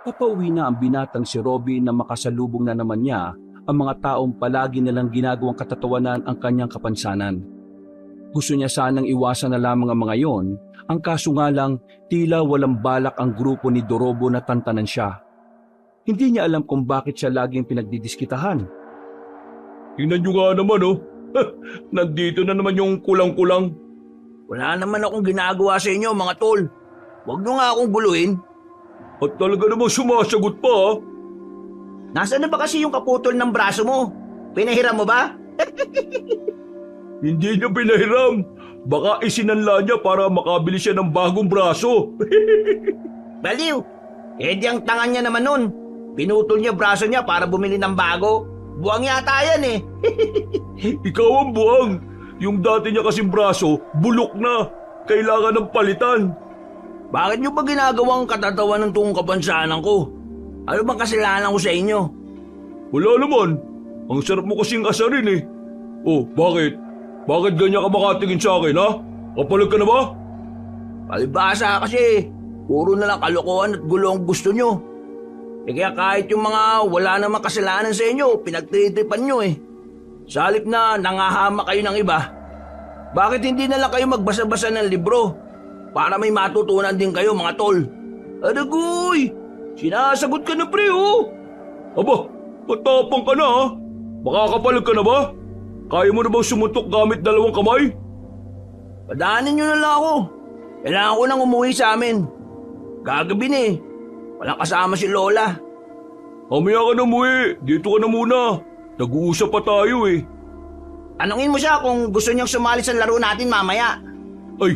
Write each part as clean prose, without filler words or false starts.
Papauwi na ang binatang si Robin na makasalubong na naman niya ang mga taong palagi nilang ginagawang katatawanan ang kanyang kapansanan. Gusto niya sanang iwasan na lamang ang mga yon, ang kaso nga lang tila walang balak ang grupo ni Dorobo na tantanan siya. Hindi niya alam kung bakit siya laging pinagdidiskitahan. Tingnan nyo nga naman oh. Nandito na naman yung kulang-kulang. Wala naman akong ginagawa sa inyo, mga tol. Huwag nyo nga akong guluhin. At talaga namang sumasagot pa ah. Nasaan na ba kasi yung kaputol ng braso mo? Pinahiram mo ba? Hindi niya pinahiram. Baka isinanla niya para makabili siya ng bagong braso. Baliw! Eh di ang tanga niya naman nun. Pinutol niya braso niya para bumili ng bago. Buwang yata yan eh. Ikaw ang buwang. Yung dati niya kasing braso, bulok na. Kailangan ng palitan. Bakit niyo ba ginagawang katatawa ng tungong kapansanan ko? Ano bang kasalanan ko sa inyo? Wala naman. Ang sarap mo kasing asarin eh. Oh, bakit? Bakit ganyan ka makatingin sa akin ha? Kapalag ka na ba? Palibasa kasi. Puro na lang kalokohan at gulo ang gusto nyo. Eh kaya kahit yung mga wala namang kasalanan sa inyo, pinagtritripan nyo eh. Sa halip na nangahama kayo ng iba, bakit hindi na lang kayo magbasa-basa ng libro? Para may matutunan din kayo mga tol. Adagoy! Sinasagot ka na pre oh! Aba, matapang ka na ha? Makakapalag ka na ba? Kaya mo na bang sumutok gamit dalawang kamay? Padaanin nyo na lang ako. Kailangan ko nang umuwi sa amin. Gagabi na eh. Walang kasama si Lola. Mamaya ka na umuwi. Dito ka na muna. Nag-uusap pa tayo eh. Tanungin mo siya kung gusto niyang sumali sa laro natin mamaya. Ay,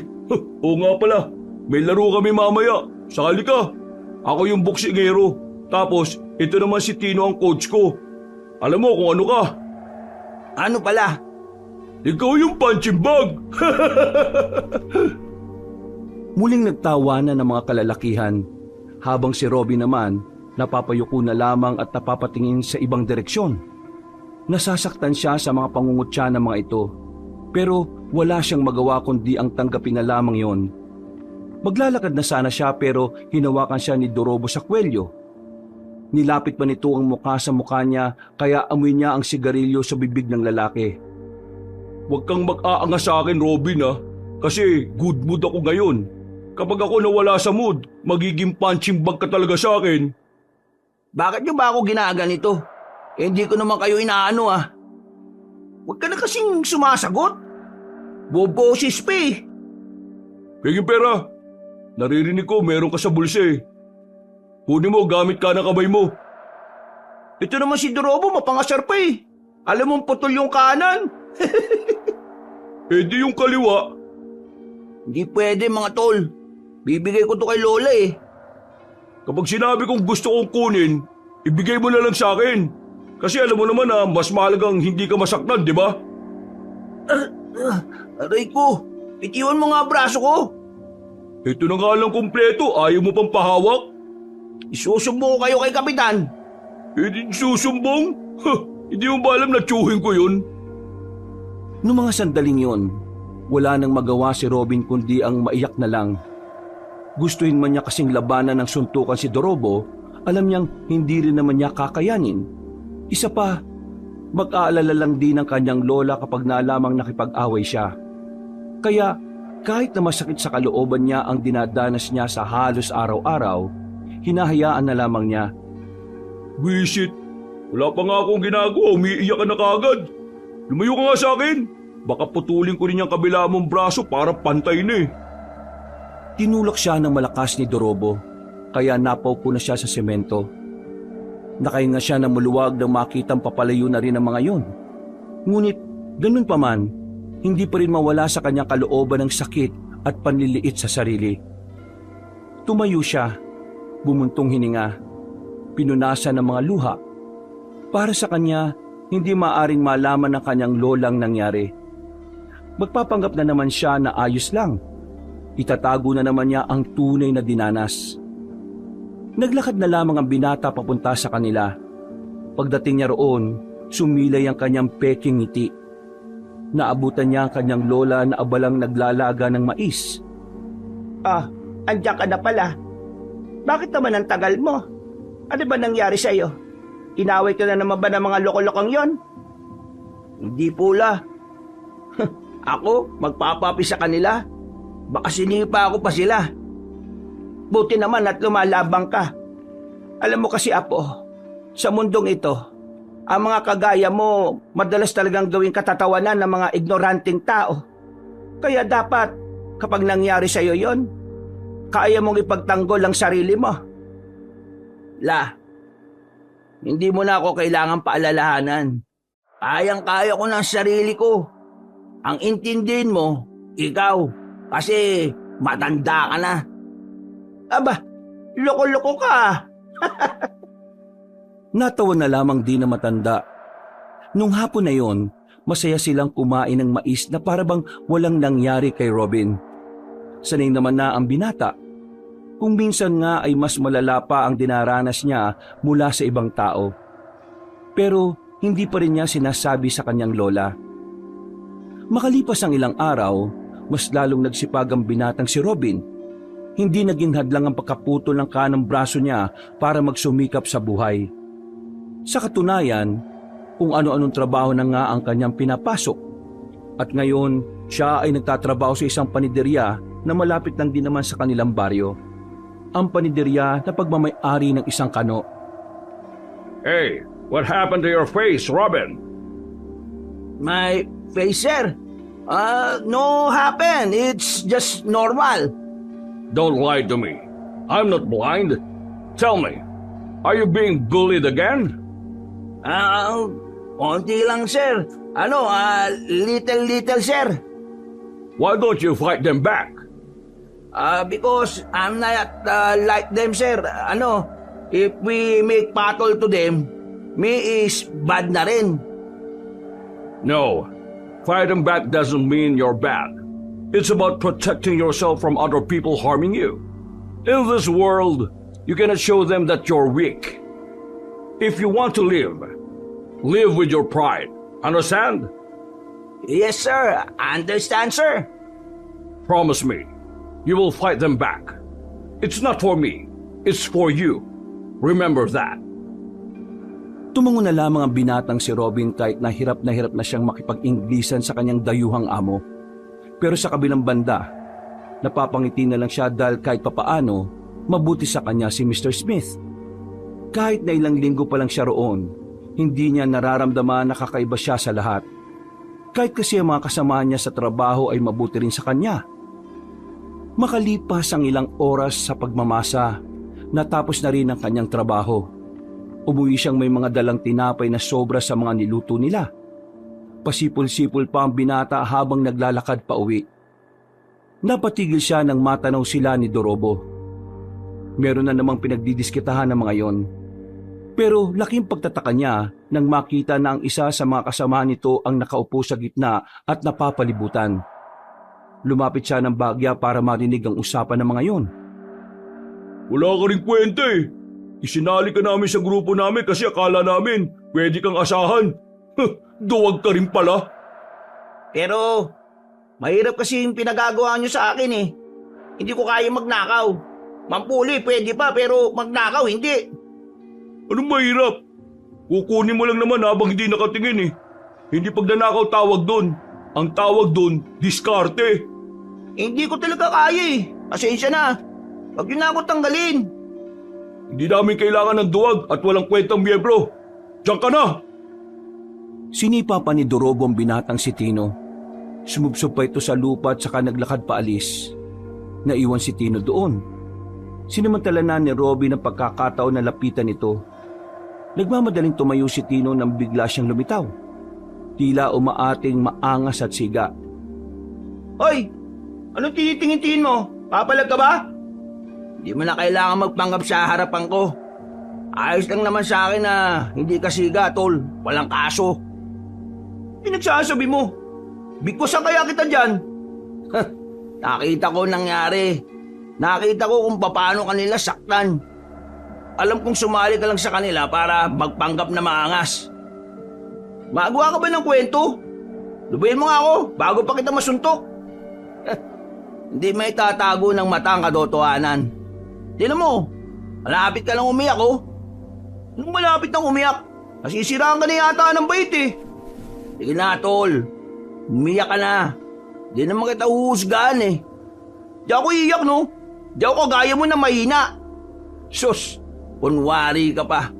oo nga pala. May laro kami mamaya. Sali ka. Ako yung boksingero. Tapos, ito naman si Tino ang coach ko. Alam mo kung ano ka. Ano pala? Ikaw yung punching bag. Muling nagtawanan ng mga kalalakihan, habang si Robin naman napapayuko na lamang at napapatingin sa ibang direksyon. Nasasaktan siya sa mga pangungutya ng mga ito, pero wala siyang magawa kundi ang tanggapin na lamang yon. Maglalakad na sana siya pero hinawakan siya ni Dorobo sa kwelyo. Nilapit pa nito ang mukha sa mukha niya kaya amoy niya ang sigarilyo sa bibig ng lalaki. Huwag kang mag-aanga sa akin, Robin ha. Kasi good mood ako ngayon. Kapag ako nawala sa mood, magiging punching bag ka talaga sa akin. Bakit niyo ba ako ginaganito? Eh hindi ko naman kayo inaano ah. Huwag ka na kasing sumasagot. Boboses pa eh. Peging pera. Naririnig ko meron ka sa bulsa eh. Kunin mo gamit ka ng kamay mo. Ito naman si Dorobo mapangasar pa eh. Alam mong putol yung kanan. Eh di yung kaliwa. Hindi pwede mga tol. Bibigay ko to kay Lola eh. Kapag sinabi kong gusto kong kunin, ibigay mo na lang sa akin. Kasi alam mo naman na mas mahalagang hindi ka masaktan, di ba? Aray ko, itiwan mo nga braso ko. Ito na nga lang kumpleto, ayaw mo pang pahawak? Isusumbo ko kayo kay Kapitan. Eh di susumbong? Hindi mo ba alam na tsuhin ko yun? Noong mga sandaling yon, wala nang magawa si Robin kundi ang maiyak na lang. Gustuhin man niya kasing labanan ng suntukan si Dorobo, alam niyang hindi rin naman niya kakayanin. Isa pa, mag-aalala lang din ang kanyang lola kapag nalamang nakipag-away siya. Kaya kahit na masakit sa kalooban niya ang dinadanas niya sa halos araw-araw, hinahayaan na lamang niya. Wisit, wala pa nga akong ginagawa, umiiyak ka na kaagad. Lumayo ka nga sa akin. Baka putulin ko rin yung kabila mong braso para pantay na eh. Tinulak siya ng malakas ni Dorobo, kaya napaupo na siya sa semento. Nakahinga siya ng maluwag nang makitang papalayo na rin ang mga yon. Ngunit ganun pa man, hindi pa rin mawala sa kanyang kalooban ng sakit at panliliit sa sarili. Tumayo siya, bumuntong hininga, pinunasan ng mga luha. Para sa kanya, hindi maaring malaman ng kanyang lolang nangyari. Magpapanggap na naman siya na ayos lang. Itatago na naman niya ang tunay na dinanas. Naglakad na lamang ang binata papunta sa kanila. Pagdating niya roon, sumilay ang kanyang peking ngiti. Naabutan niya ang kanyang lola na abalang naglalaga ng mais. Ah, andiyan ka na pala. Bakit naman ang tagal mo? Ano ba nangyari sa'yo? Inaway ka na naman ba ng mga loko-lokong yon? Hindi pula. Ako, magpapapi sa kanila? Baka sinipa ako pa sila. Buti naman at lumalabang ka. Alam mo kasi, Apo, sa mundong ito, ang mga kagaya mo madalas talagang gawing katatawanan ng mga ignoranting tao. Kaya dapat, kapag nangyari sa'yo yon, kaya mong ipagtanggol ang sarili mo. Hindi mo na ako kailangan paalalahanan. Kayang-kaya ko ng sarili ko. Ang intindihin mo, ikaw, kasi matanda ka na. Aba, loko-loko ka. Natawa na lamang din na matanda. Nung hapon na yon, masaya silang kumain ng mais na parabang walang nangyari kay Robin. Sanay naman na ang binata. Kung minsan nga ay mas malala pa ang dinaranas niya mula sa ibang tao. Pero hindi pa rin niya sinasabi sa kanyang lola. Makalipas ang ilang araw, mas lalong nagsipag ang binatang si Robin. Hindi naging hadlang ang pagkaputol ng kanang braso niya para magsumikap sa buhay. Sa katunayan, kung ano-anong trabaho na nga ang kanyang pinapasok. At ngayon, siya ay nagtatrabaho sa isang paniderya na malapit lang din naman sa kanilang baryo. Ang paniderya na pagmamay-ari ng isang kano. Hey, what happened to your face, Robin? My face, sir? No happen. It's just normal. Don't lie to me. I'm not blind. Tell me, are you being bullied again? Konti lang, sir. Little, sir. Why don't you fight them back? Because I'm not like them, sir. If we make battle to them, me is bad na rin. No, fighting back doesn't mean you're bad. It's about protecting yourself from other people harming you. In this world, you cannot show them that you're weak. If you want to live with your pride. Understand? Yes, sir. Understand, sir. Promise me, you will fight them back. It's not for me, it's for you. Remember that. Tumango na lamang ang binatang si Robin kahit na hirap na siyang makipag-Inglisan sa kanyang dayuhang amo. Pero sa kabilang banda, napapangiti na lang siya dahil kahit papaano, mabuti sa kanya si Mr. Smith. Kahit na ilang linggo pa lang siya roon, hindi niya nararamdaman na kakaiba siya sa lahat. Kahit kasi ang mga kasama niya sa trabaho ay mabuti rin sa kanya. Makalipas ang ilang oras sa pagmamasa, natapos na rin ang kanyang trabaho. Umuwi siyang may mga dalang tinapay na sobra sa mga niluto nila. Pasipol-sipol pa ang binata habang naglalakad pa uwi. Napatigil siya nang matanaw sila ni Dorobo. Meron na namang pinagdidiskitahan ng mga yon. Pero laking pagtataka niya nang makita na ang isa sa mga kasama nito ang nakaupo sa gitna at napapalibutan. Lumapit siya ng bagya para marinig ang usapan ng mga yon. Wala ka rin kwenta eh. Isinali ka namin sa grupo namin kasi akala namin pwede kang asahan. Duwag ka rin pala. Pero, mahirap kasi yung pinagagawa nyo sa akin eh. Hindi ko kaya magnakaw. Mampuli, pwede pa, pero magnakaw, hindi. Anong mahirap? Kukunin mo lang naman habang hindi nakatingin eh. Hindi pagnanakaw tawag doon. Ang tawag doon, diskarte. Hindi ko talaga kaya eh. Pasensya na. Huwag nyo na ako tanggalin. Hindi namin kailangan ng duwag at walang kwentang miyembro. Diyan ka na! Sinipa pa ni Dorobo ang binatang si Tino. Sumubsob pa ito sa lupa at saka naglakad paalis. Naiwan si Tino doon. Sinamantala na ni Robin ang pagkakataon na lapitan ito. Nagmamadaling tumayo si Tino nang bigla siyang lumitaw. Tila umaating maangas at siga. Hoy! Anong tinitingin-tingin mo? Papalag ka ba? Hindi mo na kailangan magpanggap sa harapan ko. Ayos lang naman sa akin na hindi ka siga, tol. Walang kaso. Pinagsasabi mo. Bigkusan kaya kita dyan. Nakita ko nangyari. Nakita ko kung paano kanila saktan. Alam kong sumali ka lang sa kanila para magpanggap na maangas. Magawa ka ba ng kwento? Lubayin mo nga ako bago pa kita masuntok. Hindi may tatago ng mata ang katotohanan. Tignan mo, malapit ka lang umiyak oh. Nung malapit nang umiyak, nasisiraan ka na yata ng bait eh. Sige na, tol. Umiyak ka na. Di naman kita uhusgahan eh. Di ako iiyak, no? Di ako kagaya mo na mahina. Sus, kunwari ka pa.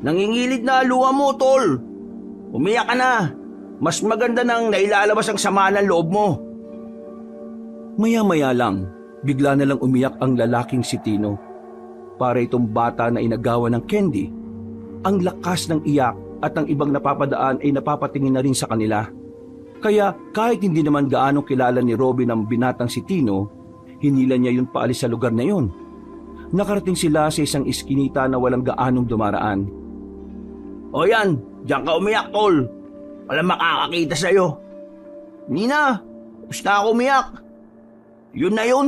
Nangingilid na luha mo, tol. Umiyak ka na. Mas maganda nang nailalabas ang sama ng loob mo. Maya-maya lang, bigla na lang umiyak ang lalaking si Tino. Para itong bata na inagawan ng candy. Ang lakas ng iyak at ang ibang napapadaan ay napapatingin na rin sa kanila. Kaya kahit hindi naman gaano kilala ni Robin ang binatang si Tino, hinila niya yun paalis sa lugar na yun. Nakarating sila sa isang iskinita na walang gaanong dumaraan. O yan, diyan ka umiyak, tol. Walang makakakita sa'yo. Hindi na, tapos na ako umiyak. Yun na yun.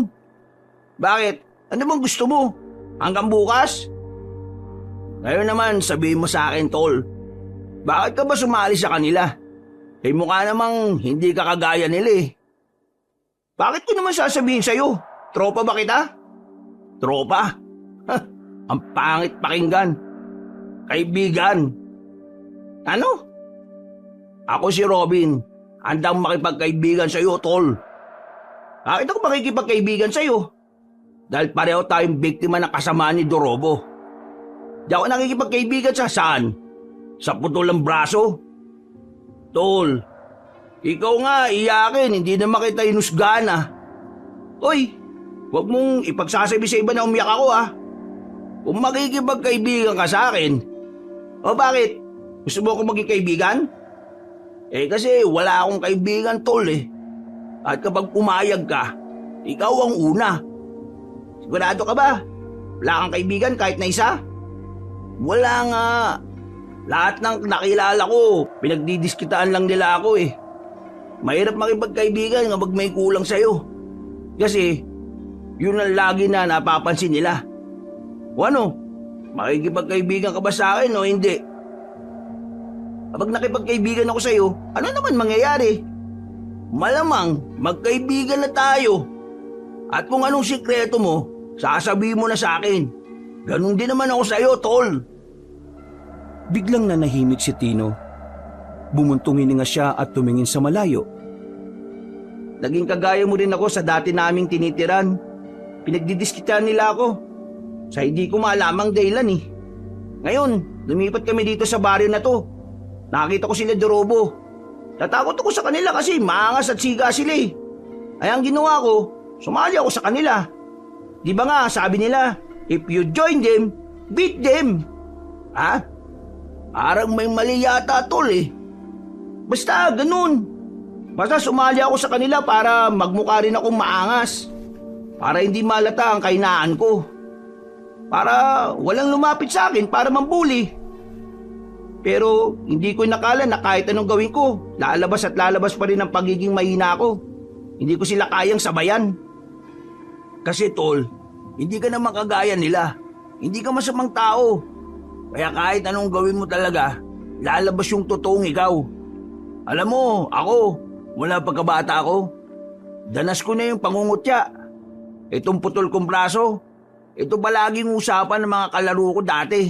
Bakit? Ano bang gusto mo? Hanggang bukas? Ngayon naman, sabihin mo sa akin, tol. Bakit ka ba sumali sa kanila? Eh mukha namang hindi ka kagaya nila eh. Bakit ko naman sasabihin sa'yo? Tropa ba kita? Tropa? Ha, ang pangit pakinggan. Kaibigan. Ano? Ako si Robin. Handang makipagkaibigan sa'yo, tol. Bakit ako makikipagkaibigan sa'yo? Dahil pareho tayong biktima ng kasamaan ni Dorobo. Di ako nakikipagkaibigan sa saan? Sa putol ng braso? Tol, ikaw nga iyakin, hindi naman kita inusgahan ah. Oy, huwag mong ipagsasabi sa iba na umiyak ako ah. Kung makikipagkaibigan ka sa akin, o bakit? Gusto mo akong maging kaibigan? Eh kasi wala akong kaibigan, tol eh. At kapag pumayag ka, ikaw ang una. Sigurado ka ba? Wala kang kaibigan kahit na isa? Wala nga. Lahat ng nakilala ko, pinagdidiskitaan lang nila ako eh. Mahirap makipagkaibigan kapag may kulang sa'yo. Kasi, yun ang lagi na napapansin nila. O ano, makikipagkaibigan ka ba sa akin o hindi? Kapag nakipagkaibigan ako sa'yo, ano naman mangyayari? Malamang, magkaibigan na tayo. At kung anong sikreto mo, sasabihin mo na sa akin. Ganun din naman ako sa'yo, tol. Biglang nanahimik si Tino. Bumuntong hininga siya at tumingin sa malayo. Naging kagaya mo rin ako sa dati naming tinitiran. Pinagdidiskitan nila ako. Sa hindi ko maalamang dahilan eh. Ngayon, lumipat kami dito sa baryo na to. Nakita ko sila Dorobo. Natakot ako sa kanila kasi maangas at siga sila eh. Ay ang ginawa ko, sumali ako sa kanila. Di ba nga sabi nila, if you join them, beat them. Ha? Parang may mali yata, tol eh. Basta ganun. Basta sumali ako sa kanila para magmukha rin akong maangas. Para hindi malata ang kahinaan ko. Para walang lumapit sa akin para mambuli. Pero hindi ko nakala na kahit anong gawin ko, lalabas at lalabas pa rin ang pagiging mahina ko. Hindi ko sila kayang sabayan. Kasi tol, hindi ka naman kagaya nila. Hindi ka masamang tao. Kaya kahit anong gawin mo talaga, lalabas yung totoong ikaw. Alam mo, ako, mula pagkabata ko, danas ko na yung pangungutya. Itong putol kong braso, ito palaging usapan ng mga kalaro ko dati.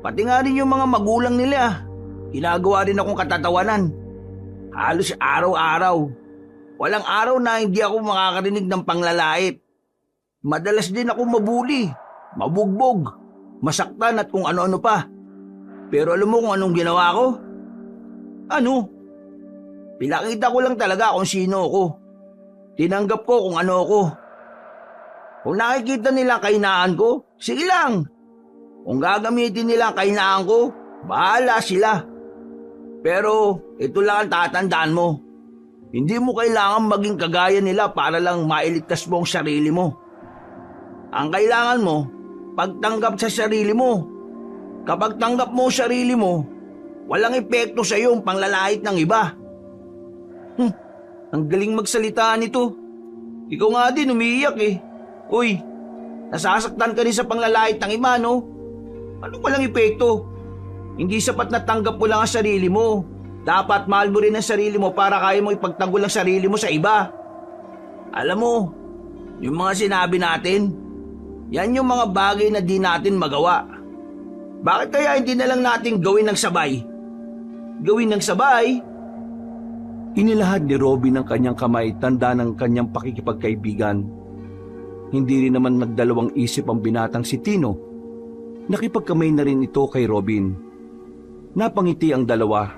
Pati nga rin yung mga magulang nila, ginagawa rin akong katatawanan. Halos araw-araw. Walang araw na hindi ako makakarinig ng panglalait. Madalas din ako mabuli, mabugbog, masaktan at kung ano-ano pa. Pero alam mo kung anong ginawa ko? Ano? Pinakita ko lang talaga kung sino ako. Tinanggap ko kung ano ako. Kung nakikita nila kahinaan ko, sige lang. Kung gagamitin nila ang kahinaan ko, bahala sila. Pero ito lang ang tatandaan mo. Hindi mo kailangan maging kagaya nila para lang mailigtas mo ang sarili mo. Ang kailangan mo, pagtanggap sa sarili mo. Kapag tanggap mo ang sarili mo, walang epekto sa iyo ang panglalait ng iba. Ang galing magsalita nito. Ikaw nga din umiiyak eh. Uy, nasasaktan ka rin sa panglalait ng iba, no? Ano walang epekto? Hindi sapat na tanggap mo lang ang sarili mo. Dapat mahal mo rin ang sarili mo para kaya mo ipagtanggol ang sarili mo sa iba. Alam mo, yung mga sinabi natin, yan yung mga bagay na di natin magawa. Bakit kaya hindi na lang natin gawin ng sabay? Gawin ng sabay? Inilahad ni Robin ang kanyang kamay, tanda ng kanyang pakikipagkaibigan. Hindi rin naman nagdalawang isip ang binatang si Tino. Nakipagkamay na rin ito kay Robin. Napangiti ang dalawa.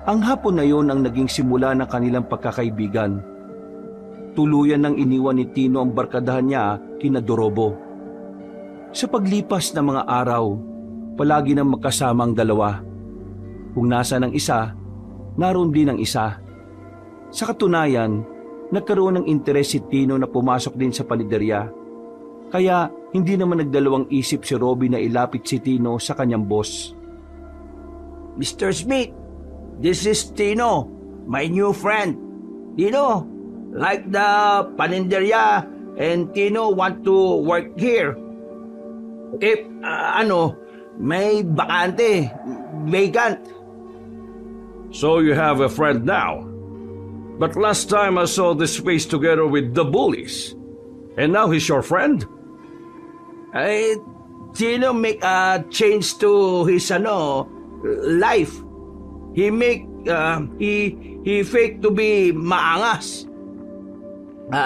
Ang hapon na yon ang naging simula ng kanilang pagkakaibigan. Tuluyan nang iniwan ni Tino ang barkadahan niya kina Dorobo. Sa paglipas ng mga araw, palagi nang magkasama ang dalawa. Kung nasa ng isa, naroon din ang isa. Sa katunayan, nagkaroon ng interes si Tino na pumasok din sa paniderya. Kaya hindi naman nagdalawang isip si Robin na ilapit si Tino sa kanyang boss. Mr. Smith, this is Tino, my new friend. Tino, like the paninderya and Tino want to work here. If, may bakante, vacant. So you have a friend now. But last time I saw this face together with the bullies. And now he's your friend? Tino make a change to his life. He fake to be maangas.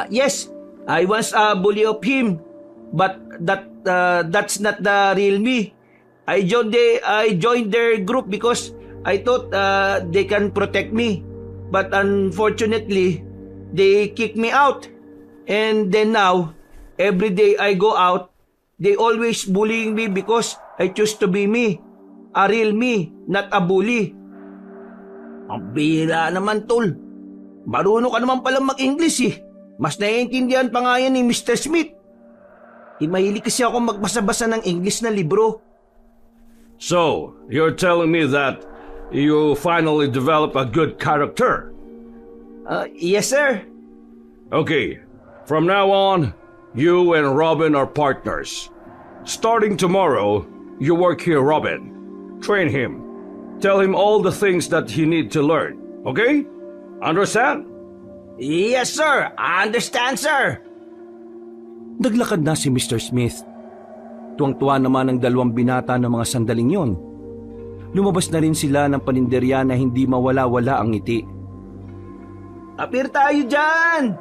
Yes, I once bully of him, but that's not the real me. I joined their group because I thought they can protect me. But unfortunately, they kicked me out. And then now, every day I go out, they always bullying me because I choose to be me. A real me, not a bully. Ang bira naman, tol. Marunong ka naman palang mag-English eh. Mas naiintindihan pa nga yan ni Mr. Smith. Mahilig kasi ako magbasa-basa ng English na libro. So, you're telling me that you finally develop a good character? Yes, sir. Okay, from now on, you and Robin are partners. Starting tomorrow, you work here, Robin. Train him. Tell him all the things that he needs to learn, okay? Understand? Yes, sir. I understand, sir. Naglakad na si Mr. Smith. Tuwang-tuwa naman ang dalawang binata ng mga sandaling yon. Lumabas na rin sila ng paninderya na hindi mawala-wala ang ngiti. Apir tayo dyan!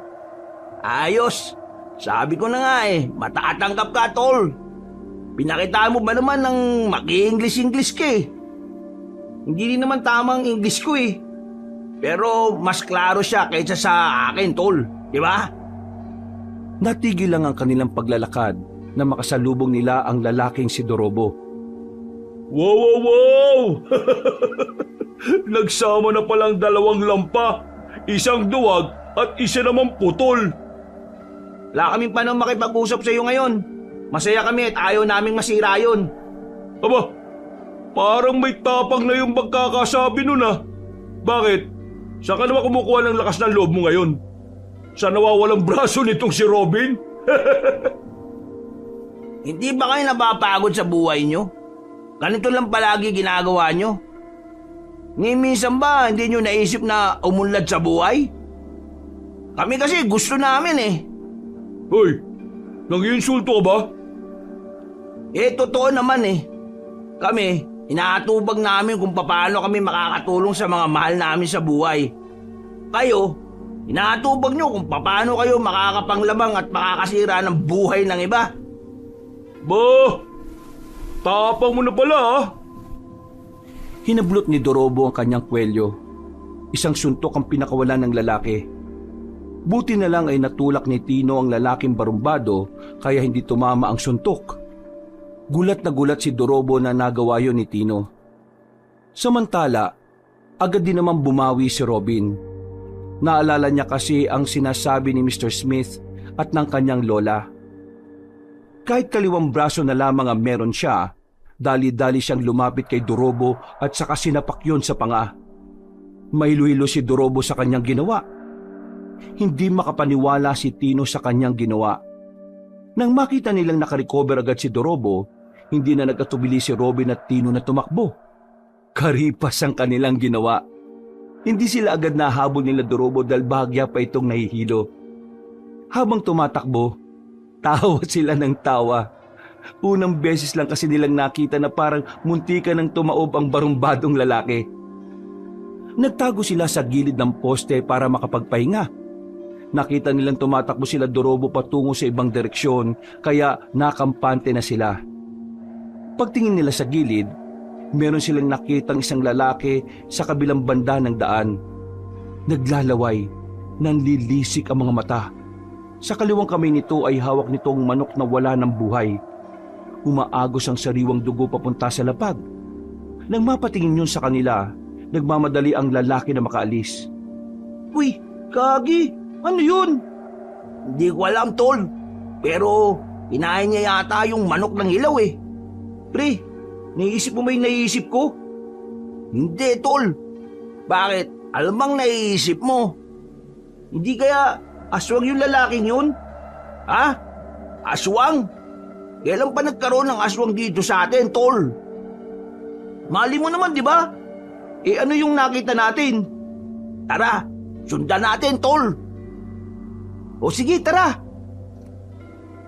Ayos! Sabi ko na nga matatangkap ka, tol. Pinakita mo ba naman ng maki-English ka eh? Hindi rin naman tamang English ko eh. Pero mas klaro siya kaysa sa akin, tol. Di ba? Natigil lang ang kanilang paglalakad na makasalubong nila ang lalaking si Dorobo. Wow, wow, wow! Nagsama na palang dalawang lampa. Isang duwag at isa namang putol. Wala kaming panahon makipag-usap sa iyo ngayon. Masaya kami at ayaw naming masira yun. Aba, parang may tapang na yung pagkakasabi nun ah. Bakit? Saan ka naman kumukuha ng lakas ng loob mo ngayon? Sa nawawalang braso nitong si Robin? Hindi ba kayo napapagod sa buhay nyo? Ganito lang palagi ginagawa nyo? Minsan ba hindi nyo naisip na umunlad sa buhay? Kami kasi gusto namin eh. Hoy, nang-iinsulto ka ba? Totoo naman eh. Kami, inaatubag namin kung paano kami makakatulong sa mga mahal namin sa buhay. Kayo, inaatubag nyo kung paano kayo makakapanglabang at makakasira ng buhay ng iba. Bah, tapang mo na pala ah. Hinablot ni Dorobo ang kanyang kwelyo. Isang suntok ang pinakawalan ng lalaki. Buti na lang ay natulak ni Tino ang lalaking barumbado kaya hindi tumama ang suntok. Gulat na gulat si Dorobo na nagawa yun ni Tino. Samantala, agad din naman bumawi si Robin. Naalala niya kasi ang sinasabi ni Mr. Smith at ng kanyang lola. Kahit kaliwang braso na lamang ang meron siya, dali-dali siyang lumapit kay Dorobo at saka sinapak yun sa panga. Mahilo-hilo si Dorobo sa kanyang ginawa. Hindi makapaniwala si Tino sa kanyang ginawa. Nang makita nilang nakarecover agad si Dorobo, hindi na nagkatubili si Robin at Tino na tumakbo. Karipas ang kanilang ginawa. Hindi sila agad nahabol nila Dorobo dahil bahagya pa itong nahihilo. Habang tumatakbo, tawa sila ng tawa. Unang beses lang kasi nilang nakita na parang muntikan ng tumaob ang barumbadong lalaki. Nagtago sila sa gilid ng poste para makapagpahinga. Nakita nilang tumatakbo sila Dorobo patungo sa ibang direksyon kaya nakampante na sila. Pagtingin nila sa gilid, meron silang nakitang isang lalaki sa kabilang banda ng daan. Naglalaway, nanlilisik ang mga mata. Sa kaliwang kamay nito ay hawak nito ang manok na wala ng buhay. Umaagos ang sariwang dugo papunta sa lapag. Nang mapatingin yun sa kanila, nagmamadali ang lalaki na makaalis. Uy, Gagi, ano yun? Hindi ko alam, tol. Pero kinain niya yata yung manok ng hilaw eh. Pre, naisip mo ba yung naisip ko? Hindi, tol. Bakit? Alam bang naiisip mo? Hindi kaya aswang yung lalaking yun? Ha? Aswang? Kailan pa nagkaroon ng aswang dito sa atin, tol? Mali mo naman, di ba? Eh ano yung nakita natin? Tara, sundan natin, tol. O sige, tara.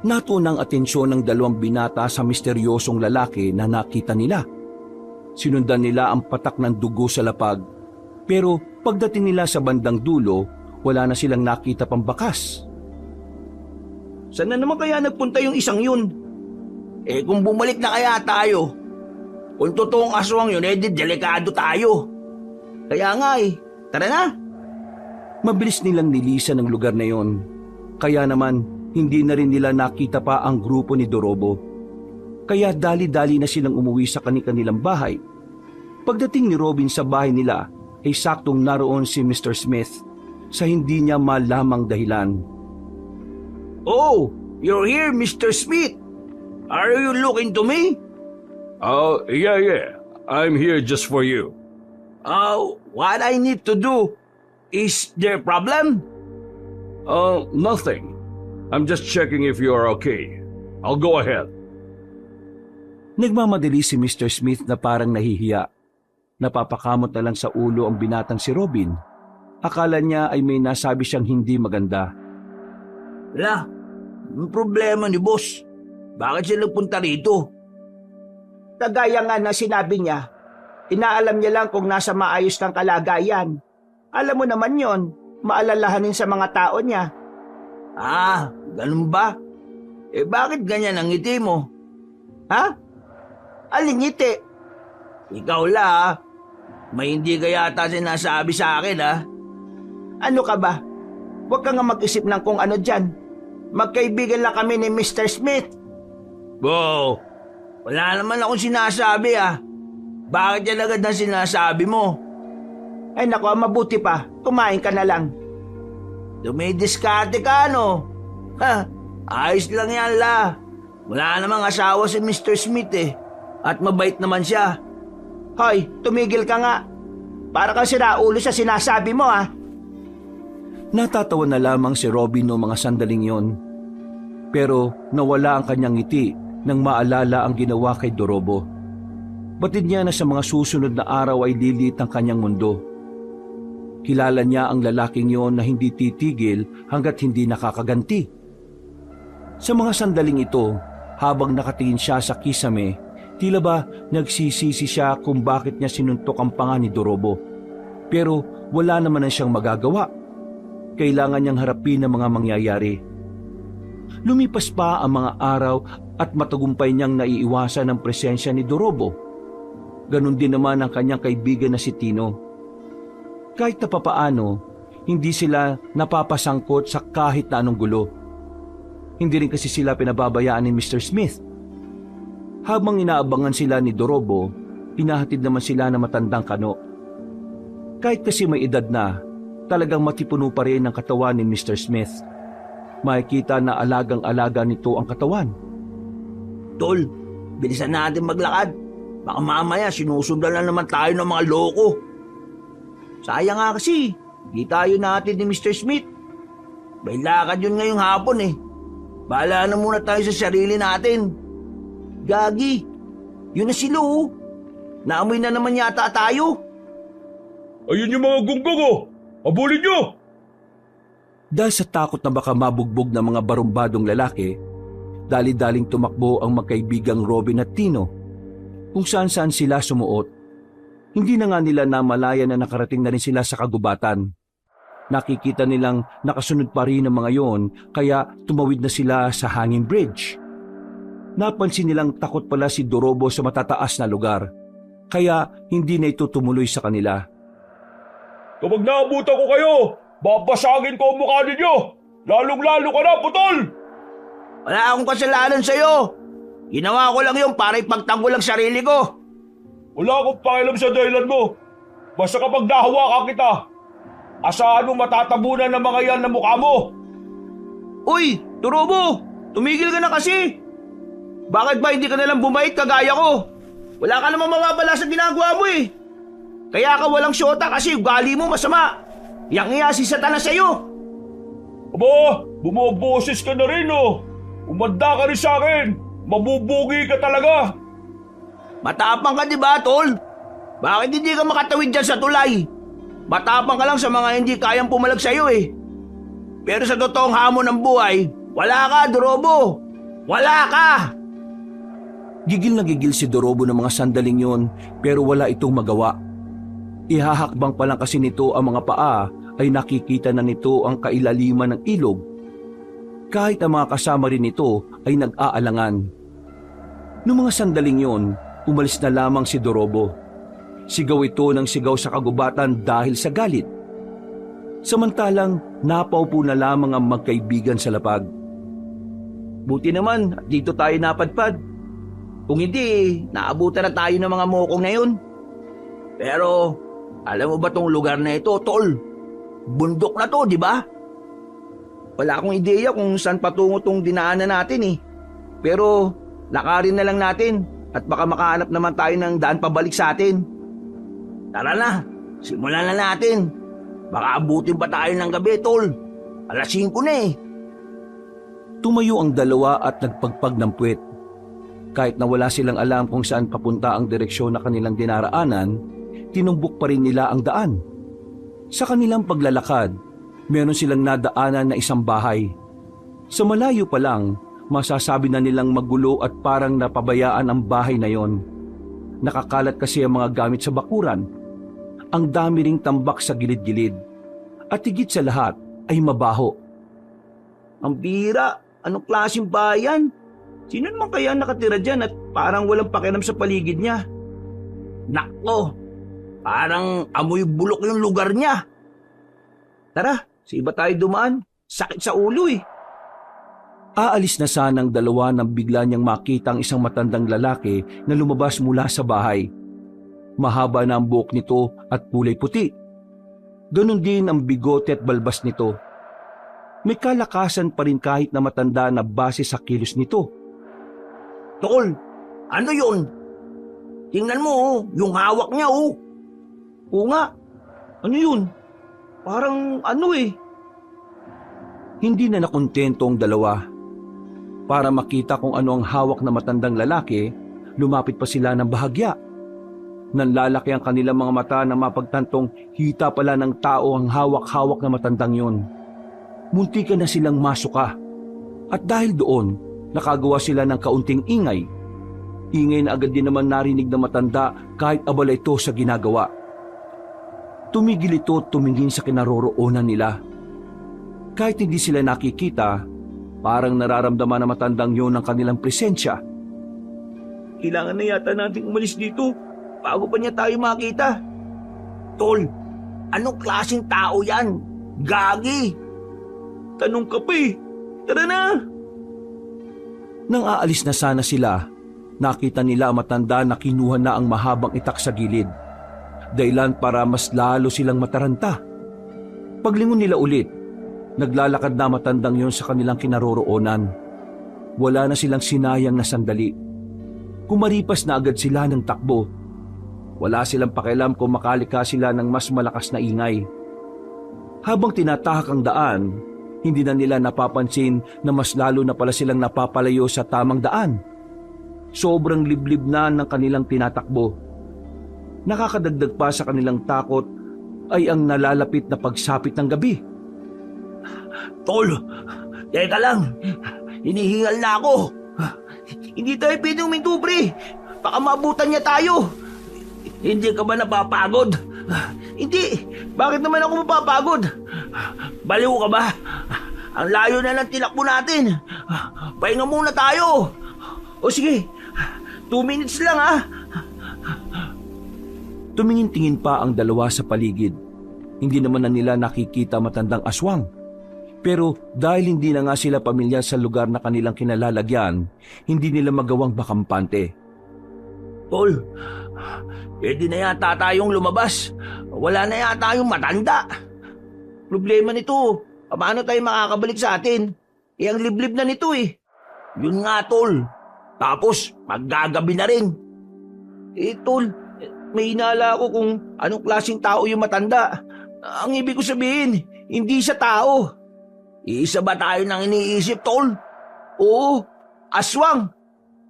Natunang atensyon ng dalawang binata sa misteryosong lalaki na nakita nila. Sinundan nila ang patak ng dugo sa lapag. Pero pagdating nila sa bandang dulo, wala na silang nakita pang bakas. Saan na naman kaya nagpunta yung isang yun? Eh kung bumalik na kaya tayo, kung totoong aswang yun, eh di delikado tayo. Kaya nga eh, tara na. Mabilis nilang nilisan ang lugar na yon. Kaya naman, hindi na rin nila nakita pa ang grupo ni Dorobo. Kaya dali-dali na silang umuwi sa kanilang bahay. Pagdating ni Robin sa bahay nila, ay saktong naroon si Mr. Smith sa hindi niya malamang dahilan. Oh, you're here, Mr. Smith. Are you looking to me? Oh, yeah. I'm here just for you. What I need to do? Is there a problem? Nothing. I'm just checking if you are okay. I'll go ahead. Nagmamadali si Mr. Smith na parang nahihiya. Napapakamot na lang sa ulo ang binatang si Robin. Akala niya ay may nasabi siyang hindi maganda. Wala, ang problema ni boss. Bakit siya nagpunta rito? Kagaya nga na sinabi niya, inaalam niya lang kung nasa maayos ng kalagayan. Alam mo naman yon, maalalahanin sa mga tao niya. Ah, ganun ba? Eh bakit ganyan ang ngiti mo? Ha? Alin ngiti? Ikaw la, may hindi ka yata sinasabi sa akin ha? Ano ka ba? Huwag ka nga mag-isip ng kung ano dyan. Magkaibigan lang kami ni Mr. Smith. Bo, wala naman akong sinasabi ah. Bakit yan agad na sinasabi mo? Ay nako, mabuti pa. Kumain ka na lang. Dumidiskarte ka no? Ha, ayos lang yan la. Wala namang asawa si Mr. Smith eh. At mabait naman siya. Hoy, tumigil ka nga. Para kang siraulo sa sinasabi mo ah. Natatawa na lamang si Robin noong mga sandaling yon. Pero nawala ang kanyang ngiti nang maalala ang ginawa kay Dorobo. Batid niya na sa mga susunod na araw ay lilit ang kanyang mundo. Kilala niya ang lalaking yon na hindi titigil hanggat hindi nakakaganti. Sa mga sandaling ito, habang nakatingin siya sa kisame, tila ba nagsisisi siya kung bakit niya sinuntok ang panga ni Dorobo. Pero wala naman na siyang magagawa. Kailangan niyang harapin ang mga mangyayari. Lumipas pa ang mga araw at matagumpay niyang naiiwasan ang presensya ni Dorobo. Ganon din naman ang kanyang kaibigan na si Tino. Kahit na papaano, hindi sila napapasangkot sa kahit na anong gulo. Hindi rin kasi sila pinababayaan ni Mr. Smith. Habang inaabangan sila ni Dorobo, pinahatid naman sila ng matandang kano. Kahit kasi may edad na, talagang matipuno pa rin ang katawan ni Mr. Smith. Makikita na alagang-alaga nito ang katawan. Tol, bilisan natin maglakad. Baka mamaya sinusundan na naman tayo ng mga loko. Sayang nga kasi, di tayo natin ni Mr. Smith. May lakad yun ngayong hapon eh. Bahala na muna tayo sa sarili natin. Gagi, yun na sila oh. Naamoy na naman yata tayo. Ayun yung mga gunggong oh! Abulin nyo! Dahil sa takot na baka mabugbog ng mga barumbadong lalaki, Dali-daling tumakbo ang magkaibigang Robin at Tino. Kung saan-saan sila sumuot. Hindi na nga nila namalayan na nakarating na rin sila sa kagubatan. Nakikita nilang nakasunod pa rin ang mga yon, kaya tumawid na sila sa hanging bridge. Napansin nilang takot pala si Dorobo sa matataas na lugar, kaya hindi na ito tumuloy sa kanila. Kapag naabutan ko kayo, babasagin ko ang mukha ninyo! Lalong-lalo ka na, putol! Wala akong kasalanan sa'yo. Ginawa ko lang yung para ipagtanggol ang sarili ko. Wala akong pakialam sa dahilan mo. Basta kapag nahawakan kita, asahan mo matatabunan ng mga yan na mukha mo. Uy, Dorobo! Tumigil ka na kasi! Bakit ba hindi ka nalang bumait kagaya ko? Wala ka namang mababala sa ginagawa mo eh. Kaya ka walang syota kasi ugali mo masama. Yang si Satanas sa'yo. Aba, bumoboses ka na rin oh. Umanda ka rin sa akin. Mabubugi ka talaga. Matapang ka diba, tol? Bakit hindi ka makatawid dyan sa tulay? Matapang ka lang sa mga hindi kayang pumalag sa'yo eh. Pero sa totoong hamon ng buhay, wala ka, Dorobo. Wala ka! Gigil na gigil si Dorobo ng mga sandaling yon, pero wala itong magawa. Ihahakbang pa lang kasi nito ang mga paa ay nakikita na nito ang kailaliman ng ilog. Kahit ang mga kasama rin nito ay nag-aalangan. Noong mga sandaling yon, umalis na lamang si Dorobo. Sigaw ito ng sigaw sa kagubatan dahil sa galit. Samantalang napaupo na lamang ang magkaibigan sa lapag. Buti naman at dito tayo napadpad. Kung hindi, naabutan na tayo ng mga mokong na yun. Pero, alam mo ba tong lugar na ito, tol? Bundok na to, di ba? Wala akong ideya kung saan patungo tong dinaanan natin eh. Pero, lakarin na lang natin at baka makahanap naman tayo ng daan pabalik sa atin. Tara na, simulan na natin. Baka abutin pa tayo ng gabi, tol. 5:00 na eh. Tumayo ang dalawa at nagpagpag ng puwet. Kahit na wala silang alam kung saan papunta ang direksyon na kanilang dinaraanan, tinumbok pa rin nila ang daan. Sa kanilang paglalakad, meron silang nadaanan na isang bahay. Sa malayo pa lang, masasabi na nilang magulo at parang napabayaan ang bahay na yon. Nakakalat kasi ang mga gamit sa bakuran. Ang dami ring tambak sa gilid-gilid. At higit sa lahat ay mabaho. Ang bira, anong klaseng bayan? Sino naman kaya nakatira dyan at parang walang pakialam sa paligid niya? Nako, parang amoy bulok yung lugar niya. Tara, sa iba tayo dumaan. Sakit sa ulo eh. Aalis na sanang dalawa nang bigla niyang makita ang isang matandang lalaki na lumabas mula sa bahay. Mahaba na ang buhok nito at kulay puti. Ganon din ang bigote at balbas nito. May kalakasan pa rin kahit na matanda na base sa kilos nito. Tol, ano yun? Tingnan mo oh, yung hawak niya oh. Oo nga, ano yun? Parang ano eh. Hindi na nakontento ang dalawa. Para makita kung ano ang hawak na matandang lalaki, lumapit pa sila ng bahagya. Nanlalaki ang kanilang mga mata na mapagtantong hita pala ng tao ang hawak-hawak na matandang yon. Muntikan na silang masuka. At dahil doon, nakagawa sila ng kaunting ingay. Ingay na agad din naman narinig ng matanda kahit abala ito sa ginagawa. Tumigil ito at tumingin sa kinaroroonan nila. Kahit hindi sila nakikita, parang nararamdaman na matandang yun ang kanilang presensya. Kailangan na yata natin umalis dito bago pa niya tayo makita. Tol, anong klaseng tao yan? Gagi! Tanong ka pa eh. Tara na! Nang aalis na sana sila, nakita nila ang matanda na kinuha na ang mahabang itak sa gilid. Dahilan para mas lalo silang mataranta. Paglingon nila ulit, naglalakad na matandang yon sa kanilang kinaroroonan. Wala na silang sinayang na sandali. Kumaripas na agad sila ng takbo. Wala silang pakialam kung makalika sila ng mas malakas na ingay. Habang tinatahak ang daan, hindi na nila napapansin na mas lalo na pala silang napapalayo sa tamang daan. Sobrang liblib na ng kanilang tinatakbo. Nakakadagdag pa sa kanilang takot ay ang nalalapit na pagsapit ng gabi. Tol, teka lang. Hinihingal na ako. Hindi tayo pwede huminto, pre. Baka maabutan niya tayo. Hindi ka ba napapagod? Hindi. Bakit naman ako mapapagod? Baliw ka ba? Ang layo na ng tinakbo natin. Pahinga muna tayo. O sige, 2 minutes lang ha. Tumingin-tingin pa ang dalawa sa paligid. Hindi naman na nila nakikita matandang aswang. Pero dahil hindi na nga sila pamilyar sa lugar na kanilang kinalalagyan, hindi nila magawang makampante. Tol, pwede na yata tayong lumabas. Wala na yata yung matanda. Problema nito, paano tayo makakabalik sa atin? Ang liblib na nito eh. Yun nga, tol. Tapos, maggagabi na rin. Tol, may hinala ako kung anong klaseng tao yung matanda. Ang ibig ko sabihin, hindi siya tao. Iisa ba tayo nang iniisip, tol? Oo, aswang.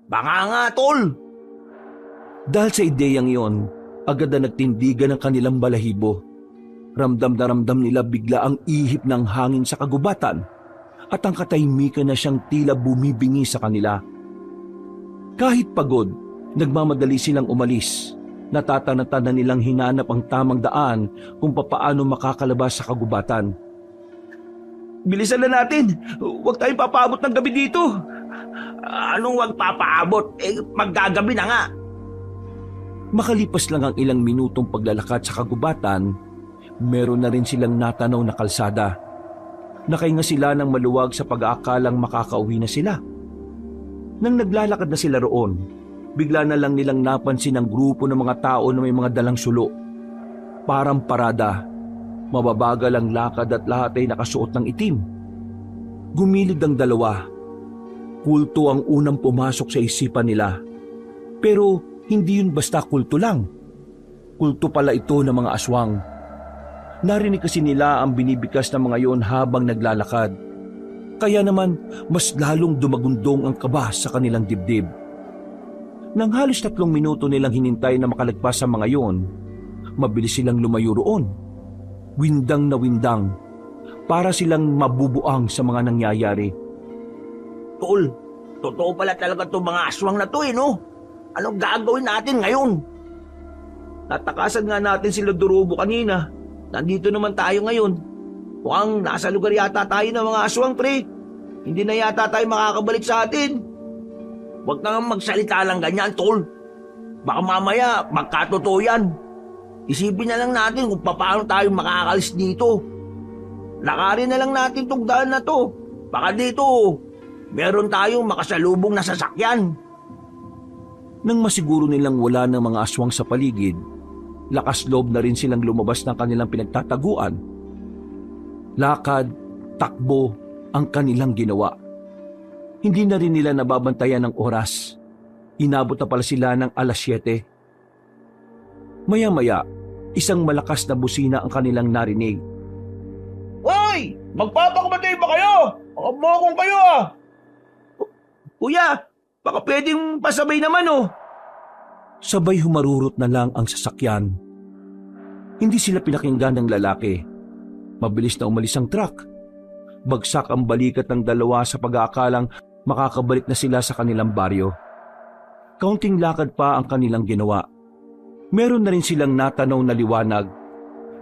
Baka nga, tol. Dahil sa ideyang iyon, agad na nagtindigan ang kanilang balahibo. Ramdam na ramdam nila bigla ang ihip ng hangin sa kagubatan at ang katahimikan na siyang tila bumibingi sa kanila. Kahit pagod, nagmamadali silang umalis. Natatanata na nilang hinanap ang tamang daan kung papaano makakalabas sa kagubatan. Bilisan na natin! Huwag tayong papaabot ng gabi dito! Anong wag papaabot? Maggagabi na nga. Makalipas lang ang ilang minutong paglalakad sa kagubatan, meron na rin silang natanaw na kalsada. Nakahinga sila ng maluwag sa pag-aakalang makakauwi na sila. Nang naglalakad na sila roon, bigla na lang nilang napansin ang grupo ng mga tao na may mga dalang sulo. Parang parada, mababagal ang lakad at lahat ay nakasuot ng itim. Gumilid ang dalawa. Kulto ang unang pumasok sa isipan nila. Pero hindi yun basta kulto lang. Kulto pala ito ng mga aswang. Narinig kasi nila ang binibikas ng mga yon habang naglalakad. Kaya naman mas lalong dumagundong ang kaba sa kanilang dibdib. Nang halos 3 minuto nilang hinintay na makalagpas ang mga yon, mabilis silang lumayo roon. Windang na windang, para silang mabubuang sa mga nangyayari. Tol, totoo pala talaga itong mga aswang na to no? Anong gagawin natin ngayon? Natakasan nga natin sila Dorobo kanina. Nandito naman tayo ngayon. Mukhang nasa lugar yata tayo ng mga aswang, pre. Hindi na yata tayo makakabalik sa atin. Huwag na nga magsalita lang ganyan, tol. Baka mamaya magkatotoo yan. Isipin na lang natin kung paano tayo makakalis dito. Lakarin na lang natin tong daan na to. Baka dito, meron tayong makasalubong na sasakyan. Nang masiguro nilang wala ng mga aswang sa paligid, lakas loob na rin silang lumabas ng kanilang pinagtataguan. Lakad, takbo ang kanilang ginawa. Hindi na rin nila nababantayan ng oras. Inabot na pala sila ng 7:00. Maya-maya, isang malakas na busina ang kanilang narinig. Hoy! Magpapakamatay ba kayo? Makabokong kayo Kuya, baka pwedeng pasabay naman Sabay humarurot na lang ang sasakyan. Hindi sila pinakinggan ng lalaki. Mabilis na umalis ang truck. Bagsak ang balikat ng dalawa sa pag-aakalang makakabalik na sila sa kanilang baryo. Kaunting lakad pa ang kanilang ginawa. Meron na rin silang natanaw na liwanag.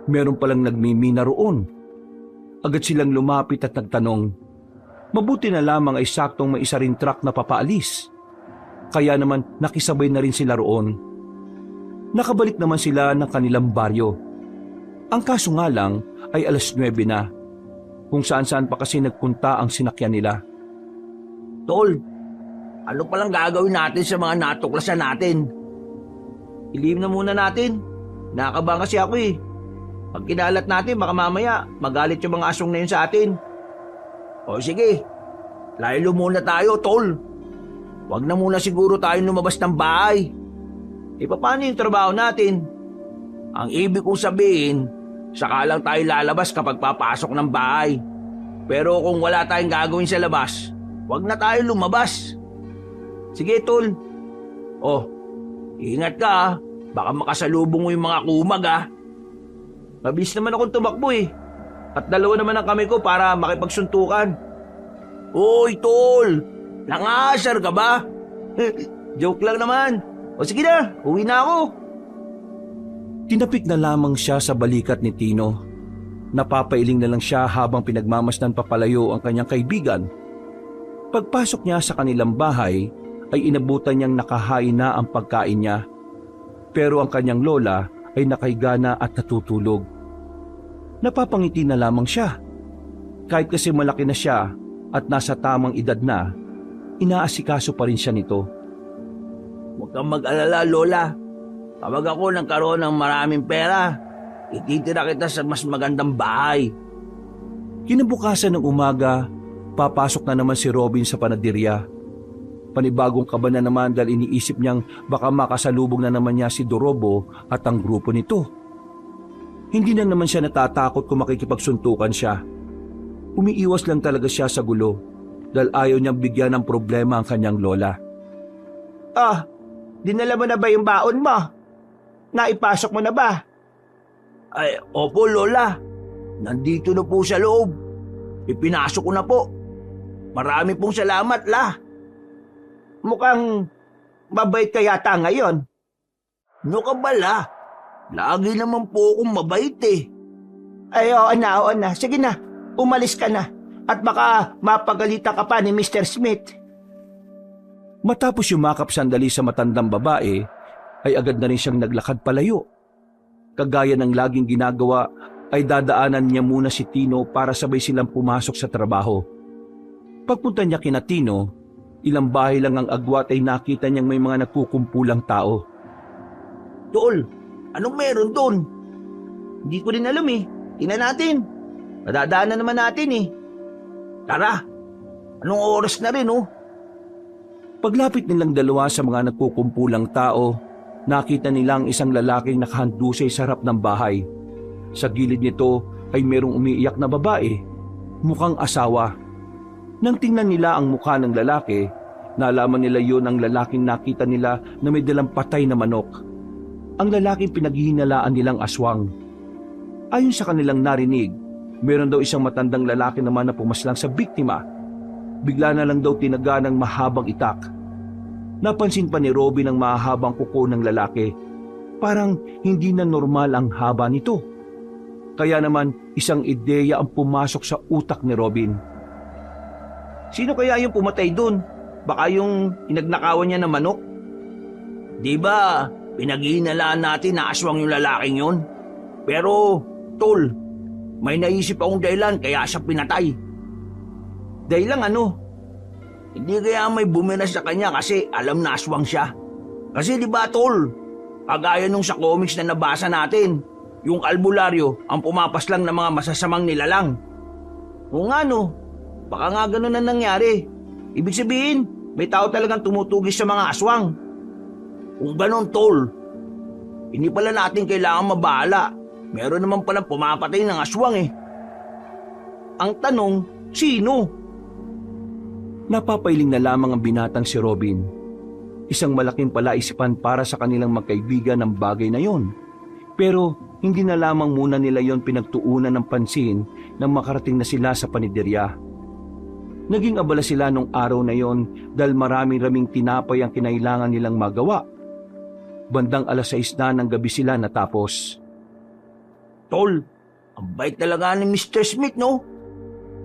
Meron palang nagmimina roon. Agad silang lumapit at nagtanong. Mabuti na lamang ay saktong may isa ring truck na papaalis. Kaya naman nakisabay na rin sila roon. Nakabalik naman sila ng kanilang baryo. Ang kaso nga lang ay 9:00 na. Kung saan-saan pa kasi nagpunta ang sinakyan nila. Tol, ano palang gagawin natin sa mga natuklasan natin? Ilihim na muna natin. Nakakabahan kasi ako Pag kinalat natin, baka mamaya magalit yung mga aswang na yun sa atin. O sige, laylo muna tayo, tol. Huwag na muna siguro tayo lumabas ng bahay. Paano yung trabaho natin? Ang ibig kong sabihin, saka lang tayo lalabas kapag papasok ng bahay. Pero kung wala tayong gagawin sa labas, huwag na tayo lumabas. Sige, tol. Ingat ka Baka makasalubong mo yung mga kumag Mabilis naman akong tumakbo At 2 naman ang kamay ko para makipagsuntukan. Hoy, tol! Nangasar ka ba? Joke lang naman. O sige na, uwi na ako. Tinapik na lamang siya sa balikat ni Tino. Napapailing na lang siya habang pinagmamasdan papalayo ang kanyang kaibigan. Pagpasok niya sa kanilang bahay ay inabutan niyang nakahain na ang pagkain niya. Pero ang kanyang lola ay nakahiga na at natutulog. Napapangiti na lamang siya. Kahit kasi malaki na siya at nasa tamang edad na, inaasikaso pa rin siya nito. Huwag kang mag-alala, Lola. Kapag ako nagkaroon ng maraming pera, ititira kita sa mas magandang bahay. Kinabukasan ng umaga, papasok na naman si Robin sa panaderya. Panibagong kaba na naman dahil iniisip niyang baka makasalubong na naman niya si Dorobo at ang grupo nito. Hindi na naman siya natatakot kung makikipagsuntukan siya. Umiiwas lang talaga siya sa gulo dahil ayaw niyang bigyan ng problema ang kanyang lola. Dinala mo na ba yung baon mo? Naipasok mo na ba? Ay, opo, Lola. Nandito na po sa loob. Ipinasok ko na po. Marami pong salamat, La. Mukhang mabait ka yata ngayon. No ka ba, La? Lagi naman po akong mabait eh. Ay, oo na. Sige na, umalis ka na. At baka mapagalitan ka pa ni Mr. Smith. Matapos yumakap sandali sa matandang babae, ay agad na rin siyang naglakad palayo. Kagaya ng laging ginagawa, ay dadaanan niya muna si Tino para sabay silang pumasok sa trabaho. Pagpunta niya kina Tino, ilang bahay lang ang agwat ay nakita niyang may mga nagkukumpulang tao. Tol, anong meron doon? Hindi ko rin alam eh. Tingnan natin. Nadadaanan naman natin eh. Tara, anong oras na rin oh? Paglapit nilang dalawa sa mga nagkukumpulang tao, nakita nilang isang lalaking nakahandusay sa harap ng bahay. Sa gilid nito ay merong umiiyak na babae, mukhang asawa. Nang tingnan nila ang mukha ng lalaki, nalaman nila yon ang lalaking nakita nila na may dalang patay na manok. Ang lalaking pinaghihinalaan nilang aswang. Ayon sa kanilang narinig, meron daw isang matandang lalaki naman na pumaslang sa biktima. Bigla na lang daw tinaga ng mahabang itak. Napansin pa ni Robin ang mahabang kuko ng lalaki. Parang hindi na normal ang haba nito. Kaya naman isang ideya ang pumasok sa utak ni Robin. Sino kaya yung pumatay dun? Baka yung inagnakawan niya ng manok? Di ba, pinaghihinalaan natin na aswang yung lalaking yun? Pero, Tol, may naisip akong dahilan kaya siya pinatay. Dahilan ano? Hindi kaya may bumina sa kanya kasi alam na aswang siya. Kasi di ba, Tol, kagaya nung sa comics na nabasa natin, yung albularyo ang pumapaslang ng mga masasamang nilalang. O nga no, baka nga ganun na nangyari. Ibig sabihin, may tao talagang tumutugis sa mga aswang. Kung ganun, Tol, hindi pala natin kailangan mabahala. Meron naman palang pumapatay ng aswang eh. Ang tanong, sino? Napapailing na lamang ang binatang si Robin. Isang malaking palaisipan para sa kanilang magkaibigan ng bagay na yon. Pero hindi na lamang muna nila yon pinagtuunan ng pansin nang makarating na sila sa paniderya. Naging abala sila nung araw na yon dahil maraming tinapay ang kinailangan nilang magawa. Bandang 6:00 na ng gabi sila natapos. Tol, ang bait talaga ni Mr. Smith, no?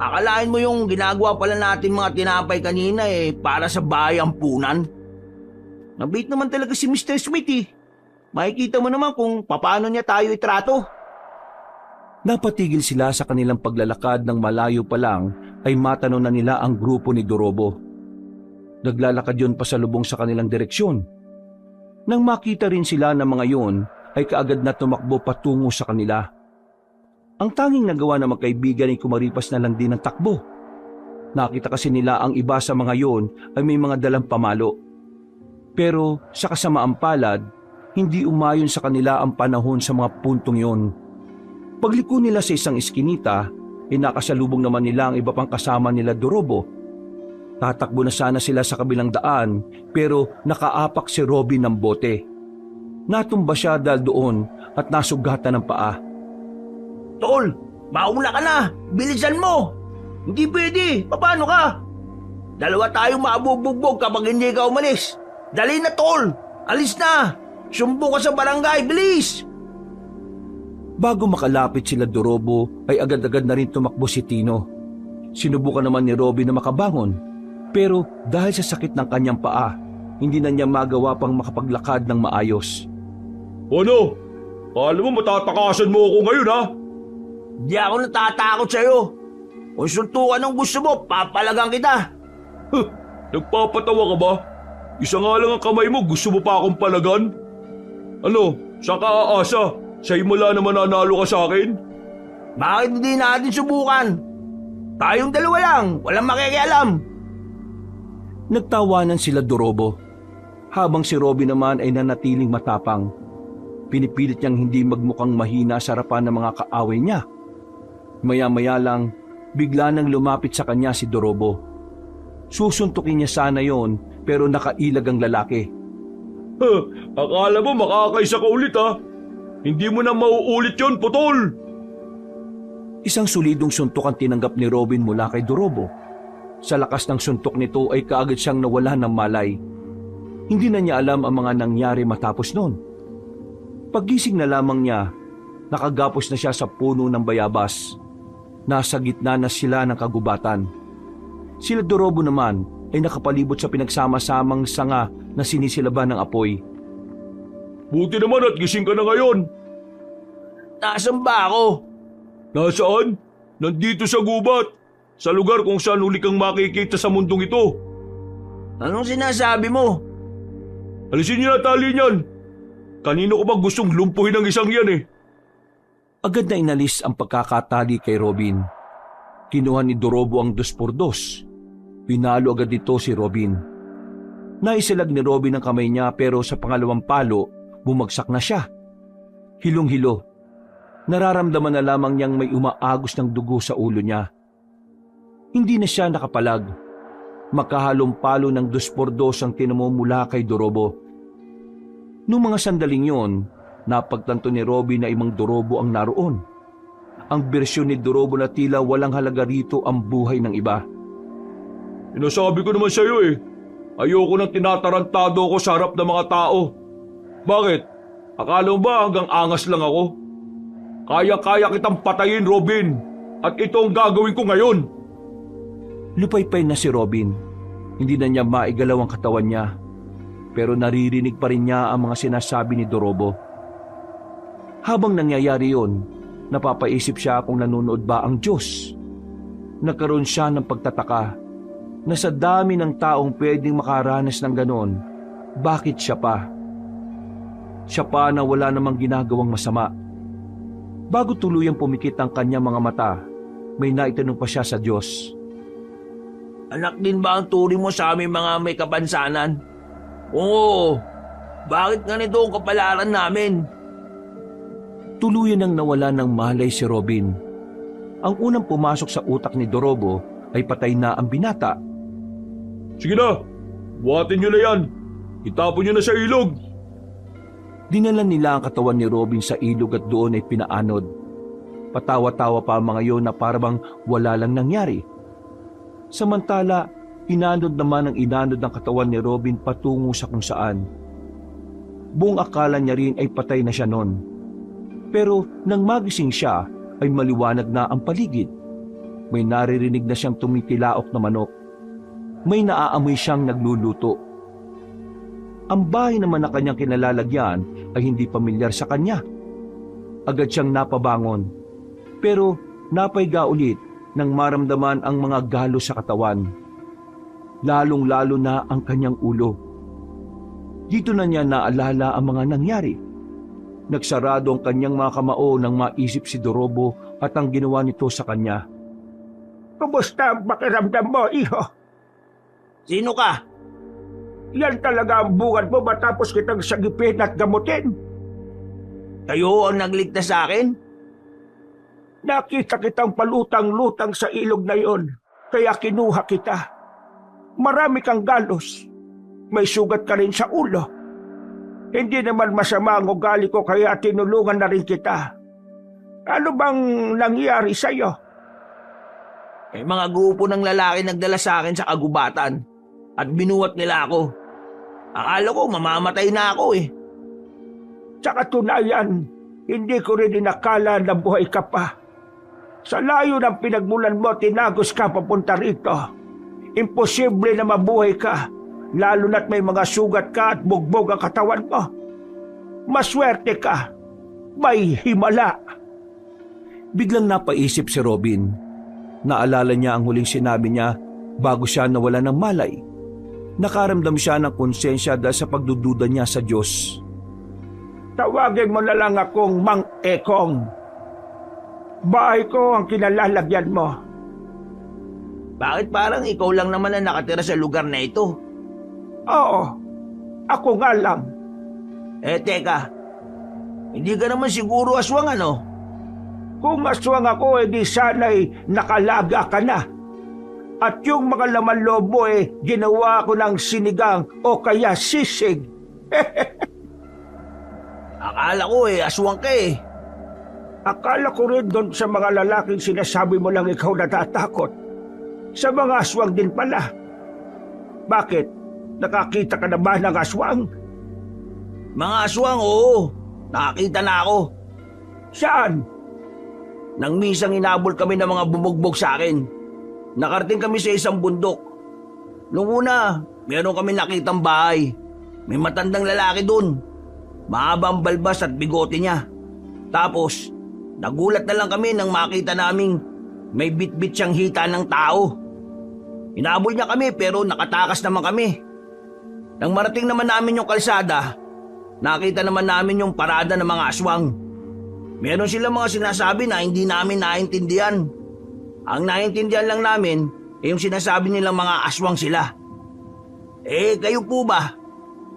Akalain mo yung ginagawa pala natin mga tinapay kanina para sa bayang punan? Nabait naman talaga si Mr. Smith eh. Makikita mo naman kung paano niya tayo itrato. Napatigil sila sa kanilang paglalakad ng malayo pa lang ay matanaw na nila ang grupo ni Dorobo. Naglalakad yon pasalubong sa kanilang direksyon. Nang makita rin sila ng mga yon ay kaagad na tumakbo patungo sa kanila. Ang tanging nagawa ng magkaibigan ay kumaripas na lang din ng takbo. Nakita kasi nila ang iba sa mga yon ay may mga dalang pamalo. Pero sa kasamaang palad, hindi umayon sa kanila ang panahon sa mga puntong yon. Pagliko nila sa isang iskinita, nakasalubong naman nila ang iba pang kasama nila Dorobo. Tatakbo na sana sila sa kabilang daan pero nakaapak si Robin ng bote. Natumba siya dahil doon at nasugatan ng paa. Tol, mauna ka na! Bilisan mo! Hindi pwede! Paano ka? Dalawa tayong mabubugbog kapag hindi ka umalis. Dali na, tol! Alis na! Sumbo ka sa barangay, bilis! Bago makalapit sila Dorobo ay agad-agad na rin tumakbo si Tino. Sinubukan naman ni Robin na makabangon, pero dahil sa sakit ng kanyang paa, hindi na niya magawa pang makapaglakad ng maayos. Ano? Alam mo matatakasan mo ako ngayon ha? Di ako natatakot sa'yo. Kung suntukan ang gusto mo, papalagang kita. Huh, nagpapatawa ka ba? Isa nga lang ang kamay mo, gusto mo pa akong palagan? Ano, saan ka aasa? Sa'yo mula naman nanalo ka sa akin? Bakit hindi natin subukan? Tayong dalawa lang, walang makikialam. Nagtawanan sila Dorobo, habang si Robin naman ay nanatiling matapang. Pinipilit niyang hindi magmukhang mahina sa harapan ng mga kaaway niya. Maya-maya lang, bigla nang lumapit sa kanya si Dorobo. Susuntukin niya sana yon, pero nakailag ang lalaki. Huh, akala mo makakaisa ka ulit ha? Hindi mo na mauulit yon, putol! Isang solidong suntok ang tinanggap ni Robin mula kay Dorobo. Sa lakas ng suntok nito ay kaagad siyang nawala ng malay. Hindi na niya alam ang mga nangyari matapos noon. Paggising na lamang niya, nakagapos na siya sa puno ng bayabas. Nasa gitna na sila ng kagubatan. Sila Dorobo naman ay nakapalibot sa pinagsama-samang sanga na sinisilaban ng apoy. Buti naman at gising ka na ngayon. Nasaan ba ako? Nasaan? Nandito sa gubat. Sa lugar kung saan huli kang makikita sa mundong ito. Anong sinasabi mo? Alisin niyo na tali niyan. Kanino ko ba gustong lumpuhin ang isang yan eh? Agad na inalis ang pagkakatali kay Robin. Kinuha ni Dorobo ang 2x2. Pinalo agad dito si Robin. Naisalag ni Robin ang kamay niya pero sa pangalawang palo, bumagsak na siya. Hilong-hilo. Nararamdaman na lamang niyang may umaagos ng dugo sa ulo niya. Hindi na siya nakapalag. Makahalong palo ng 2x2 ang tinamumula kay Dorobo. Noong mga sandaling yon, napagtanto ni Robin na imang Dorobo ang naroon. Ang bersyon ni Dorobo na tila walang halaga rito ang buhay ng iba. Sinasabi ko naman sa iyo eh. Ayoko nang tinatarantado ko sa harap ng mga tao. Bakit? Akala mo ba hanggang angas lang ako? Kaya-kaya kitang patayin, Robin. At ito ang gagawin ko ngayon. Lupaypay na si Robin. Hindi na niya maigalaw ang katawan niya. Pero naririnig pa rin niya ang mga sinasabi ni Dorobo. Habang nangyayari yon, napapaisip siya kung nanonood ba ang Diyos. Nagkaroon siya ng pagtataka na sa dami ng taong pwedeng makaranas ng ganon, bakit siya pa? Siya pa na wala namang ginagawang masama. Bago tuluyang pumikit ang kanyang mga mata, may naitanong pa siya sa Diyos. Anak din ba ang turing mo sa aming mga may kapansanan? Oo. Bakit ganito ang kapalaran namin? Tuluyan nang nawala ng malay si Robin. Ang unang pumasok sa utak ni Dorobo ay patay na ang binata. Sige na, buhatin niyo na yan. Itapon niyo na sa ilog. Dinala nila ang katawan ni Robin sa ilog at doon ay pinaanod. Patawa-tawa pa ang mga yon na parang wala lang nangyari. Samantala, inanod naman ang inanod ng katawan ni Robin patungo sa kung saan. Buong akala niya rin ay patay na siya noon. Pero nang magising siya ay maliwanag na ang paligid. May naririnig na siyang tumitilaok na manok. May naaamoy siyang nagluluto. Ang bahay naman na kanyang kinalalagyan ay hindi pamilyar sa kanya. Agad siyang napabangon. Pero napaiga ulit nang maramdaman ang mga galo sa katawan. Lalong-lalo na ang kanyang ulo. Dito na niya naalala ang mga nangyari. Nagsarado ang kanyang mga kamao nang maisip si Dorobo at ang ginawa nito sa kanya. Kumusta ang pakiramdam mo, iho? Sino ka? Yan talaga ang bungad mo matapos kitang sagipin at gamutin. Kayo ang nagligtas sa akin? Nakita kitang palutang-lutang sa ilog na yon, kaya kinuha kita. Marami kang galos. May sugat ka rin sa ulo. Hindi naman masama ang ugali ko kaya tinulungan na rin kita. Ano bang nangyari sa'yo? May mga grupo ng lalaki nagdala sa akin sa kagubatan at binuhat nila ako. Akala ko mamamatay na ako eh. Sa katunayan, hindi ko rin inakala na buhay ka pa. Sa layo ng pinagmulan mo, tinagos ka papunta rito. Imposible na mabuhay ka, lalo na't may mga sugat ka at bugbog ang katawan mo. Maswerte ka, may himala. Biglang napaisip si Robin. Naalala niya ang huling sinabi niya bago siya nawala ng malay. Nakaramdam siya ng konsensya dahil sa pagdududa niya sa Diyos. Tawagin mo na lang akong Mang Ekong. Bahay ko ang kinalalagyan mo. Bakit parang ikaw lang naman ang nakatira sa lugar na ito? Oo, ako nga lang. Teka. Hindi ka naman siguro aswang ano? Kung aswang ako, edi sana'y nakalaga ka na. At yung mga laman lobo ginawa ko ng sinigang o kaya sisig. Akala ko aswang ka eh. Akala ko rin doon sa mga lalaking sinasabi mo lang ikaw natatakot. Sa mga aswang din pala. Bakit? Nakakita ka na ba ng aswang? Mga aswang, oo. Nakakita na ako. Saan? Nang misang inabol kami ng mga bumugbog sa akin. Nakarating kami sa isang bundok. Noong una, meron kami nakitang bahay. May matandang lalaki dun. Mahaba ang balbas at bigote niya. Tapos, nagulat na lang kami nang makita naming may bit-bit siyang hita ng tao. Inabol niya kami pero nakatakas naman kami. Nang marating naman namin yung kalsada, nakita naman namin yung parada ng mga aswang. Meron silang mga sinasabi na hindi namin naintindihan. Ang naintindihan lang namin yung sinasabi nilang mga aswang sila. Kayo po ba?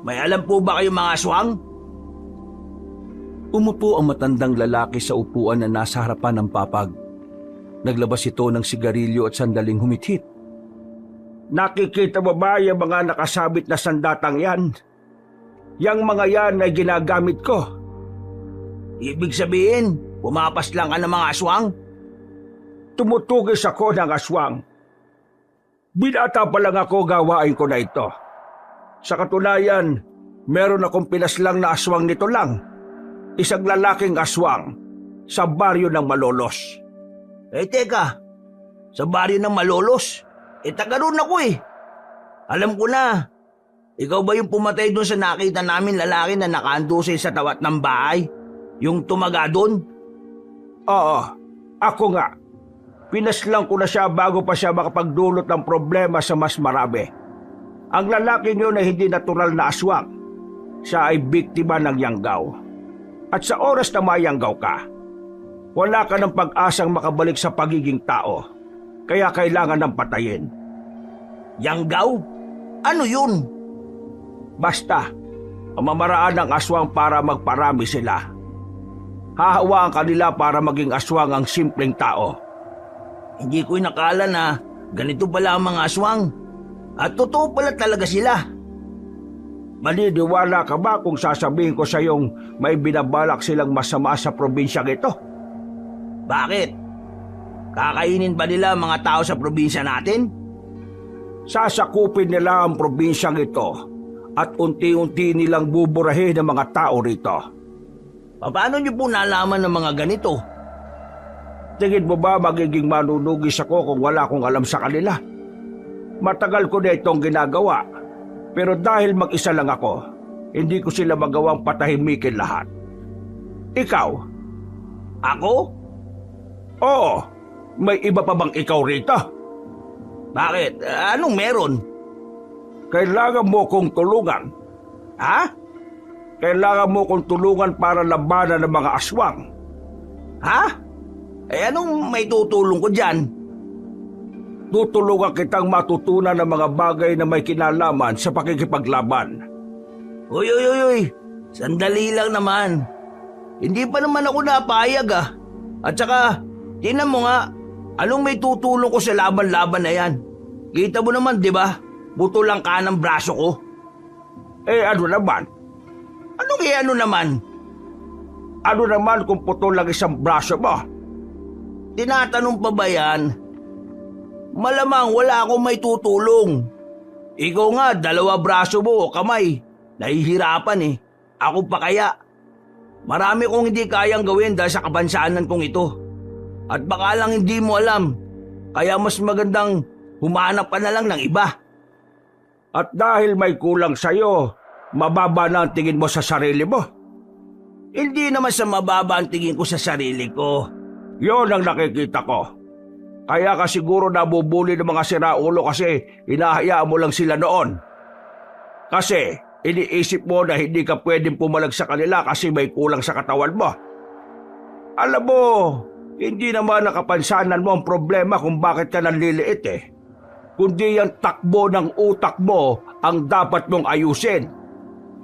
May alam po ba kayong mga aswang? Umupo ang matandang lalaki sa upuan na nasa harapan ng papag. Naglabas ito ng sigarilyo at sandaling humithit. Nakikita mo ba yung mga nakasabit na sandatang yan? Yang mga yan ay ginagamit ko. Ibig sabihin, pumapas lang ka ng mga aswang? Tumutugis ako ng aswang. Binata pa lang ako gawain ko na ito. Sa katunayan, meron akong pinaslang na aswang nito lang. Isang lalaking aswang sa baryo ng Malolos. Teka, sa baryo ng Malolos? Taga roon ako eh. Alam ko na. Ikaw ba yung pumatay doon sa nakita namin lalaki na nakaandusay sa tawat ng bahay? Yung tumaga doon? Oo, ako nga. Pinaslang ko na siya bago pa siya makapagdulot ng problema sa mas marami. Ang lalaking yun ay hindi natural na aswang. Siya ay biktima ng yanggaw. At sa oras na mayanggaw ka, wala ka ng pag-asang makabalik sa pagiging tao. Kaya kailangan ng patayin. Yanggaw? Ano yun? Basta, pamamaraan ng aswang para magparami sila. Hahawaan kanila para maging aswang ang simpleng tao. Hindi ko inakala na ganito pala ang mga aswang. At totoo pala talaga sila. Maniniwala ka ba kung sasabihin ko sa iyong may binabalak silang masama sa probinsyang ito? Bakit? Kakainin ba nila mga tao sa probinsya natin? Sasakupin nila ang probinsyang ito at unti-unti nilang buburahin ang mga tao rito. Paano niyo po nalaman ng mga ganito? Tingin mo ba magiging manunugis ako kung wala akong alam sa kanila? Matagal ko na itong ginagawa, pero dahil mag-isa lang ako, hindi ko sila magawang patahimikin lahat. Ikaw? Ako? Oo, may iba pa bang ikaw rito? Bakit? Anong meron? Kailangan mo kong tulungan. Ha? Kailangan mo kong tulungan para labanan ng mga aswang. Ha? Anong may tutulong ko dyan? Tutulungan kitang matutunan ng mga bagay na may kinalaman sa pakikipaglaban. Uy. Sandali lang naman. Hindi pa naman ako napayag ah. At saka, tingnan mo nga, anong may tutulong ko sa laban-laban na yan? Kita mo naman, di ba? Buto lang kanang braso ko. Ano naman? Anong ano naman? Ano naman kung putol lang isang braso mo? Tinatanong pa ba yan? Malamang wala akong may tutulong. Ikaw nga, 2 braso mo o kamay. Nahihirapan eh. Ako pa kaya. Marami kong hindi kayang gawin dahil sa kabansanan kong ito. At baka lang hindi mo alam. Kaya mas magandang humanap ka na lang ng iba. At dahil may kulang sa'yo, mababa na ang tingin mo sa sarili mo. Hindi naman sa mababa ang tingin ko sa sarili ko. Yon ang nakikita ko. Kaya ka siguro nabubuli ng mga siraulo kasi hinahayaan mo lang sila noon. Kasi iniisip mo na hindi ka pwedeng pumalag sa kanila kasi may kulang sa katawan mo. Alam mo, hindi naman nakapansanan mo ang problema kung bakit ka nanliliit eh. Kundi ang takbo ng utak mo ang dapat mong ayusin.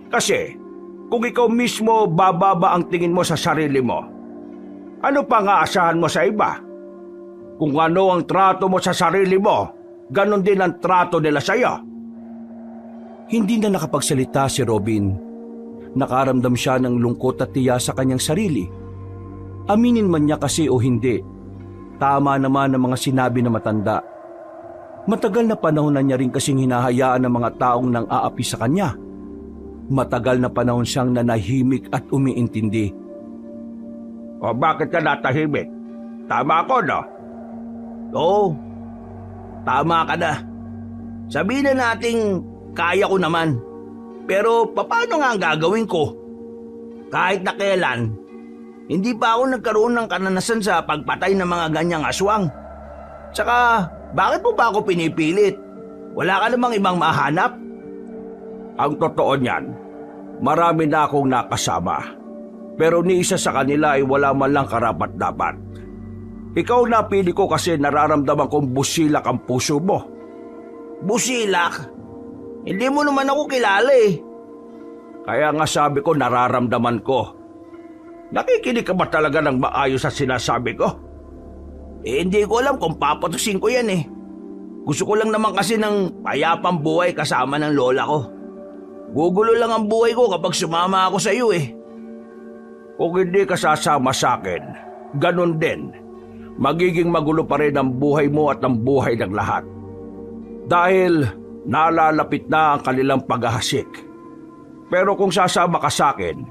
Kasi kung ikaw mismo bababa ang tingin mo sa sarili mo, ano pa nga asahan mo sa iba? Kung ano ang trato mo sa sarili mo, ganon din ang trato nila sa iyo. Hindi na nakapagsalita si Robin. Nakaramdam siya ng lungkot at tiya sa kanyang sarili. Aminin man niya kasi o hindi, tama naman ang mga sinabi na matanda. Matagal na panahon na niya rin kasing hinahayaan ng mga taong nang aapi sa kanya. Matagal na panahon siyang nanahimik at umiintindi. O bakit ka natahimik? Tama ako, no? Oo, tama ka na. Sabihin na nating kaya ko naman. Pero paano nga ang gagawin ko? Kahit na kailan, hindi pa ako nagkaroon ng karanasan sa pagpatay ng mga ganyang aswang. Tsaka, bakit mo ba ako pinipilit? Wala ka namang ibang mahanap? Ang totoo niyan, marami na akong nakasama. Pero ni isa sa kanila ay wala man lang karapat-dapat. Ikaw napili ko kasi nararamdaman kong busilak ang puso mo. Busilak? Hindi mo naman ako kilala eh. Kaya nga sabi ko nararamdaman ko. Nakikinig ka ba talaga ng maayos sa sinasabi ko? Hindi ko alam kung papatusin ko yan eh. Gusto ko lang naman kasi ng payapang buhay kasama ng lola ko. Gugulo lang ang buhay ko kapag sumama ako sa iyo eh. Kung hindi ka sasama sa akin, ganun din. Magiging magulo pa rin ang buhay mo at ang buhay ng lahat. Dahil nalalapit na ang kanilang paghahasik. Pero kung sasama ka sa akin,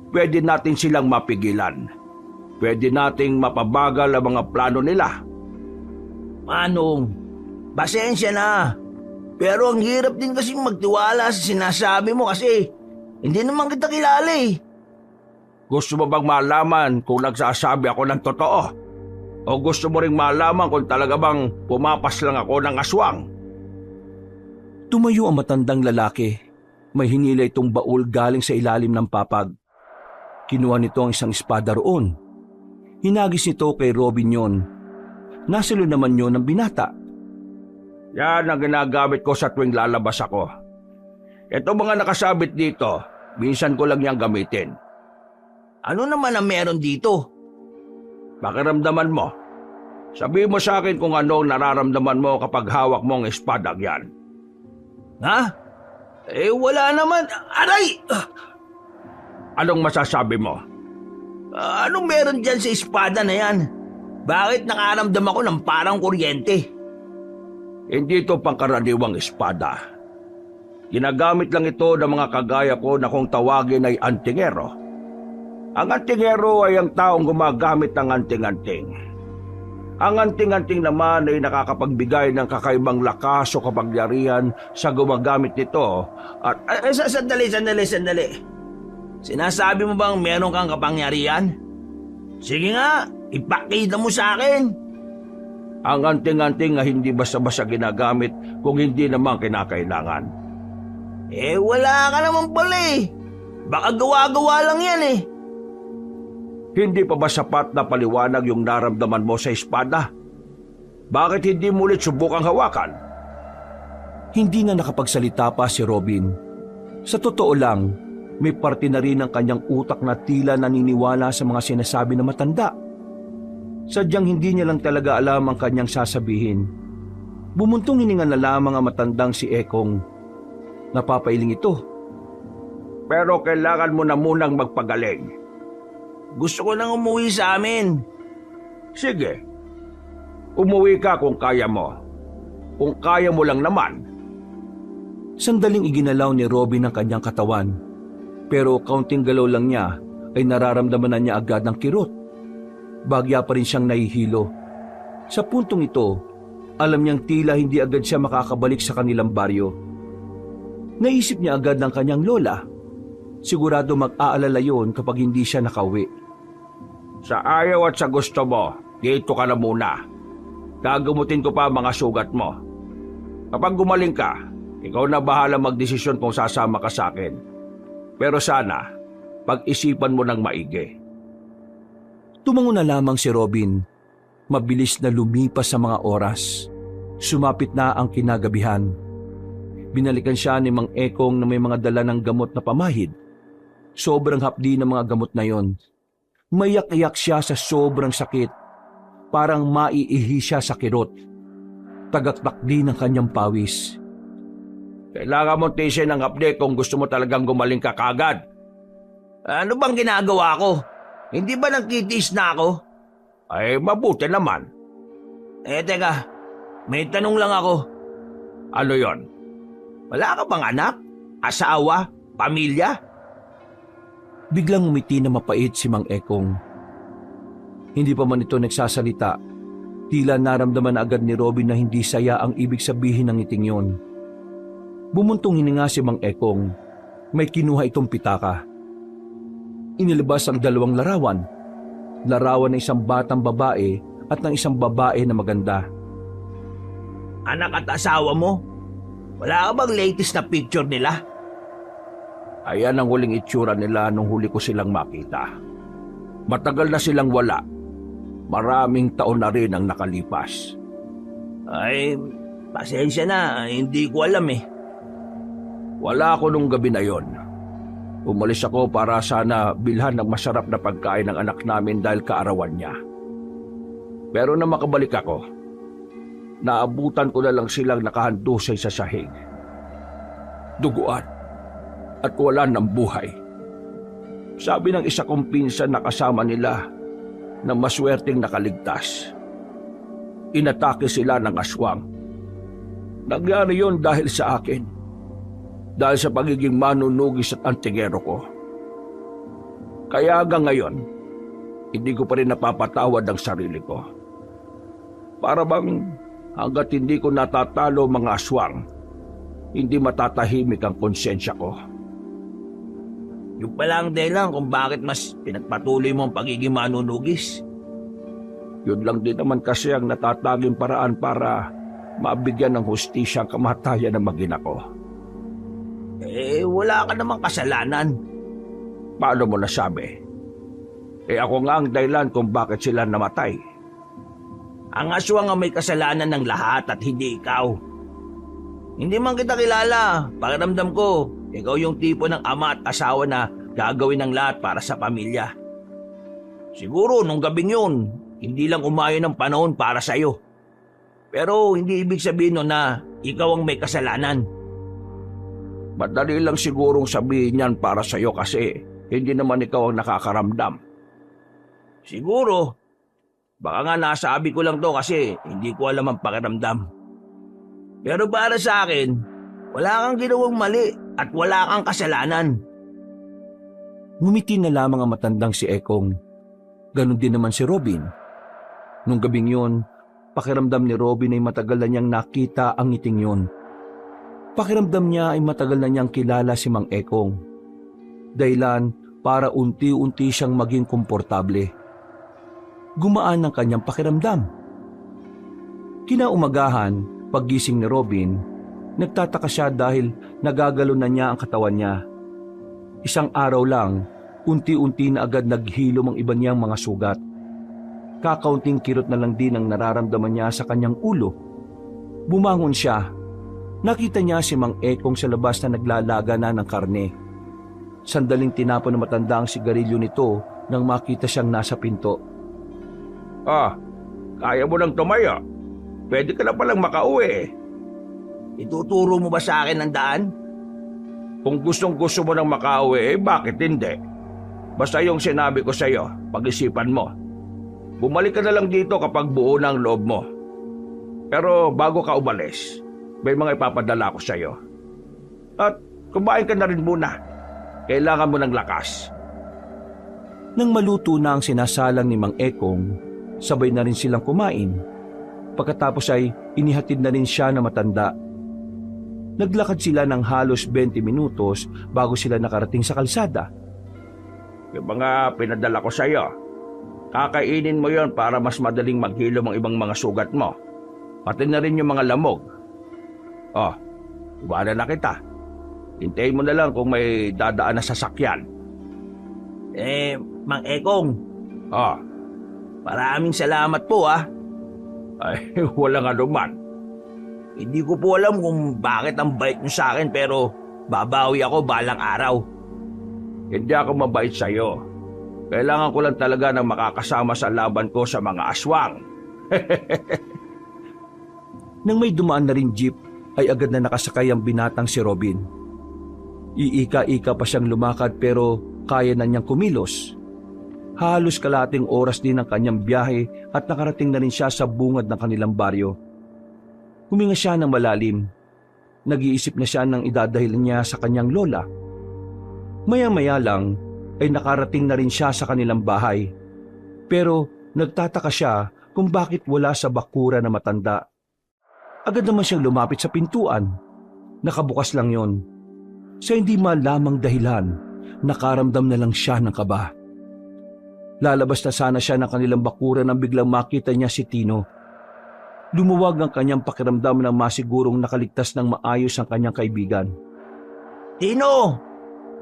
pwede natin silang mapigilan. Pwede nating mapabagal ang mga plano nila. Manong, pasensya na. Pero ang hirap din kasing magtiwala sa sinasabi mo kasi hindi naman kita kilala eh. Gusto mo bang malaman kung nagsasabi ako ng totoo? O gusto mo ring malaman kung talaga bang pumapas lang ako ng aswang? Tumayo ang matandang lalaki. May hinila itong baul galing sa ilalim ng papag. Kinuha nito ang isang espada roon. Hinagis nito kay Robin yon. Nasalo naman yon ng binata. Yan ang ginagamit ko sa tuwing lalabas ako. Ito mga nakasabit dito, minsan ko lang niyang gamitin. Ano naman ang meron dito? Pakiramdaman mo. Sabihin mo sa akin kung ano ang nararamdaman mo kapag hawak mo ang espadang yan. Ha? Wala naman. Aray! Anong masasabi mo? Anong meron dyan sa espada na yan? Bakit nakaramdam ako ng parang kuryente? Hindi ito pangkaraniwang espada. Ginagamit lang ito ng mga kagaya ko na kung tawagin ay antingero. Ang antingero ay ang taong gumagamit ng anting-anting. Ang anting-anting naman ay nakakapagbigay ng kakaibang lakas o kapangyarihan sa gumagamit nito at... Sandali. Sinasabi mo bang meron kang kapangyarihan? Sige nga, ipakita mo sa akin. Ang anting-anting ay hindi basta-basta ginagamit kung hindi naman kinakailangan. Wala ka naman pala eh. Baka gawa-gawa lang yan eh. Hindi pa ba sapat na paliwanag yung naramdaman mo sa espada? Bakit hindi mo ulit subukang hawakan? Hindi na nakapagsalita pa si Robin. Sa totoo lang, may parte na rin ng kanyang utak na tila naniniwala sa mga sinasabi ng matanda. Sadyang hindi niya lang talaga alam ang kanyang sasabihin. Bumuntong hininga na lamang ang matandang si Ekong. Napapailing ito. Pero kailangan mo na munang magpagaling. Gusto ko nang umuwi sa amin. Sige. Umuwi ka kung kaya mo. Kung kaya mo lang naman. Sandaling iginalaw ni Robin ang kanyang katawan, pero kaunting galaw lang niya ay nararamdaman na niya agad ng kirot. Bagya pa rin siyang nahihilo. Sa puntong ito, alam niyang tila hindi agad siya makakabalik sa kanilang baryo. Naisip niya agad ng kanyang lola. Sigurado mag-aalala yon kapag hindi siya nakauwi. Sa ayaw at sa gusto mo, dito ka na muna. Gagamutin ko pa ang mga sugat mo. Kapag gumaling ka, ikaw na bahala magdesisyon kung sasama ka sa akin. Pero sana, pag-isipan mo ng maigi. Tumango na lamang si Robin. Mabilis na lumipas sa mga oras. Sumapit na ang kinagabihan. Binalikan siya ni Mang Ekong na may mga dala ng gamot na pamahid. Sobrang hapdi ng mga gamot na yon. Mayak-iyak siya sa sobrang sakit. Parang maiihi siya sa kirot. Tagaktak din ang kanyang pawis. Kailangan mong tisin ng hapde kung gusto mo talagang gumaling ka kagad. Ano bang ginagawa ko? Hindi ba nagtitiis na ako? Ay, mabuti naman. Teka, may tanong lang ako. Ano yon? Wala ka bang anak? Asawa? Pamilya? Biglang umiti na mapait si Mang Ekong. Hindi pa man ito nagsasalita, tila naramdaman na agad ni Robin na hindi saya ang ibig sabihin ng ngiting yon. Bumuntong hininga si Mang Ekong. May kinuha itong pitaka. Inilabas ang dalawang larawan. Larawan ng isang batang babae at ng isang babae na maganda. Anak at asawa mo? Wala ka bang latest na picture nila? Ayan ang huling itsura nila nung huli ko silang makita. Matagal na silang wala. Maraming taon na rin ang nakalipas. Ay, pasensya na. Hindi ko alam eh. Wala ako nung gabi na yon. Umalis ako para sana bilhan ng masarap na pagkain ng anak namin dahil kaarawan niya. Pero na makabalik ako, naabutan ko na lang silang nakahandusay sa sahig. Duguan at wala ng buhay. Sabi ng isa kong pinsan na kasama nila na maswerteng nakaligtas. Inatake sila ng aswang. Nangyari yon dahil sa akin. Dahil sa pagiging manunugis at antigero ko. Kaya hanggang ngayon, hindi ko pa rin napapatawad ang sarili ko. Para bang hanggat hindi ko natatalo mga aswang, hindi matatahimik ang konsensya ko. Yung pala ang dahilan kung bakit mas pinagpatuloy mo ang pagiging manunugis. Yun lang din naman kasi ang natataging paraan para mabigyan ng hustisya ang kamatayan ng magina ko. Wala ka namang kasalanan. Paano mo nasabi? Ako nga ang dahilan kung bakit sila namatay. Ang aswang ang may kasalanan ng lahat at hindi ikaw. Hindi man kita kilala. Pakiramdam ko, ikaw yung tipo ng ama at asawa na gagawin ng lahat para sa pamilya. Siguro nung gabing yun, hindi lang umayon ng panahon para sa'yo. Pero hindi ibig sabihin nun na ikaw ang may kasalanan. Madali lang sigurong sabihin yan para sa'yo kasi hindi naman ikaw ang nakakaramdam. Siguro. Baka nga nasabi ko lang to kasi hindi ko alam ang pakiramdam. Pero para sa akin, wala kang ginawang mali at wala kang kasalanan. Ngumiti na lamang ang matandang si Ekong. Ganon din naman si Robin. Nung gabing yun, pakiramdam ni Robin ay matagal na niyang nakita ang ngiting yun. Pakiramdam niya ay matagal na niyang kilala si Mang Ekong. Dahilan para unti-unti siyang maging komportable. Gumaan ang kanyang pakiramdam. Kinaumagahan, paggising ni Robin, nagtataka siya dahil nagagalo na niya ang katawan niya. Isang araw lang, unti-unti na agad naghilom ang iba niyang mga sugat. Kakaunting kirot na lang din ang nararamdaman niya sa kanyang ulo. Bumangon siya. Nakita niya si Mang Ekong sa labas na naglalaga na ng karne. Sandaling tinapon ng matanda ang sigarilyo nito nang makita siyang nasa pinto. Kaya mo nang tumaya. Pwede ka na palang makauwi. Ituturo mo ba sa akin ang daan? Kung gustong-gusto mo nang makauwi, bakit hindi? Basta yung sinabi ko sa'yo, pag-isipan mo. Bumalik ka na lang dito kapag buo na ang loob mo. Pero bago ka umalis, may mga ipapadala ko sa'yo. At kumain ka na rin muna. Kailangan mo ng lakas. Nang maluto na ang sinasalang ni Mang Ekong, sabay na rin silang kumain. Pagkatapos ay inihatid na rin siya na matanda. Naglakad sila ng halos 20 minutos bago sila nakarating sa kalsada. Yung mga pinadala ko sa'yo, kakainin mo yon para mas madaling maghilom ang ibang mga sugat mo. Pati na rin yung mga lamog. Oh, iwanan na kita. Hintayin mo na lang kung may dadaan na sasakyan. Mang Ekong, Oh, maraming salamat po ay walang anuman. Hindi ko po alam kung bakit ang bait niyo sa akin pero babawi ako balang araw. Hindi ako mabait sa'yo. Kailangan ko lang talaga ng makakasama sa laban ko sa mga aswang. Nang may dumaan na rin jeep, ay agad na nakasakay ang binatang si Robin. Iika-ika pa siyang lumakad pero kaya na niyang kumilos. Halos kalating oras din ang kanyang biyahe at nakarating na rin siya sa bungad ng kanilang baryo. Huminga siya ng malalim. Nag-iisip na siya ng idadahil niya sa kanyang lola. Maya-maya lang ay nakarating na rin siya sa kanilang bahay. Pero nagtataka siya kung bakit wala sa bakura na matanda. Agad naman siyang lumapit sa pintuan. Nakabukas lang yon. Sa hindi malamang dahilan, nakaramdam na lang siya ng kaba. Lalabas na sana siya ng kanilang bakura nang biglang makita niya si Tino. Lumuwag ang kanyang pakiramdam nang masigurong nakaligtas ng maayos ang kanyang kaibigan. Tino!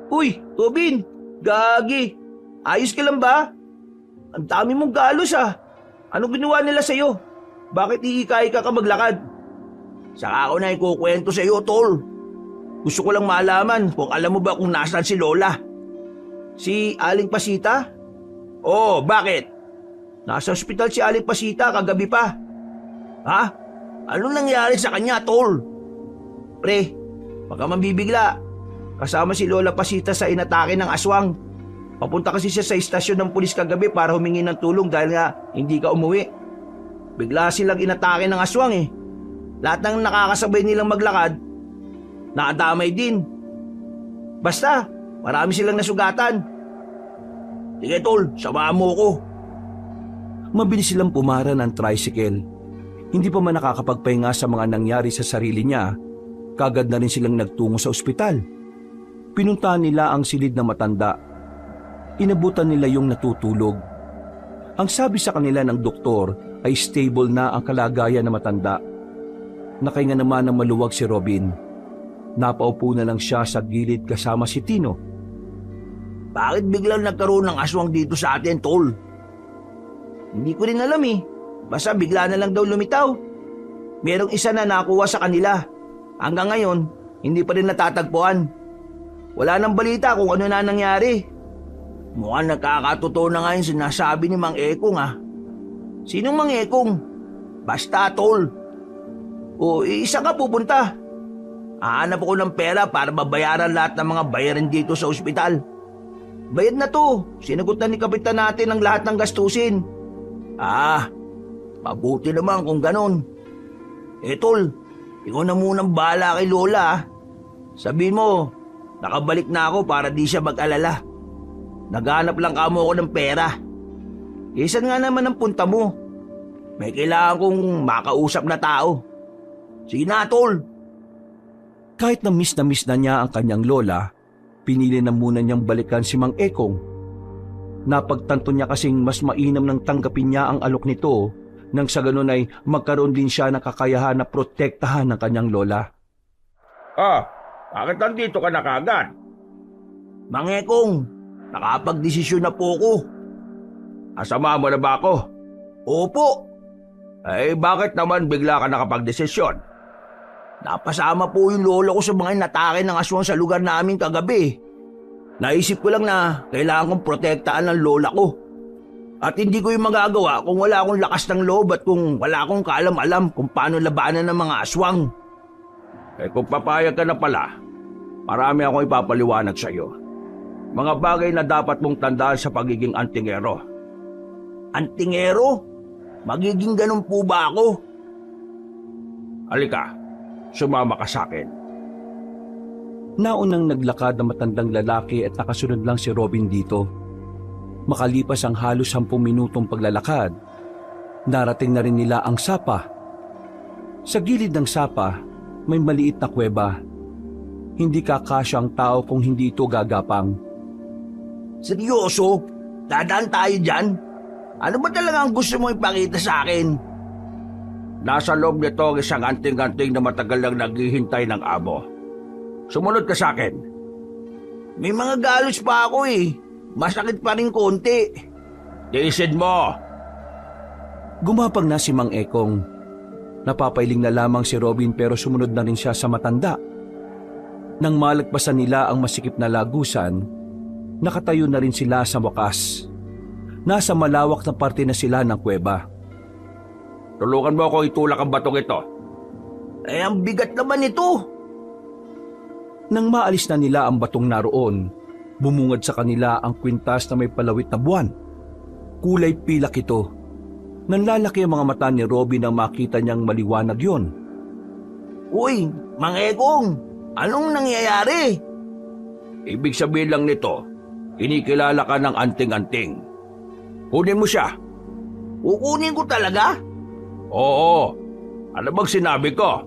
Uy, Robin! Gagi! Ayos ka lang ba? Ang dami mong galos Ano ginawa nila sa'yo? Bakit iika-ika ka maglakad? Saka ako na ikukwento sa'yo, tol. Gusto ko lang malaman kung alam mo ba kung nasaan si Lola. Si Aling Pasita? Oh, bakit? Nasa ospital si Aling Pasita kagabi pa. Ha? Anong nangyari sa kanya, tol? Pre, baka mabibigla. Kasama si Lola Pasita sa inatake ng aswang. Papunta kasi siya sa istasyon ng pulis kagabi para humingi ng tulong dahil nga hindi ka umuwi. Bigla silang inatake ng aswang Lahat ng nakakasabay nilang maglakad, nakadamay din. Basta, marami silang nasugatan. Sige tol, samahan mo ko. Mabilis silang pumara ng tricycle. Hindi pa man nakakapagpahinga sa mga nangyari sa sarili niya, kagad na rin silang nagtungo sa ospital. Pinuntahan nila ang silid na matanda. Inabutan nila yung natutulog. Ang sabi sa kanila ng doktor ay stable na ang kalagayan ng matanda. Nakahinga naman ng maluwag si Robin. Napaupo na lang siya sa gilid kasama si Tino. Bakit biglang nagkaroon ng aswang dito sa atin, tol? Hindi ko rin alam Basta bigla na lang daw lumitaw. Merong isa na nakuha sa kanila. Hanggang ngayon, hindi pa rin natatagpuan. Wala nang balita kung ano na nangyari. Mukhang nakakatotoo na nga yung sinasabi ni Mang Ekong Sinong Mang Ekong? Basta, tol. O isa ka pupunta. Hahanap ako ng pera para mabayaran lahat ng mga bayarin dito sa ospital. Bayad na to. Sinagot na ni kapitan natin ang lahat ng gastusin. Mabuti naman kung ganon. Tol, ikaw na munang bahala kay Lola. Sabihin mo, nakabalik na ako para di siya mag-alala. Naghanap lang kamo ako ng pera. Isan nga naman ang punta mo. May kailangan kong makausap na tao. Sige na, tol. Kahit na miss na niya ang kanyang lola, pinili na muna niyang balikan si Mang Ekong. Napagtanto niya kasing mas mainam nang tanggapin niya ang alok nito nang sa ganun ay magkaroon din siya ng kakayahan na protektahan ng kanyang lola. Bakit nandito ka na kagad? Mang Ekong, nakapag-desisyon na po ko. Asama mo na ba ako? Opo. Bakit naman bigla ka nakapag-desisyon? Napasama po yung lolo ko sa mga inatake ng aswang sa lugar namin kagabi. Naisip ko lang na kailangan kong protektaan ng lola ko. At hindi ko yung magagawa kung wala akong lakas ng loob at kung wala akong kaalam-alam kung paano labanan ng mga aswang. Kung papayag ka na pala, marami akong ipapaliwanag sa iyo. Mga bagay na dapat mong tandaan sa pagiging antingero. Antingero? Magiging ganun po ba ako? Halika, sumama ka sa akin. Naunang naglakad na matandang lalaki at nakasunod lang si Robin dito. Makalipas ang halos 10 minutong paglalakad, narating na rin nila ang sapa. Sa gilid ng sapa, may maliit na kuweba. Hindi kakasya ang tao kung hindi ito gagapang. Seryoso? Dadaan tayo dyan? Ano ba talaga ang gusto mo ipakita sa akin? Nasa loob nito ang isang anting-anting na matagal nang naghihintay ng amo. Sumunod ka sa akin. May mga galos pa ako eh. Masakit pa rin konti. Tiisin mo! Gumapang na si Mang Ekong. Napapailing na lamang si Robin pero sumunod na rin siya sa matanda. Nang malagpasan nila ang masikip na lagusan, nakatayo na rin sila sa wakas. Nasa malawak na parte na sila ng kuweba. Tulungan mo ako itulak ang batong ito. Eh, ang bigat naman ito. Nang maalis na nila ang batong naroon, bumungad sa kanila ang kwintas na may palawit na buwan. Kulay pilak ito. Nanlalaki ang mga mata ni Robin nang makita niyang maliwanag yon. Uy, Mang Ekong, anong nangyayari? Ibig sabihin lang nito, kinikilala ka ng anting-anting. Kunin mo siya. Kukunin ko talaga? Oo. Ano bang sinabi ko?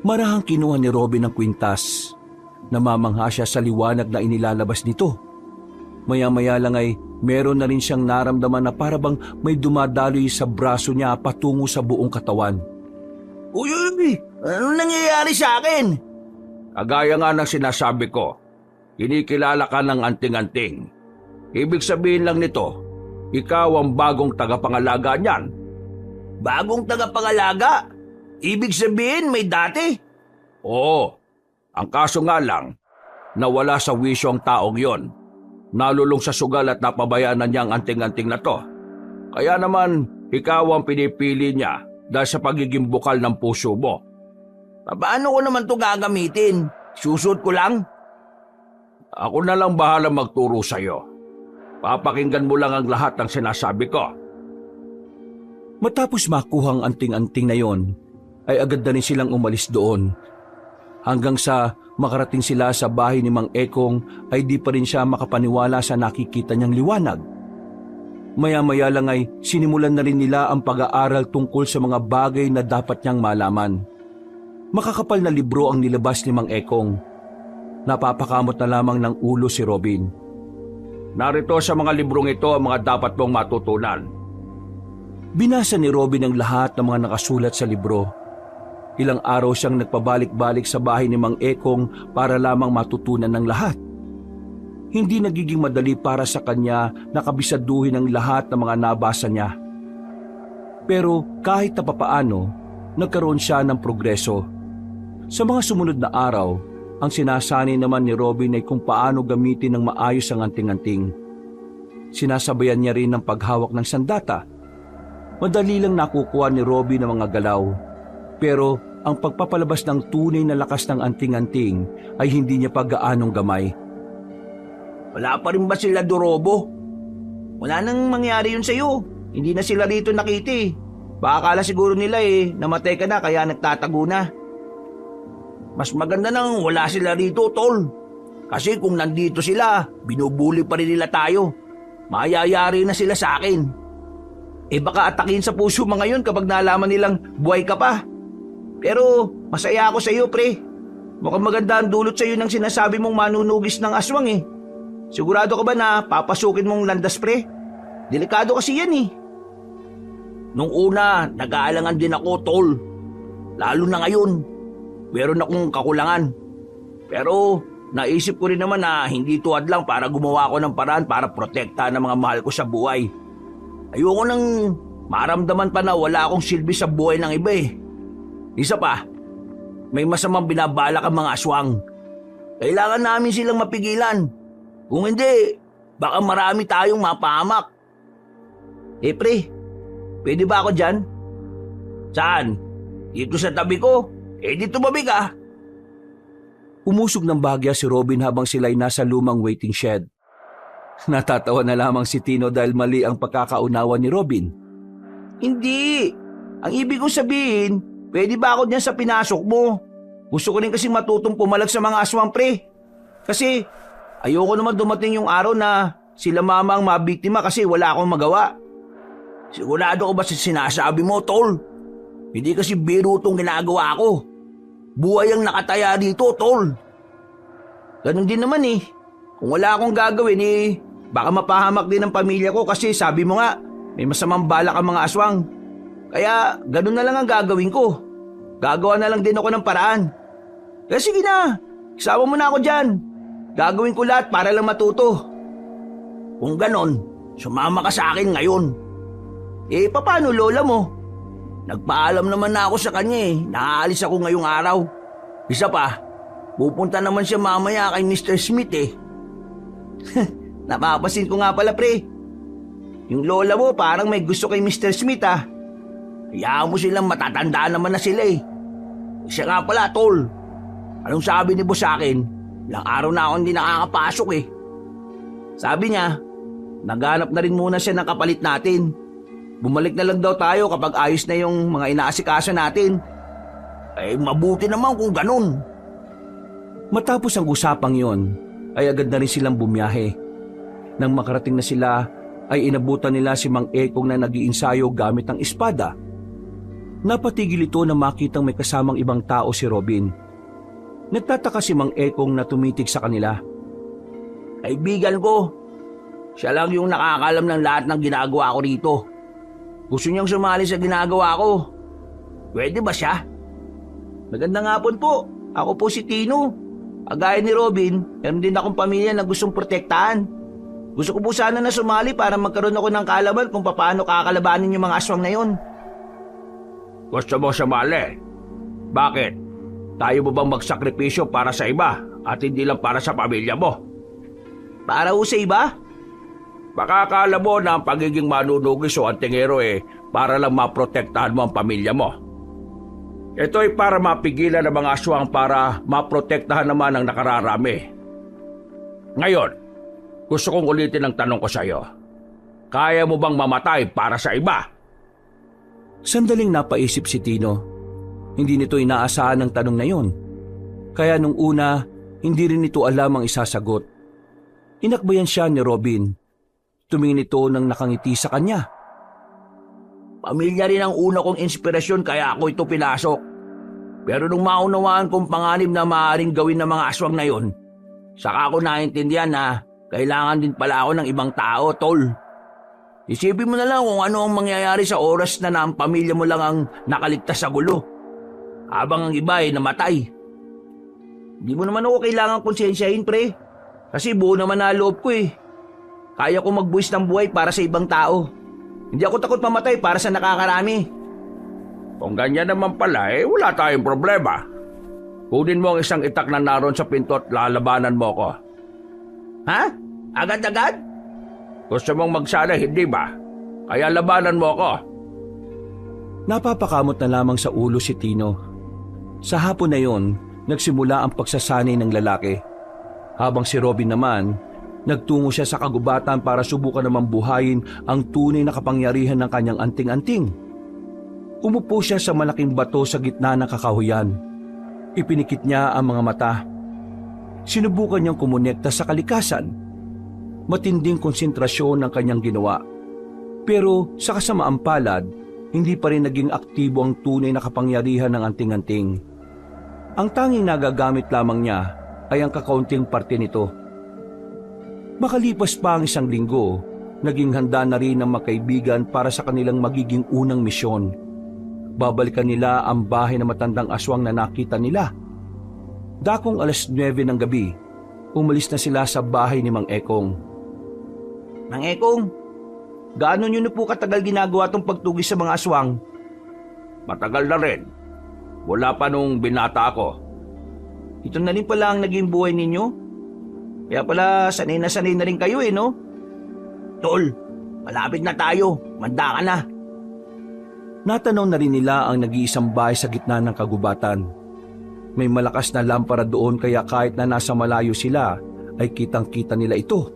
Marahang kinuha ni Robin ang kwintas. Namamangha siya sa liwanag na inilalabas nito. Maya-maya lang ay meron na rin siyang naramdaman na parabang may dumadaloy sa braso niya patungo sa buong katawan. Uy, anong nangyayari sa akin? Kagaya nga ng sinasabi ko, kinikilala ka ng anting-anting. Ibig sabihin lang nito, ikaw ang bagong tagapangalaga niyan. Bagong tagapangalaga? Ibig sabihin may dati? Oo. Ang kaso nga lang, nawala sa wisyo ang taong yon. Nalulong sa sugal at napabayaan na niya ang anting-anting na to. Kaya naman, ikaw ang pinipili niya dahil sa pagiging bukal ng puso mo. Paano ko naman to gagamitin? Susot ko lang? Ako na lang bahala magturo sa'yo. Papakinggan mo lang ang lahat ng sinasabi ko. Matapos makuha ang anting-anting na yon, ay agad na rin silang umalis doon. Hanggang sa makarating sila sa bahay ni Mang Ekong ay di pa rin siya makapaniwala sa nakikita niyang liwanag. Maya-maya lang ay sinimulan na rin nila ang pag-aaral tungkol sa mga bagay na dapat niyang malaman. Makakapal na libro ang nilabas ni Mang Ekong. Napapakamot na lamang ng ulo si Robin. Narito sa mga librong ito ang mga dapat mong matutunan. Binasa ni Robin ang lahat ng mga nakasulat sa libro. Ilang araw siyang nagpabalik-balik sa bahay ni Mang Ekong para lamang matutunan ng lahat. Hindi nagiging madali para sa kanya na kabisaduhin ang lahat ng mga nabasa niya. Pero kahit na papaano, nagkaroon siya ng progreso. Sa mga sumunod na araw, ang sinasanay naman ni Robin ay kung paano gamitin ng maayos ang anting-anting. Sinasabayan niya rin ng paghawak ng sandata. Madali lang nakukuha ni Robin ang mga galaw. Pero ang pagpapalabas ng tunay na lakas ng anting-anting ay hindi niya pa gaanong gamay. Wala pa rin ba sila Dorobo? Wala nang mangyari yun sa'yo. Hindi na sila rito nakita eh. Baka akala siguro nila eh, namatay ka na kaya nagtatago na. Mas maganda nang wala sila rito, tol. Kasi kung nandito sila, binubuli pa rin nila tayo. Mayayari na sila sa akin. Eh baka atakin sa puso mga yun kapag nalaman nilang buhay ka pa. Pero masaya ako sa iyo, pre. Mukhang maganda ang dulot sa iyo ng sinasabi mong manunugis ng aswang eh. Sigurado ka ba na papasukin mong landas, pre? Delikado kasi yan eh. Nung una, nag-aalangan din ako, tol. Lalo na ngayon. Meron akong kakulangan. Pero naisip ko rin naman na hindi tuwad lang para gumawa ko ng paraan para protektahan ang mga mahal ko sa buhay. Ayoko nang maramdaman pa na wala akong silbi sa buhay ng iba eh. Isa pa, may masamang binabalak ang mga aswang. Kailangan namin silang mapigilan. Kung hindi, baka marami tayong mapahamak. Eh pre, pwede ba ako dyan? Saan? Dito sa tabi ko? Eh di tumabi ka. Umusog ng bagya si Robin habang sila'y nasa lumang waiting shed. Natatawa na lamang si Tino dahil mali ang pagkakaunawa ni Robin. Hindi. Ang ibig kong sabihin, pwede ba ako dyan sa pinasok mo? Gusto ko rin kasi matutong pumalag sa mga aswang, pre. Kasi ayoko naman dumating yung araw na sila mama ang mabiktima kasi wala akong magawa. Sigurado ko ba sa sinasabi mo, tol? Hindi kasi biro tong ginagawa ko. Buhay ang nakataya dito, tol. Ganun din naman eh. Kung wala akong gagawin eh, baka mapahamak din ang pamilya ko kasi sabi mo nga, may masamang balak ang mga aswang. Kaya ganun na lang ang gagawin ko. Gagawa na lang din ako ng paraan. Kaya sige na, isama mo na ako dyan. Gagawin ko lahat para lang matuto. Kung ganon, sumama ka sa akin ngayon. Eh, paano lola mo? Nagpaalam naman na ako sa kanya eh. Naaalis ako ngayong araw. Isa pa, pupunta naman siya mamaya kay Mr. Smith eh. Napapasin ko nga pala, pre. Yung lola mo parang may gusto kay Mr. Smith ah. Hayaan mo silang matatandaan naman na sila eh. Siya nga pala, tol. Anong sabi ni boss sa akin? Ilang araw na akong hindi nakakapasok eh. Sabi niya, naghanap na rin muna siya ng kapalit natin. Bumalik na lang daw tayo kapag ayos na yung mga inaasikaso natin. Eh, mabuti naman kung ganun. Matapos ang usapang yon, ay agad na rin silang bumiyahe. Nang makarating na sila, ay inabutan nila si Mang Ekong na nag-iinsayo gamit ang espada. Napatigil ito na makitang may kasamang ibang tao si Robin. Nagtataka si Mang Ekong na tumitig sa kanila. Kaibigan ko, siya lang yung nakakalam ng lahat ng ginagawa ko rito. Gusto niyang sumali sa ginagawa ko. Pwede ba siya? Magandang hapon po. Ako po si Tino. Agaya ni Robin, meron din akong pamilya na gustong protektahan. Gusto ko po sana na sumali para magkaroon ako ng kaalaman kung paano kakalabanin yung mga aswang na yon. Gusto mo sumali? Bakit? Tayo mo bang magsakripisyo para sa iba at hindi lang para sa pamilya mo? Para ho sa iba? Baka akala mo na ang pagiging manunugis o antingero para lang maprotektahan mo ang pamilya mo. Ito ay para mapigilan ang mga aswang para maprotektahan naman ang nakararami. Ngayon, gusto kong ulitin ang tanong ko sa iyo. Kaya mo bang mamatay para sa iba? Sandaling napaisip si Tino. Hindi nito inaasahan ang tanong na yon. Kaya nung una, hindi rin nito alam ang isasagot. Inakbayan siya ni Robin. Tumingin ito nang nakangiti sa kanya. Pamilya rin ang una kong inspirasyon kaya ako ito pinasok. Pero nung maunawaan kong panganib na maaaring gawin ng mga aswang na yon, saka ako naintindihan na kailangan din pala ako ng ibang tao, tol. Isipin mo na lang kung ano ang mangyayari sa oras na ang pamilya mo lang ang nakaligtas sa gulo. Habang ang iba ay namatay. Hindi mo naman ako kailangan konsensyahin, pre. Kasi buo naman na loob ko eh. Kaya ko magbuwis ng buhay para sa ibang tao. Hindi ako takot mamatay para sa nakakarami. Kung ganyan naman pala wala tayong problema. Kunin mo ang isang itak na naroon sa pinto at lalabanan mo ko. Ha? Agad-agad? Gusto mong magsala, hindi ba? Kaya labanan mo ko. Napapakamot na lamang sa ulo si Tino. Sa hapon na yon, nagsimula ang pagsasanay ng lalaki. Habang si Robin naman, nagtungo siya sa kagubatan para subukan namang buhayin ang tunay na kapangyarihan ng kanyang anting-anting. Umupo siya sa malaking bato sa gitna ng kakahuyan. Ipinikit niya ang mga mata. Sinubukan niyang kumonekta sa kalikasan. Matinding konsentrasyon ang kanyang ginawa. Pero sa kasamaang palad, hindi pa rin naging aktibo ang tunay na kapangyarihan ng anting-anting. Ang tanging nagagamit lamang niya ay ang kakaunting parte nito. Makalipas pa ang 1 linggo, naging handa na rin ang magkaibigan para sa kanilang magiging unang misyon. Babalikan nila ang bahay ng matandang aswang na nakita nila. Dakong 9:00 ng gabi, umalis na sila sa bahay ni Mang Ekong. Mang Ekong, gaano nyo na po katagal ginagawa tong pagtugis sa mga aswang? Matagal na rin. Wala pa nung binata ako. Ito na rin pala ang naging buhay ninyo? Kaya pala sanay na rin kayo no? Tol, malapit na tayo. Manda ka na. Natanaw na rin nila ang nag-iisang bahay sa gitna ng kagubatan. May malakas na lampara doon kaya kahit na nasa malayo sila, ay kitang-kita nila ito.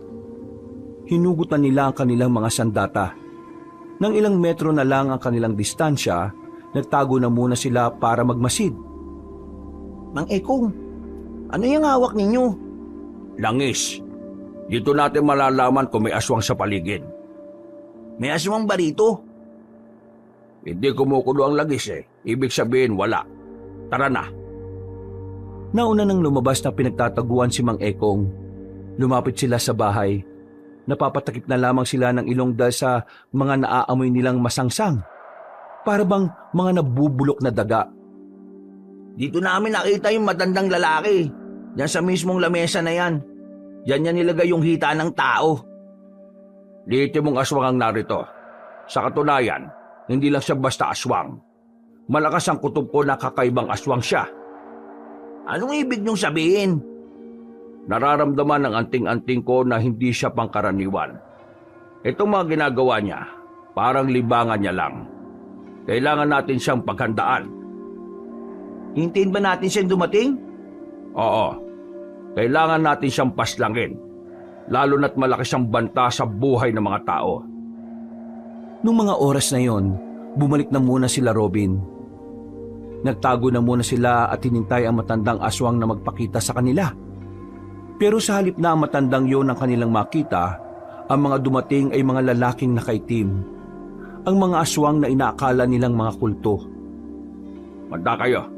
Hinugutan nila ang kanilang mga sandata. Nang ilang metro na lang ang kanilang distansya, nagtago na muna sila para magmasid. Mang Ekong, ano yung hawak ninyo? Langis. Dito natin malalaman kung may aswang sa paligid. May aswang ba rito? Hindi kumukulo ang langis eh. Ibig sabihin wala. Tara na. Nauna nang lumabas na pinagtataguan si Mang Ekong. Lumapit sila sa bahay. Napapatakip na lamang sila ng ilong dahil sa mga naaamoy nilang masangsang. Para bang mga nabubulok na daga. Dito namin nakita yung matandang lalaki. Diyan sa mismong lamesa na yan. Diyan niya nilagay yung hita ng tao. Liitimong aswang ang narito. Sa katunayan, hindi lang siya basta aswang. Malakas ang kutob ko na kakaibang aswang siya. Anong ibig niyong sabihin? Nararamdaman ng anting-anting ko na hindi siya pangkaraniwan. Itong mga ginagawa niya, parang libangan niya lang. Kailangan natin siyang paghandaan. Hintayin ba natin siyang dumating? Oo, kailangan natin siyang paslangin. Lalo na't malaki siyang banta sa buhay ng mga tao. Nung mga oras na yon, bumalik na muna sila Robin. Nagtago na muna sila at hinintay ang matandang aswang na magpakita sa kanila. Pero sa halip na ang matandang yon ang kanilang makita, ang mga dumating ay mga lalaking nakaitim. Ang mga aswang na inaakala nilang mga kulto. Manda kayo,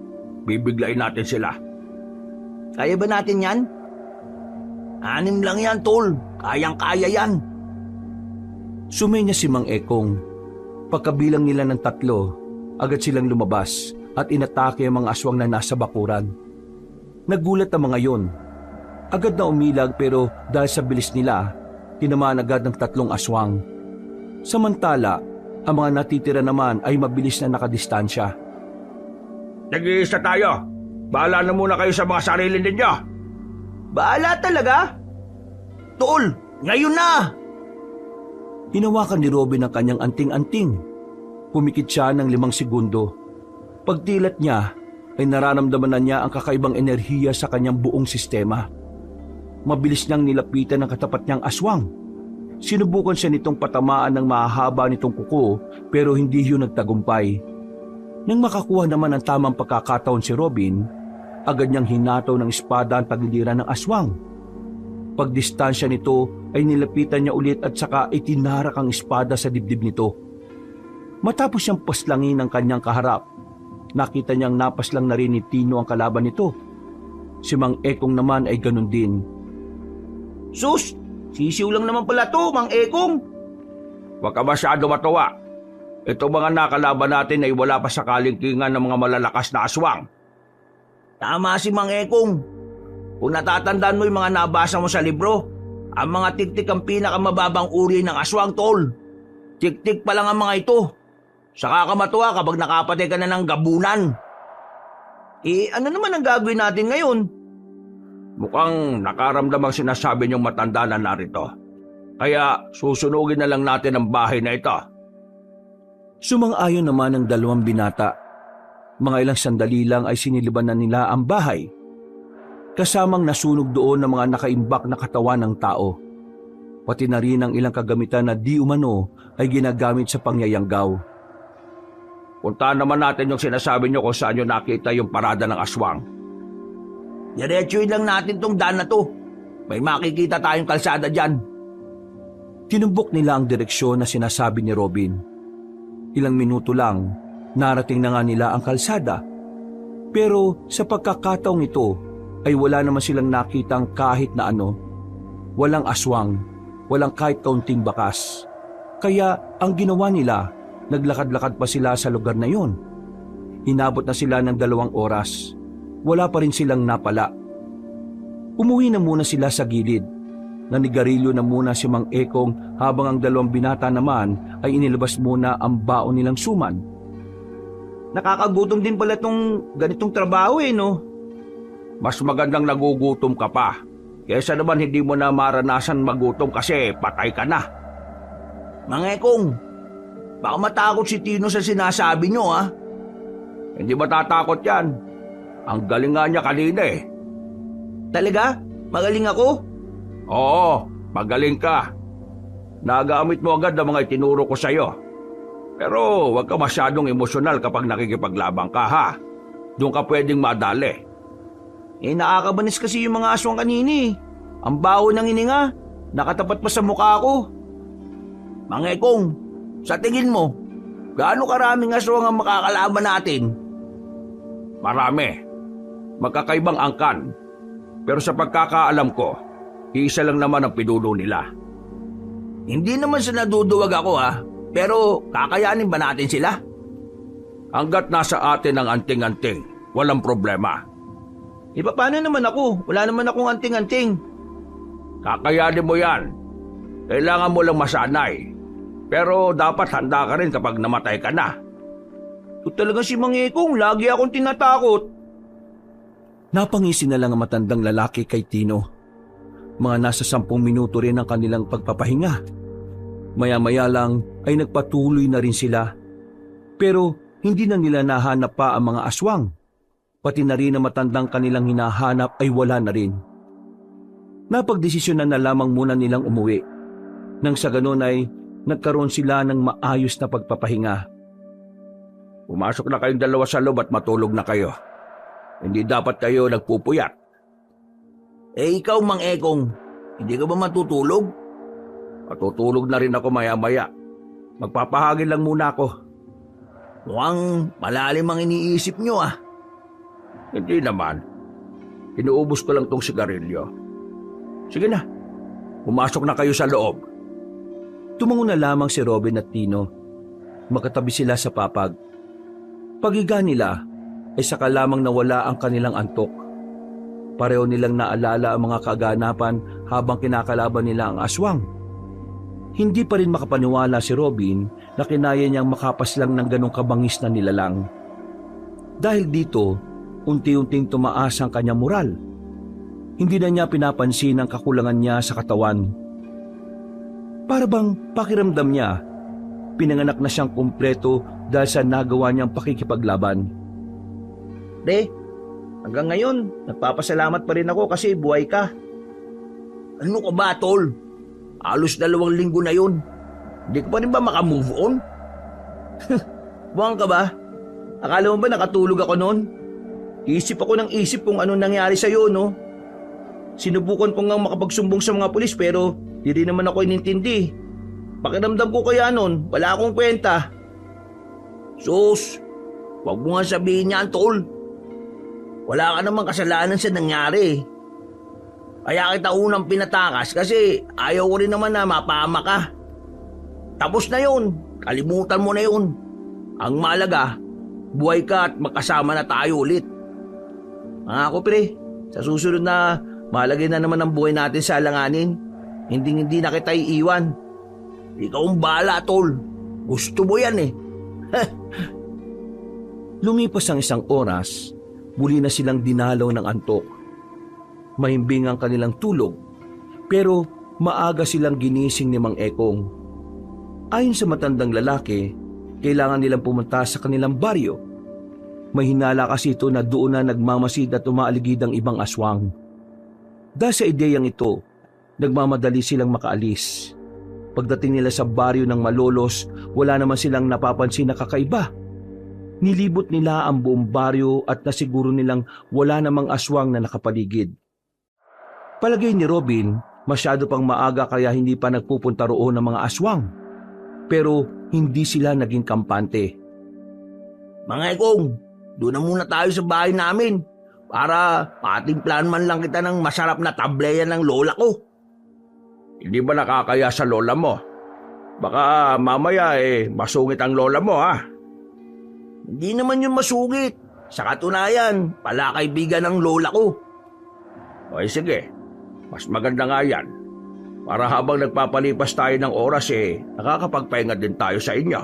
bibiglain natin sila. Kaya ba natin yan? 6 lang yan, tol. Kayang-kaya yan. Sumenya si Mang Ekong. Pagkabilang nila ng 3, agad silang lumabas at inatake ang mga aswang na nasa bakuran. Nagulat ang mga yon. Agad na umilag pero dahil sa bilis nila, tinamaan agad ng 3 aswang. Samantala, ang mga natitira naman ay mabilis na nakadistansya. Nag-iisa tayo. Bahala na muna kayo sa mga sarili ninyo. Bahala talaga? Tol, ngayon na! Hinawakan ni Robin ang kanyang anting-anting. Pumikit siya ng 5 segundo. Pagdilat niya, ay nararamdaman na niya ang kakaibang enerhiya sa kanyang buong sistema. Mabilis niyang nilapitan ang katapat niyang aswang. Sinubukan siya nitong patamaan ng mahahaba nitong kuko pero hindi yun nagtagumpay. Nang makakuha naman ng tamang pagkakataon si Robin, agad niyang hinataw ng espada ang tagiliran ng aswang. Pagdistansya nito ay nilapitan niya ulit at saka itinarak ang espada sa dibdib nito. Matapos siyang paslangin ng kanyang kaharap, nakita niyang napaslang na rin ni Tino ang kalaban nito. Si Mang Ekong naman ay ganun din. Sus! Sisiw lang naman pala to, Mang Ekong! Huwag ka masyado matuwa. Itong mga nakalaban natin ay wala pa sa kalingkingan ng mga malalakas na aswang. Tama si Mang Ekong. Kung natatandaan mo yung mga nabasa mo sa libro, ang mga tiktik ang pinakamababang uri ng aswang, tol. Tiktik pa lang ang mga ito. Saka ka matuwa kapag nakapatay ka na ng gabunan. Ano naman ang gagawin natin ngayon? Mukhang nakaramdam ang sinasabi niyong matanda na narito. Kaya susunugin na lang natin ang bahay na ito. Sumang-ayon naman ang 2 binata. Mga ilang sandali lang ay siniliban na nila ang bahay. Kasamang nasunog doon ng mga nakaimbak na katawan ng tao. Pati na rin ang ilang kagamitan na di umano ay ginagamit sa pangyayanggaw. Puntahan naman natin yung sinasabi niyo kung saan niyo nakita yung parada ng aswang. Diretsuin lang natin tong daan na to. May makikita tayong kalsada dyan. Tinumbok nila ang direksyon na sinasabi ni Robin. Ilang minuto lang, narating na nga nila ang kalsada. Pero sa pagkakataong ito, ay wala naman silang nakitang kahit na ano. Walang aswang, walang kahit kaunting bakas. Kaya ang ginawa nila, naglakad-lakad pa sila sa lugar na yon. Inabot na sila ng 2 oras. Wala pa rin silang napala. Umuwi na muna sila sa gilid. Nanigarilyo na muna si Mang Ekong habang ang 2 binata naman ay inilabas muna ang baon nilang suman. Nakakagutom din pala tong ganitong trabaho no? Mas magandang nagugutom ka pa. Kesa naman hindi mo na maranasan magutom kasi patay ka na. Mang Ekong, baka matakot si Tino sa sinasabi nyo ha? Hindi matatakot yan. Ang galing nga niya kanina eh. Talaga? Magaling ako? Oo, magaling ka. Nagamit mo agad ang mga itinuro ko sa'yo. Pero huwag ka masyadong emosyonal kapag nakikipaglabang ka ha. Doon ka pwedeng madali. Nakakabanis kasi yung mga aswang kanini. Ang baho ng hininga, nakatapat pa sa mukha ko. Mang Ekong, sa tingin mo, gaano karaming aswang ang makakalaban natin? Marami. Magkakaibang angkan. Pero sa pagkakaalam ko, isa lang naman ang pinuno nila. Hindi naman sa naduduwag ako pero kakayanin ba natin sila? Hanggat nasa atin ang anting-anting, walang problema. Paano naman ako? Wala naman akong anting-anting. Kakayanin mo yan. Kailangan mo lang masanay. Pero dapat handa ka rin kapag namatay ka na. Ito talaga si Mang Ekong, lagi akong tinatakot. Napangisi na lang ang matandang lalaki kay Tino. Mga nasa 10 minuto rin ang kanilang pagpapahinga. Maya-maya lang ay nagpatuloy na rin sila. Pero hindi na nila nahanap pa ang mga aswang. Pati na rin ang matandang kanilang hinahanap ay wala na rin. Napagdesisyonan na lamang muna nilang umuwi. Nang sa ganun ay nagkaroon sila ng maayos na pagpapahinga. Pumasok na kayong dalawa sa loob at matulog na kayo. Hindi dapat kayo nagpupuyat. Ikaw, Mang Ekong, hindi ka ba matutulog? Matutulog na rin ako maya-maya. Magpapahagin lang muna ako. Mukhang malalim ang iniisip nyo Hindi naman. Inuubos ko lang tong sigarilyo. Sige na, pumasok na kayo sa loob. Tumango na lamang si Robin at Tino. Magkatabi sila sa papag. Paghiga nila ay saka lamang nawala ang kanilang antok. Pareho nilang naalala ang mga kaganapan habang kinakalaban nila ang aswang. Hindi pa rin makapaniwala si Robin na kinaya niyang makapaslang ng ganong kabangis na nilalang. Dahil dito, unti-unting tumaas ang kanyang moral. Hindi na niya pinapansin ang kakulangan niya sa katawan. Para bang pakiramdam niya, pinanganak na siyang kumpleto dahil sa nagawa niyang pakikipaglaban. Hanggang ngayon, nagpapasalamat pa rin ako kasi buhay ka. Ano ka ba, tol? Halos 2 linggo na yun. Hindi ka pa rin ba makamove on? Buwang ka ba? Akala mo ba nakatulog ako noon? Isip ako ng isip kung ano nangyari sa'yo, no? Sinubukan ko nga makapagsumbong sa mga pulis pero di rin naman ako inintindi. Pakiramdam ko kaya noon, wala akong kwenta. Sus, wag mo nga sabihin niyan, tol. Wala ka namang kasalanan sa nangyari. Kaya kita unang pinatakas kasi ayaw ko rin naman na mapahama ka. Tapos na yun, kalimutan mo na yun. Ang malaga, buhay ka at magkasama na tayo ulit. Ako pre, sa susunod na malagay na naman ang buhay natin sa alanganin. Hindi na kita iiwan. Ikaw ang bahala, tol. Gusto mo yan Lumipas ang 1 oras, muli na silang dinalaw ng antok. Mahimbing ang kanilang tulog, pero maaga silang ginising ni Mang Ekong. Ayon sa matandang lalaki, kailangan nilang pumunta sa kanilang baryo. May hinala kasi ito na doon na nagmamasid at umaaligid ang ibang aswang. Dahil sa ideyang ito, nagmamadali silang makaalis. Pagdating nila sa baryo ng Malolos, wala naman silang napapansin na kakaiba. Nilibot nila ang buong baryo at nasiguro nilang wala namang aswang na nakapaligid. Palagay ni Robin, masyado pang maaga kaya hindi pa nagpupunta roon ng mga aswang. Pero hindi sila naging kampante. Mga Ekong, doon na muna tayo sa bahay namin para patimplan man lang kita ng masarap na tableya ng lola ko. Hindi ba nakakaya sa lola mo? Baka mamaya masungit ang lola mo Hindi naman yun masugit. Sa katunayan, pala kaibigan ng lola ko. Okay, sige. Mas maganda nga yan. Para habang nagpapalipas tayo ng oras nakakapagpahinga din tayo sa inyo.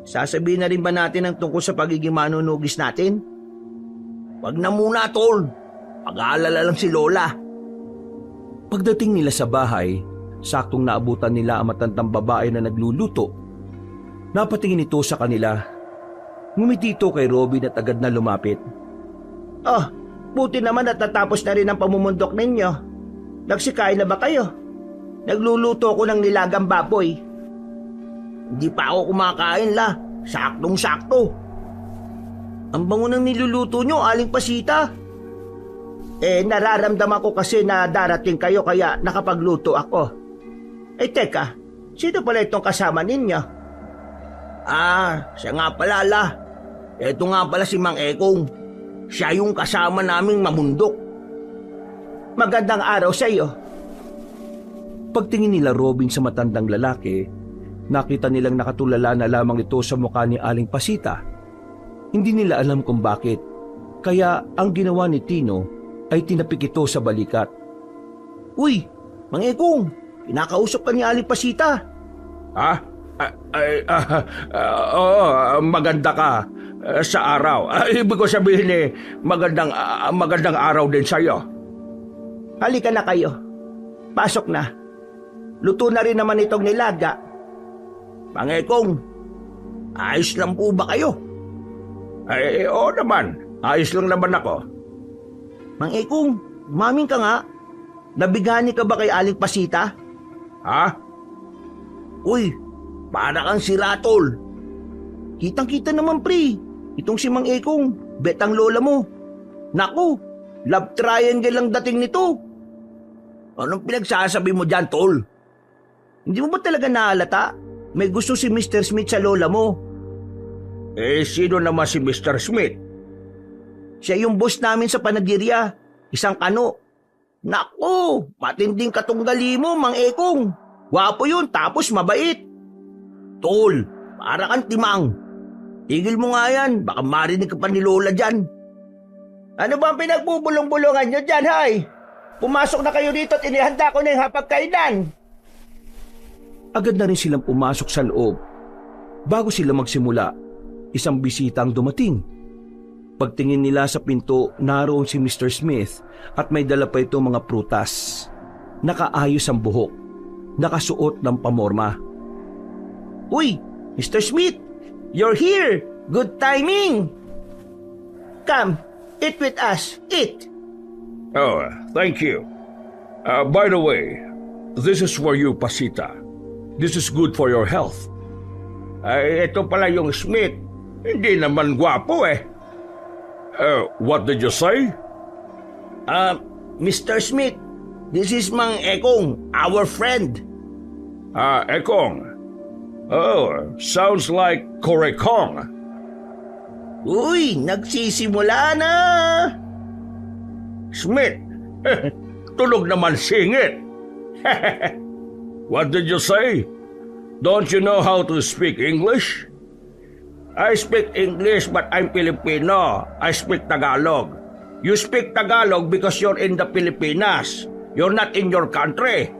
Sasabihin na rin ba natin ang tungkol sa pagiging manunugis natin? Wag na muna, tol. Pag-aalala lang si lola. Pagdating nila sa bahay, saktong naabutan nila ang matandang babae na nagluluto. Napatingin ito sa kanila. Ngumiti ito kay Robin at agad na lumapit. Buti naman at natapos na rin ang pamumundok ninyo. Nagsikain na ba kayo? Nagluluto ko ng nilagang baboy. Hindi pa ako kumakain Saktong-sakto. Ang bango ng niluluto nyo, Aling Pasita. Nararamdaman ko kasi na darating kayo kaya nakapagluto ako. Teka, sino pala itong kasama ninyo? Siya nga pala, La. Ito nga pala si Mang Ekong. Siya yung kasama naming mamundok. Magandang araw sa iyo. Pagtingin nila Robin sa matandang lalaki, nakita nilang nakatulala na lamang ito sa mukha ni Aling Pasita. Hindi nila alam kung bakit, kaya ang ginawa ni Tino ay tinapik ito sa balikat. Uy, Mang Ekong, kinakausap ka ni Aling Pasita. Maganda ka sa araw. Ibig ko sabihin magandang araw din sa'yo. Halika na kayo. Pasok na. Luto na rin naman itong nilaga. Mang Ekong, ayos lang po ba kayo? Oo naman. Ayos lang naman ako. Mang Ekong, umamin ka nga. Nabigani ka ba kay Aling Pasita? Ha? Uy, para kang si Ratol. Kitang-kita naman, pre. Itong si Mang Ekong, bet ang lola mo. Naku, love triangle lang dating nito. Anong pinagsasabi mo dyan, tol? Hindi mo ba talaga nahalata? May gusto si Mr. Smith sa lola mo. Sino naman si Mr. Smith? Siya yung boss namin sa Panagirya. Isang kano. Naku, matinding katunggali mo, Mang Ekong. Gwapo yun, tapos mabait. Tol, para kang timang. Tigil mo nga yan, baka marinig ka pa ni Lola dyan. Ano ba ang pinagbubulong-bulungan nyo dyan, hay? Pumasok na kayo dito at inihanda ko na yung hapagkainan. Agad na rin silang pumasok sa loob. Bago sila magsimula, isang bisita ang dumating. Pagtingin nila sa pinto, naroon si Mr. Smith at may dala pa ito mga prutas. Nakaayos ang buhok, nakasuot ng pamorma. Uy, Mr. Smith, you're here. Good timing. Come, eat with us. Eat. Oh, thank you. By the way, this is for you, Pasita. This is good for your health. Ito pala yung Smith. Hindi naman gwapo eh. What did you say? Mr. Smith, this is Mang Ekong, our friend. Ekong. Oh, sounds like Korekong. Uy, nagsisimula na. Smith, tunog naman singit. What did you say? Don't you know how to speak English? I speak English but I'm Filipino. I speak Tagalog. You speak Tagalog because you're in the Pilipinas. You're not in your country.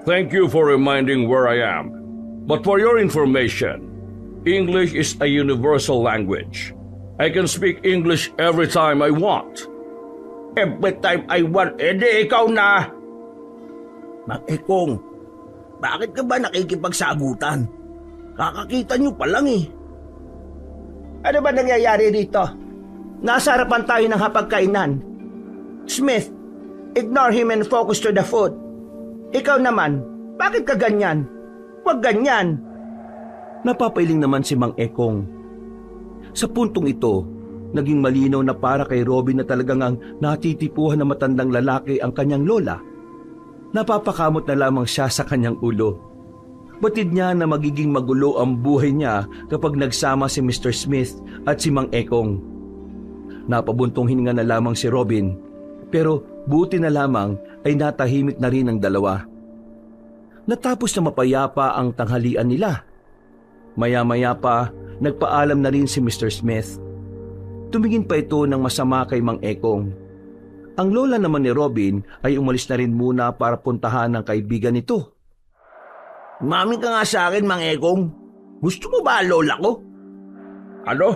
Thank you for reminding where I am. But for your information, English is a universal language. I can speak English every time I want. Every time I want, di ikaw na. Mang Ekong, bakit ka ba nakikipagsagutan? Kakakita nyo pa lang eh. Ano ba nangyayari dito? Nasa harapan tayo ng hapagkainan. Smith, ignore him and focus to the food. Ikaw naman, bakit ka ganyan? Huwag ganyan. Napapailing naman si Mang Ekong. Sa puntong ito, naging malinaw na para kay Robin na talagang ang natitipuhan na matandang lalaki ang kanyang lola. Napapakamot na lamang siya sa kanyang ulo. Batid niya na magiging magulo ang buhay niya kapag nagsama si Mr. Smith at si Mang Ekong. Napabuntong hininga na lamang si Robin, pero buti na lamang ay natahimik na rin ang dalawa. Natapos na mapayapa ang tanghalian nila. Maya-maya pa, nagpaalam na rin si Mr. Smith. Tumingin pa ito ng masama kay Mang Ekong. Ang lola naman ni Robin ay umalis na rin muna para puntahan ng kaibigan nito. Umamin ka nga sa akin, Mang Ekong. Gusto mo ba lola ko? Ano?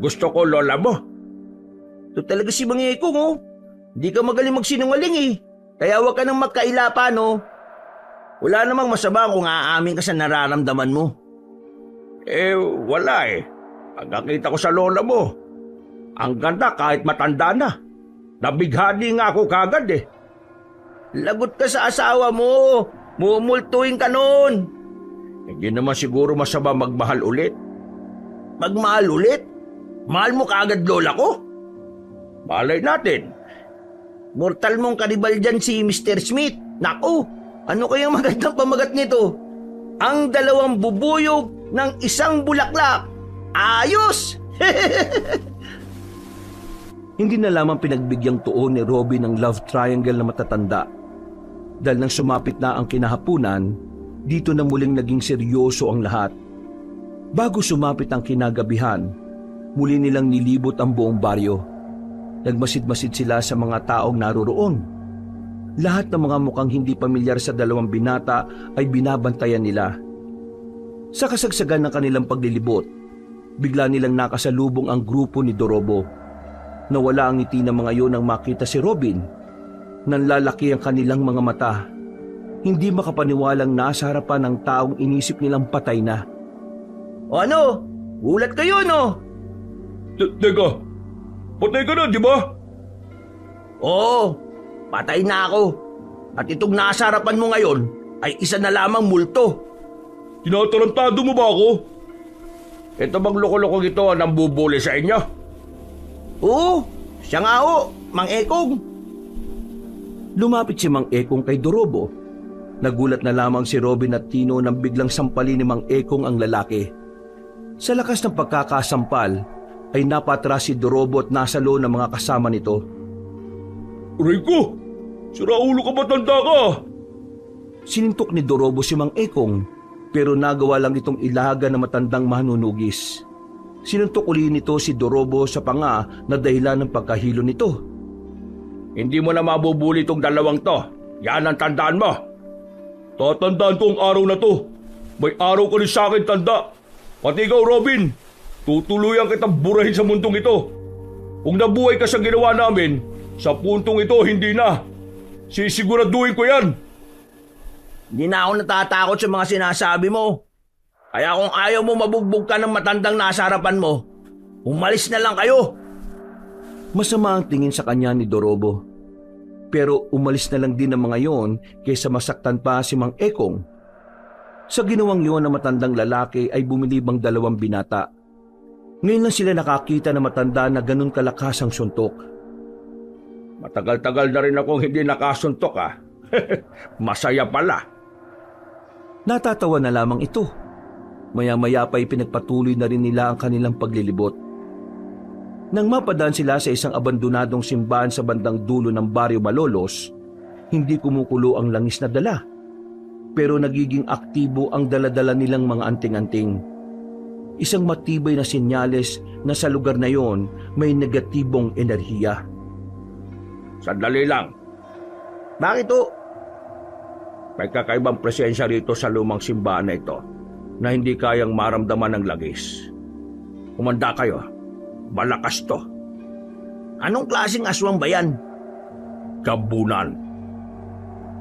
Gusto ko lola mo? Ito talaga si Mang Ekong, oh. Hindi ka magaling magsinungaling eh. Kaya huwag ka nang magkailapan, oh. Wala namang masama kung aamin ka sa nararamdaman mo. Wala eh. Pagkakita ko sa lola mo, ang ganda kahit matanda na. Nabighani nga ako kagad eh. Lagot ka sa asawa mo. Mumultuin ka noon. Hindi naman siguro masama magmahal ulit. Magmahal ulit? Mahal mo kaagad lola ko? Malay natin. Mortal mong karibal dyan si Mr. Smith. Naku, ano kayang magandang pamagat nito? Ang dalawang bubuyog ng isang bulaklak. Ayos! Hindi na lamang pinagbigyan tuon ni Robin ng love triangle na matatanda. Dahil nang sumapit na ang kinahapunan, dito na muling naging seryoso ang lahat. Bago sumapit ang kinagabihan, muli nilang nilibot ang buong baryo. Nagmasid-masid sila sa mga taong naroroon. Lahat ng mga mukhang hindi pamilyar sa dalawang binata ay binabantayan nila. Sa kasagsagan ng kanilang paglilibot, bigla nilang nakasalubong ang grupo ni Dorobo. Nawala ang ngiti ng mga iyon nang makita si Robin. Nanlalaki ang kanilang mga mata. Hindi makapaniwalang nasa harapan ng taong inisip nilang patay na. O ano? Gulat kayo, no? Teka, patay ka na, di ba? Oo, patay na ako. At itong nasa harapan mo ngayon ay isa na lamang multo. Tinatarantado mo ba ako? Ito bang loko-loko ito ang nambubuli sa inyo? Oo, siya nga ho, Mang Ekong. Lumapit si Mang Ekong kay Dorobo. Nagulat na lamang si Robin at Tino nang biglang sampalin ni Mang Ekong ang lalaki. Sa lakas ng pagkakasampal, ay napatras si Dorobo at nasalo ng mga kasama nito. Rico, siraulo ka ba, tanda ka? Sinintok ni Dorobo si Mang Ekong, pero nagawa lang itong ilaga na matandang manunugis. Sinuntok uli nito si Dorobo sa panga na dahilan ng pagkahilo nito. Hindi mo na mabubuli itong dalawang to. Yan ang tandaan mo. Tatandaan ko ang araw na to. May araw ka rin sa akin, tanda. Pati ikaw, Robin. Tutuluyan kitang burahin sa mundong ito. Kung nabuhay ka sa ginawa namin, sa puntong ito hindi na. Sisiguraduhin ko yan. Hindi na ako natatakot sa mga sinasabi mo. Kaya kung ayaw mo mabugbog ka ng matandang nasa harapan mo, umalis na lang kayo. Masama ang tingin sa kanya ni Dorobo. Pero umalis na lang din ang mga yon kaysa masaktan pa si Mang Ekong. Sa ginawang yon ng matandang lalaki ay bumilibang dalawang binata. Ngayon lang sila nakakita na matanda na ganun kalakas ang suntok. Matagal-tagal na rin akong hindi nakasuntok ah. Masaya pala. Natatawa na lamang ito. Maya-maya pa pinagpatuloy na rin nila ang kanilang paglilibot. Nang mapadaan sila sa isang abandonadong simbahan sa bandang dulo ng baryo Malolos, hindi kumukulo ang langis na dala. Pero nagiging aktibo ang daladala nilang mga anting-anting. Isang matibay na senyales na sa lugar na yon may negatibong enerhiya. Sandali lang. Bakit ho? May kakaibang presensya rito sa lumang simbahan na ito na hindi kayang maramdaman ng langis. Kumanda kayo. Malakas to. Anong klaseng aswang ba yan? Gabunan.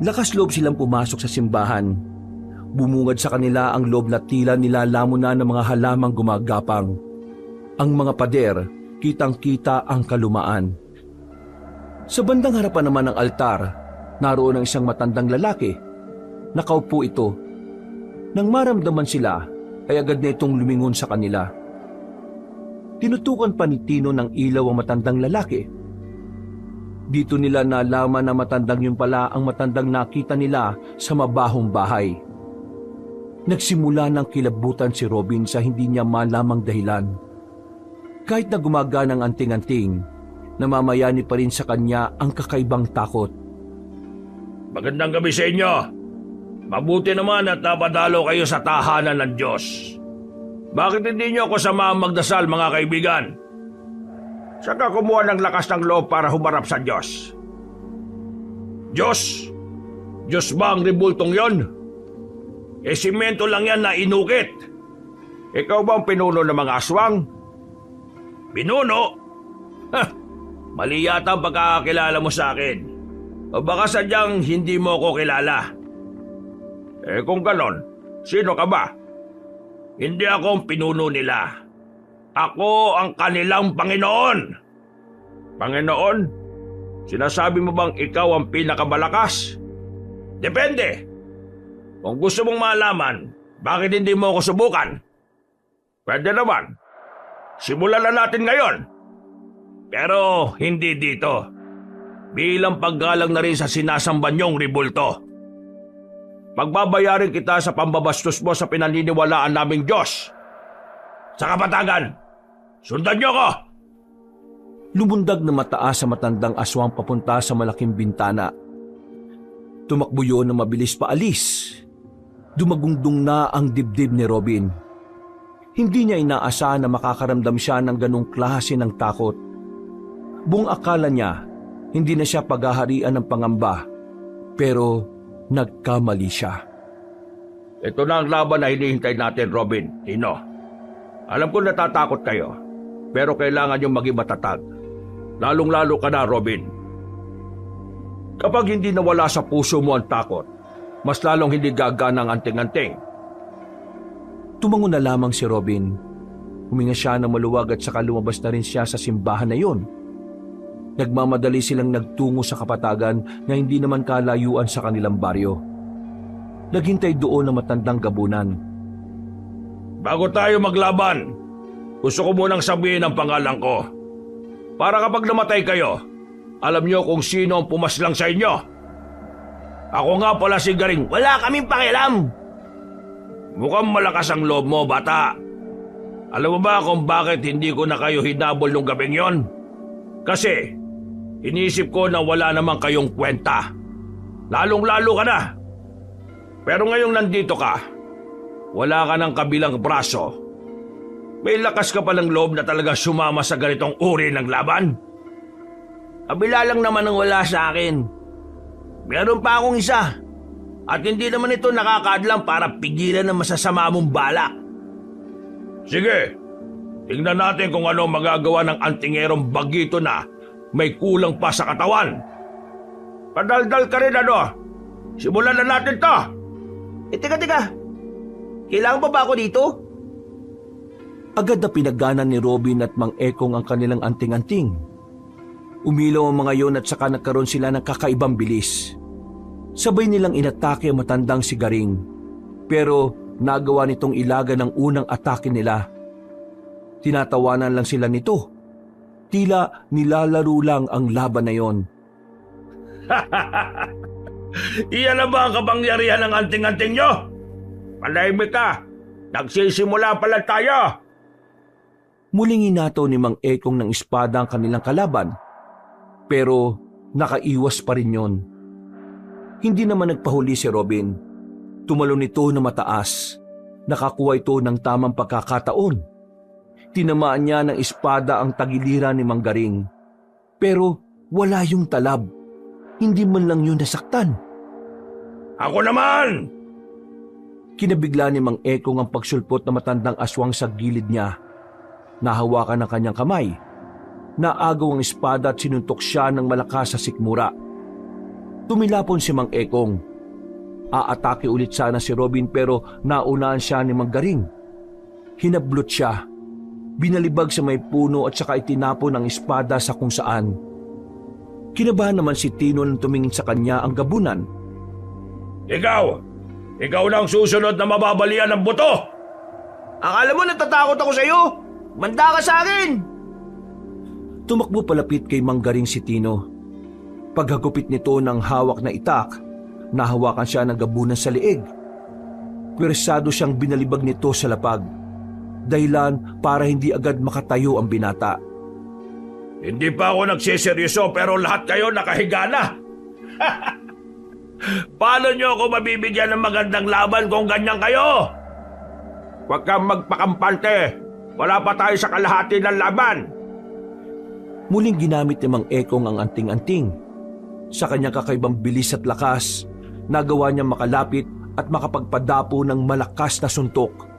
Lakas loob silang pumasok sa simbahan. Bumungad sa kanila ang loob na tila nilalamon na ng mga halamang gumagapang. Ang mga pader, kitang-kita ang kalumaan. Sa bandang harapan naman ng altar, naroon ang isang matandang lalaki. Nakaupo ito. Nang maramdaman sila, ay agad na itong lumingon sa kanila. Tinutukan pa ni Tino ng ilaw ang matandang lalaki. Dito nila nalaman na matandang yun pala ang matandang nakita nila sa mabahong bahay. Nagsimula ng kilabutan si Robin sa hindi niya malamang dahilan. Kahit na gumagana ang anting-anting, namamayani pa rin sa kanya ang kakaibang takot. Magandang gabi sa inyo. Mabuti naman at napadalo kayo sa tahanan ng Diyos. Bakit hindi niyo ako samahan magdasal, mga kaibigan? Saan ka kumuha ng lakas ng loob para humarap sa Diyos? Diyos? Diyos ba ang ribultong yon? Simento lang yan na inukit. Ikaw ba ang pinuno ng mga aswang? Pinuno? Ha! Mali yata ang pagkakakilala mo sa akin. O baka sadyang hindi mo ako kilala. Kung ganon, sino ka ba? Hindi ako ang pinuno nila. Ako ang kanilang Panginoon. Panginoon? Sinasabi mo bang ikaw ang pinakamalakas? Depende. Kung gusto mong malaman, bakit hindi mo ako subukan? Pwede naman. Simulan na natin ngayon. Pero hindi dito. bilang paggalang na rin sa sinasamba niyong ribulto. Pagbabayarin kita sa pambabastos mo sa pinaniniwalaan naming Diyos. Sa kapatagan, sundan niyo ko! Lumundag na mataas sa matandang aswang papunta sa malaking bintana. Tumakbo yun na mabilis paalis. Dumagungdong na ang dibdib ni Robin. Hindi niya inaasahan na makakaramdam siya ng ganong klase ng takot. Buong akala niya, hindi na siya paghaharian ng pangamba. Pero nagkamali siya. Ito na ang laban na hinihintay natin, Robin, Tino. Alam ko natatakot kayo, pero kailangan niyong maging matatag. Lalong-lalo ka na, Robin. Kapag hindi nawala sa puso mo ang takot, mas lalong hindi gagana ang anting-anting. Tumango na lamang si Robin. Huminga siya ng maluwag at saka lumabas na rin siya sa simbahan na yon. Nagmamadali silang nagtungo sa kapatagan na hindi naman kalayuan sa kanilang baryo. Naghintay doon ang matandang gabunan. Bago tayo maglaban, gusto ko munang sabihin ang pangalan ko. Para kapag namatay kayo, alam niyo kung sino ang pumaslang sa inyo. Ako nga pala si Garing. Wala kaming pakialam! Mukhang malakas ang loob mo, bata. Alam mo ba kung bakit hindi ko na kayo hinabol nung gabing yon? Kasi, inisip ko na wala namang kayong kwenta. Lalong-lalo ka na. Pero ngayong nandito ka, wala ka ng kabilang braso. May lakas ka palang loob na talaga sumama sa ganitong uri ng laban? Kabila lang naman ang wala sa akin. Meron pa akong isa. At hindi naman ito nakakadlang para pigilan ng masasama mong balak. Sige, tingnan natin kung ano magagawa ng antingerong bagito na may kulang pa sa katawan. Padaldal ka rin, ano? Simulan na natin to! Teka. Kailangan pa ba ako dito? Agad na pinagganan ni Robin at Mang Ekong ang kanilang anting-anting. Umilaw ang mga yon at saka nagkaroon sila ng kakaibang bilis. Sabay nilang inatake ang matandang si Garing. Pero nagawa nitong ilaga ng unang atake nila. Tinatawanan lang sila nito. Tila nilalaro lang ang laban na yon. Iyan na ba ang kapangyarihan ng anting-anting nyo? Palahimik ka! Nagsisimula pa lang tayo! Muling inato ni Mang Ekong ng espada ang kanilang kalaban. Pero nakaiwas pa rin yon. Hindi naman nagpahuli si Robin. Tumalon ito na mataas. Nakakuha ito ng tamang pagkakataon. Tinamaan niya ng espada ang tagiliran ni Mang Garing. Pero wala yung talab. Hindi man lang yun nasaktan. Ako naman! Kinabigla ni Mang Ekong ang pagsulpot na matandang aswang sa gilid niya. Nahawakan ng kanyang kamay. Naagaw ang espada at sinuntok siya ng malakas sa sikmura. Tumilapon si Mang Ekong. Aatake ulit sana si Robin pero naunaan siya ni Mang Garing. Hinablot siya. Binalibag sa may puno at saka itinapon ang espada sa kung saan. Kinabahan naman si Tino nang tumingin sa kanya ang gabunan. Ikaw na ang susunod na mababalian ng buto! Akala mo natatakot ako sa'yo? Manda ka sa akin! Tumakbo palapit kay Mang Garing si Tino. Paghagupit nito ng hawak na itak, nahawakan siya ng gabunan sa liig. Pwersado siyang binalibag nito sa lapag. Dahilan para hindi agad makatayo ang binata. Hindi pa ako nagsiseryoso pero lahat kayo nakahiga na. Paano nyo ako mabibigyan ng magandang laban kung ganyan kayo? Huwag kang magpakampante. Wala pa tayo sa kalahati ng laban. Muling ginamit ni Mang Ekong ang anting-anting. Sa kanyang kakaibang bilis at lakas, nagawa niyang makalapit at makapagpadapo ng malakas na suntok.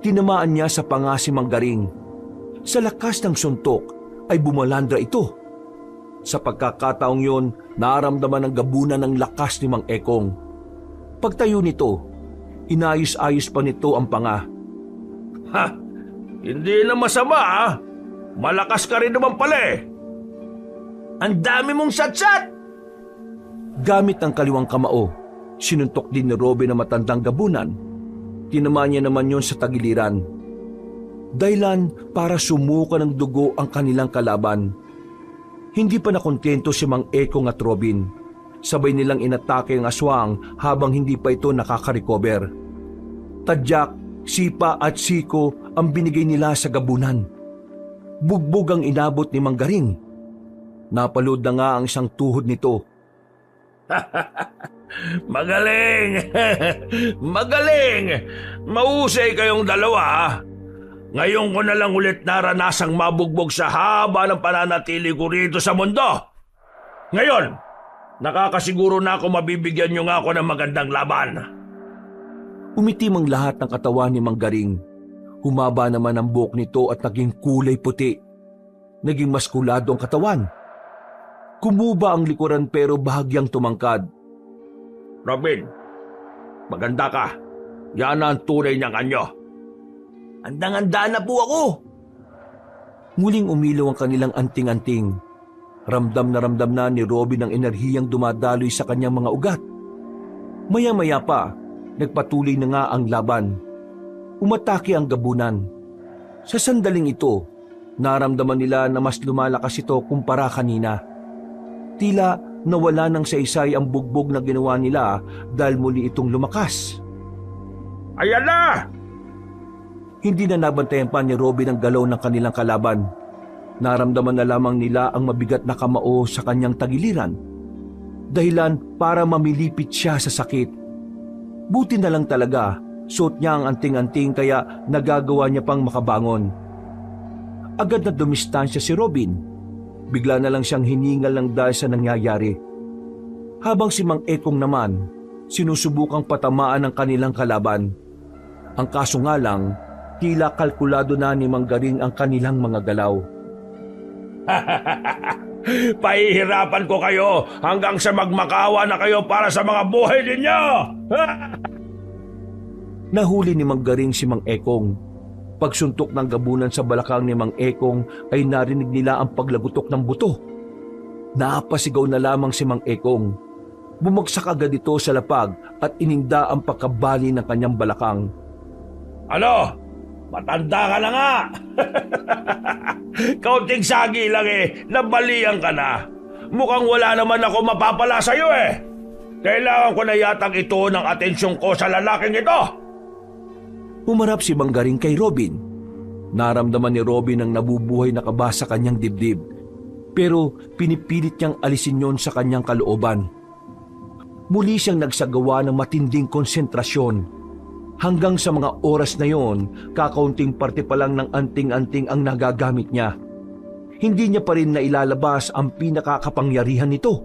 Tinamaan niya sa panga si Mang Garing. Sa lakas ng suntok ay bumalandra ito. Sa pagkakataong yon, naramdaman ng gabunan ng lakas ni Mang Ekong. Pagtayo nito, inayos-ayos pa nito ang panga. Ha? Hindi na masama ha? Malakas ka rin naman pala eh. Ang dami mong satsat! Gamit ang kaliwang kamao, sinuntok din ni Robin ang matandang gabunan. Tinamaan niya naman yon sa tagiliran. Dahilan para sumuka ng dugo ang kanilang kalaban. Hindi pa nakontento si Mang Ekong at Robin. Sabay nilang inatake ang aswang habang hindi pa ito nakaka-recover. Tadyak, sipa at siko ang binigay nila sa gabunan. Bugbog ang inabot ni Mang Garing. Napalood na nga ang isang tuhod nito. Magaling! Magaling! Mahusay kayong dalawa. Ngayon ko na lang ulit naranasang mabugbog sa haba ng pananatili ko rito sa mundo. Ngayon, nakakasiguro na ako mabibigyan niyo nga ako ng magandang laban. Umitim ang lahat ng katawan ni Mang Garing. Humaba naman ang buhok nito at naging kulay puti. Naging maskulado ang katawan. Kumuba ang likuran pero bahagyang tumangkad. Robin, maganda ka. Yan ang tunay niyang anyo. Andang-anda na po ako. Muling umilaw ang kanilang anting-anting. Ramdam na ni Robin ang enerhiyang dumadaloy sa kanyang mga ugat. Maya-maya pa, nagpatuloy na nga ang laban. Umatake ang gabunan. Sa sandaling ito, naramdaman nila na mas lumalakas ito kumpara kanina. Tila nawala ng saysay ang bugbog na ginawa nila dahil muli itong lumakas. Ayan na! Hindi na nabantayan pa ni Robin ang galaw ng kanilang kalaban. Naramdaman na lamang nila ang mabigat na kamao sa kanyang tagiliran. Dahilan para mamilipit siya sa sakit. Buti na lang talaga, suot niya ang anting-anting kaya nagagawa niya pang makabangon. Agad na dumistansya si Robin. Bigla na lang siyang hiningal ng dahil sa nangyayari. Habang si Mang Ekong naman, sinusubukang patamaan ang kanilang kalaban. Ang kaso nga lang, tila kalkulado na ni Mang Garing ang kanilang mga galaw. Pahihirapan ko kayo hanggang sa magmakawa na kayo para sa mga buhay ninyo! Nahuli ni Mang Garing si Mang Ekong. Pagsuntok ng gabunan sa balakang ni Mang Ekong ay narinig nila ang paglagutok ng buto. Napasigaw na lamang si Mang Ekong. Bumagsak agad ito sa lapag at ininda ang pagkabali ng kanyang balakang. Ano? Matanda ka na nga! Kaunting sagi lang nabalian ka na. Mukhang wala naman ako mapapala sa'yo Kailangan ko na yatang ito ng atensyon ko sa lalaking ito. Humarap si Mang Garing kay Robin. Naramdaman ni Robin ang nabubuhay na kaba sa kanyang dibdib. Pero pinipilit niyang alisin yon sa kanyang kalooban. Muli siyang nagsagawa ng matinding konsentrasyon. Hanggang sa mga oras na yon, kakaunting parte pa lang ng anting-anting ang nagagamit niya. Hindi niya pa rin nailalabas ang pinakakapangyarihan nito.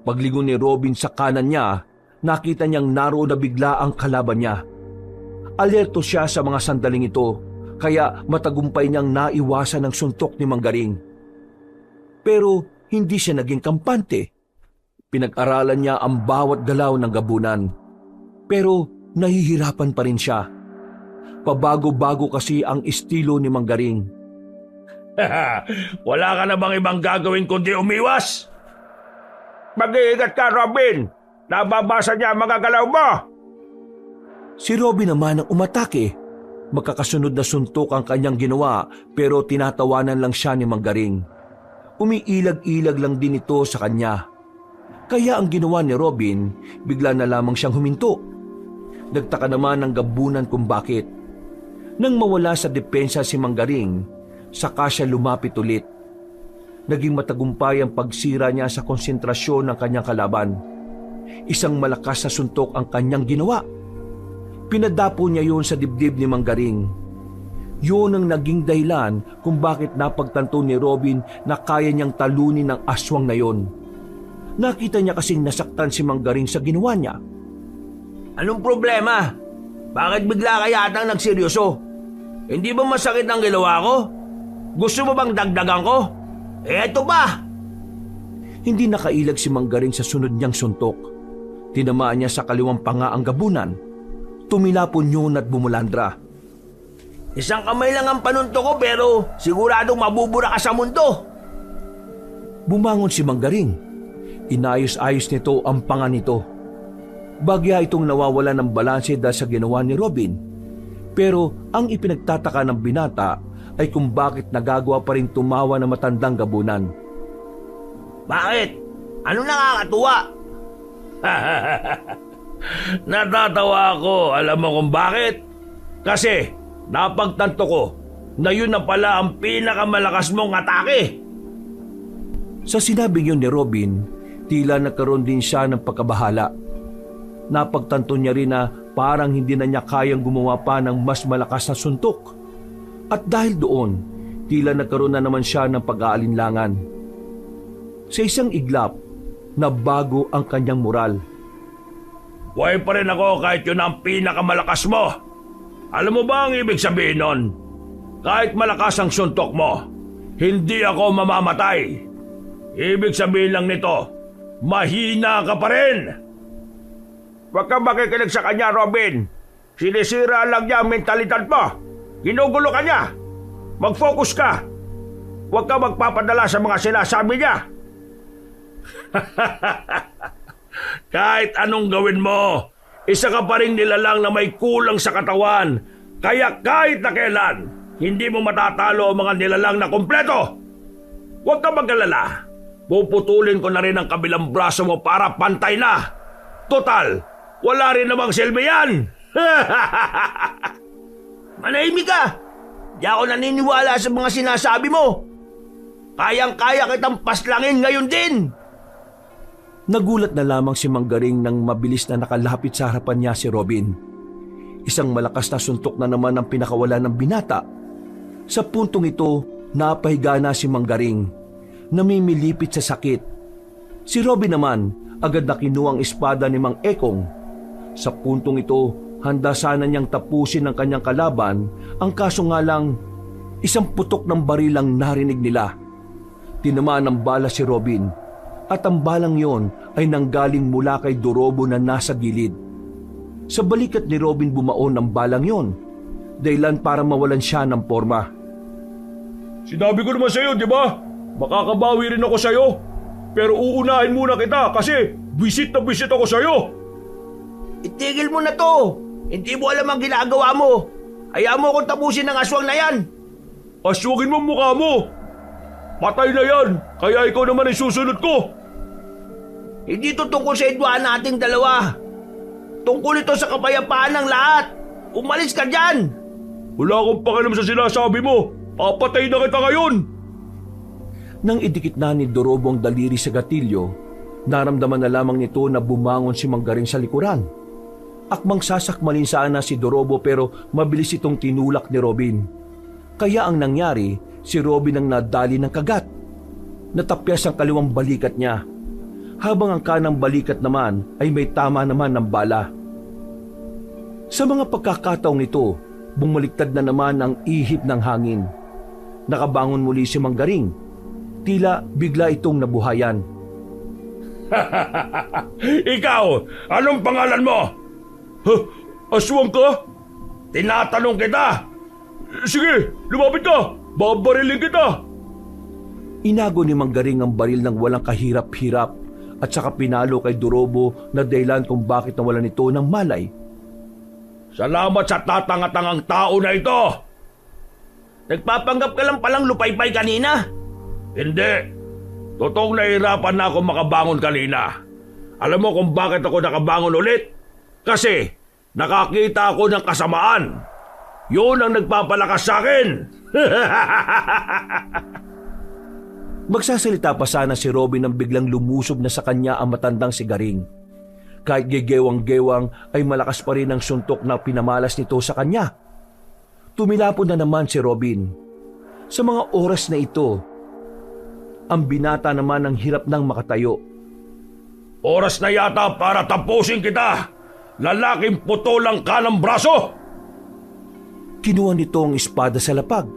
Paglingon ni Robin sa kanan niya, nakita niyang naroon na bigla ang kalaban niya. Alerto siya sa mga sandaling ito, kaya matagumpay niyang naiwasan ang suntok ni Mang Garing. Pero hindi siya naging kampante. Pinag-aralan niya ang bawat galaw ng gabunan. Pero nahihirapan pa rin siya. Pabago-bago kasi ang estilo ni Mang Garing. Wala ka na bang ibang gagawin kundi umiwas? Mag-iingat ka, Robin! Nababasa niya ang mga galaw mo! Si Robin naman ang umatake. Magkakasunod na suntok ang kanyang ginawa pero tinatawanan lang siya ni Mang Garing. Umiilag-ilag lang din ito sa kanya. Kaya ang ginawa ni Robin, bigla na lamang siyang huminto. Nagtaka naman ng gabunan kung bakit. Nang mawala sa depensa si Mang Garing, saka siya lumapit ulit. Naging matagumpay ang pagsira niya sa konsentrasyon ng kanyang kalaban. Isang malakas na suntok ang kanyang ginawa. Pinadapo niya yun sa dibdib ni Mang Garing. Yun ang naging dahilan kung bakit napagtanto ni Robin na kaya niyang talunin ang aswang na yon. Nakita niya kasing nasaktan si Mang Garing sa ginawa niya. Anong problema? Bakit bigla ka yatang nagseryoso? Hindi ba masakit ang ginawa ko? Gusto mo bang dagdagan ko? Eto pa! Hindi nakailag si Mang Garing sa sunod niyang suntok. Tinamaan niya sa kaliwang panga ang gabunan. Tumilapon yun at bumulandra. Isang kamay lang ang panunto ko pero siguradong mabubura ka sa mundo. Bumangon si Mang Garing. Inayos-ayos nito ang panga nito. Bagya itong nawawala ng balanse dahil sa ginawa ni Robin. Pero ang ipinagtataka ng binata ay kung bakit nagagawa pa rin tumawa ng matandang gabunan. Bakit? Ano nakakatuwa? Natatawa ako, alam mo kung bakit? Kasi napagtanto ko na yun na pala ang pinakamalakas mong atake. Sa sinabing yun ni Robin, tila nagkaroon din siya ng pagkabahala. Napagtanto niya rin na parang hindi na niya kayang gumawa pa ng mas malakas na suntok. At dahil doon, tila nagkaroon na naman siya ng pag-aalinlangan. Sa isang iglap, nabago ang kanyang moral. Buhay pa rin ako kahit yun ang pinakamalakas mo. Alam mo ba ang ibig sabihin nun? Kahit malakas ang suntok mo, hindi ako mamamatay. Ibig sabihin lang nito, mahina ka pa rin. Huwag kang makikinig sa kanya, Robin. Sinisira lang niya ang mentalidad mo. Ginugulo ka niya. Mag-focus ka. Huwag kang magpapadala sa mga sinasabi niya. Kahit anong gawin mo, isa ka pa rin nilalang na may kulang sa katawan. Kaya kahit na kailan, hindi mo matatalo ang mga nilalang na kompleto. Huwag ka mag-alala. Puputulin ko na rin ang kabilang braso mo para pantay na. Total, wala rin namang silbi yan. Manahimik ka! Di ako naniniwala sa mga sinasabi mo. Kayang-kaya kitang paslangin ngayon din. Nagulat na lamang si Manggaring nang mabilis na nakalapit sa harapan niya si Robin. Isang malakas na suntok na naman ang pinakawala ng binata. Sa puntong ito, napahiga na si Manggaring, namimilipit sa sakit. Si Robin naman, agad na kinuha ang espada ni Mang Ekong. Sa puntong ito, handa sana niyang tapusin ng kanyang kalaban, ang kaso nga lang, isang putok ng baril ang narinig nila. Tinamaan ng bala si Robin, at ang balang yon ay nanggaling mula kay Dorobo na nasa gilid. Sa balikat ni Robin bumaon ang balang yon, dahilan para mawalan siya ng porma. Sinabi ko naman sa'yo, di ba? Makakabawi rin ako sa'yo. Pero uunahin muna kita kasi visit na visit ako sa'yo. Itigil mo na to. Hindi mo alam ang ginagawa mo. Hayaan mo akong tapusin ng aswang na yan. Aswagin mo mukha mo. Patay na yan, kaya ikaw naman ay susunod ko. Hindi ito tungkol sa idwaan nating dalawa. Tungkol ito sa kapayapaan ng lahat. Umalis ka dyan. Wala akong pakialam sa sinasabi mo. Papatay na kita ngayon. Nang idikit na ni Dorobo ang daliri sa gatilyo, naramdaman na lamang nito na bumangon si Manggaring sa likuran. Akmang sasakmalin sana si Dorobo pero mabilis itong tinulak ni Robin. Kaya ang nangyari, si Robin ang nadali ng kagat. Natapyas ang kaliwang balikat niya, habang ang kanang balikat naman ay may tama naman ng bala. Sa mga pagkakataong ito, bumaliktad na naman ang ihip ng hangin. Nakabangon muli si Manggaring. Tila bigla itong nabuhayan. Ikaw, anong pangalan mo? Aswang ka? Tinatanong kita. Sige, lumapit ka. Babariling kita. Inago ni Manggaring ang baril ng walang kahirap-hirap at saka pinalo kay Dorobo na dahilan kung bakit nawalan ito ng malay. Salamat sa tatanga-tangang tao na ito. Nagpapanggap ka lang palang lupaypay kanina. Hindi. Totoong nahihirapan na ako makabangon kanina. Alam mo kung bakit ako nakabangon ulit? Kasi nakakita ako ng kasamaan. Yun ang nagpapalakas sa akin. Magsasalita pa sana si Robin nang biglang lumusob na sa kanya ang matandang si Garing. Kahit gegewang-gewang ay malakas pa rin ang suntok na pinamalas nito sa kanya. Tumilapon na naman si Robin. Sa mga oras na ito, ang binata naman ang hirap nang makatayo. Oras na yata para tapusin kita. Lalaking putulang kanang braso. Kinuha nito ang espada sa lapag.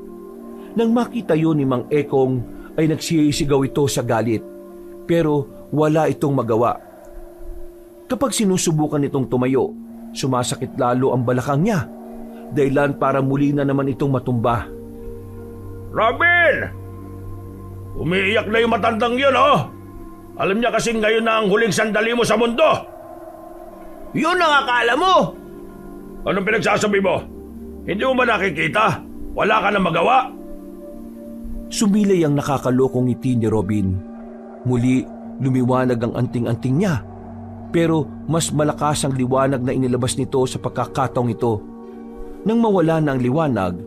Nang makita yun ni Mang Ekong ay nagsisigaw ito sa galit. Pero wala itong magawa. Kapag sinusubukan itong tumayo, sumasakit lalo ang balakang niya. Dahilan para muli na naman itong matumba. Robin! Umiiyak na yung matandang yun, oh! Alam niya kasing ngayon na ang huling sandali mo sa mundo. Yun ang akala mo. Anong pinagsasabi mo? Hindi mo ba nakikita? Wala ka na magawa? Sumilay ang nakakalokong ngiti ni Robin. Muli, lumiwanag ang anting-anting niya. Pero mas malakas ang liwanag na inilabas nito sa pagkakataong ito. Nang mawala na ang liwanag,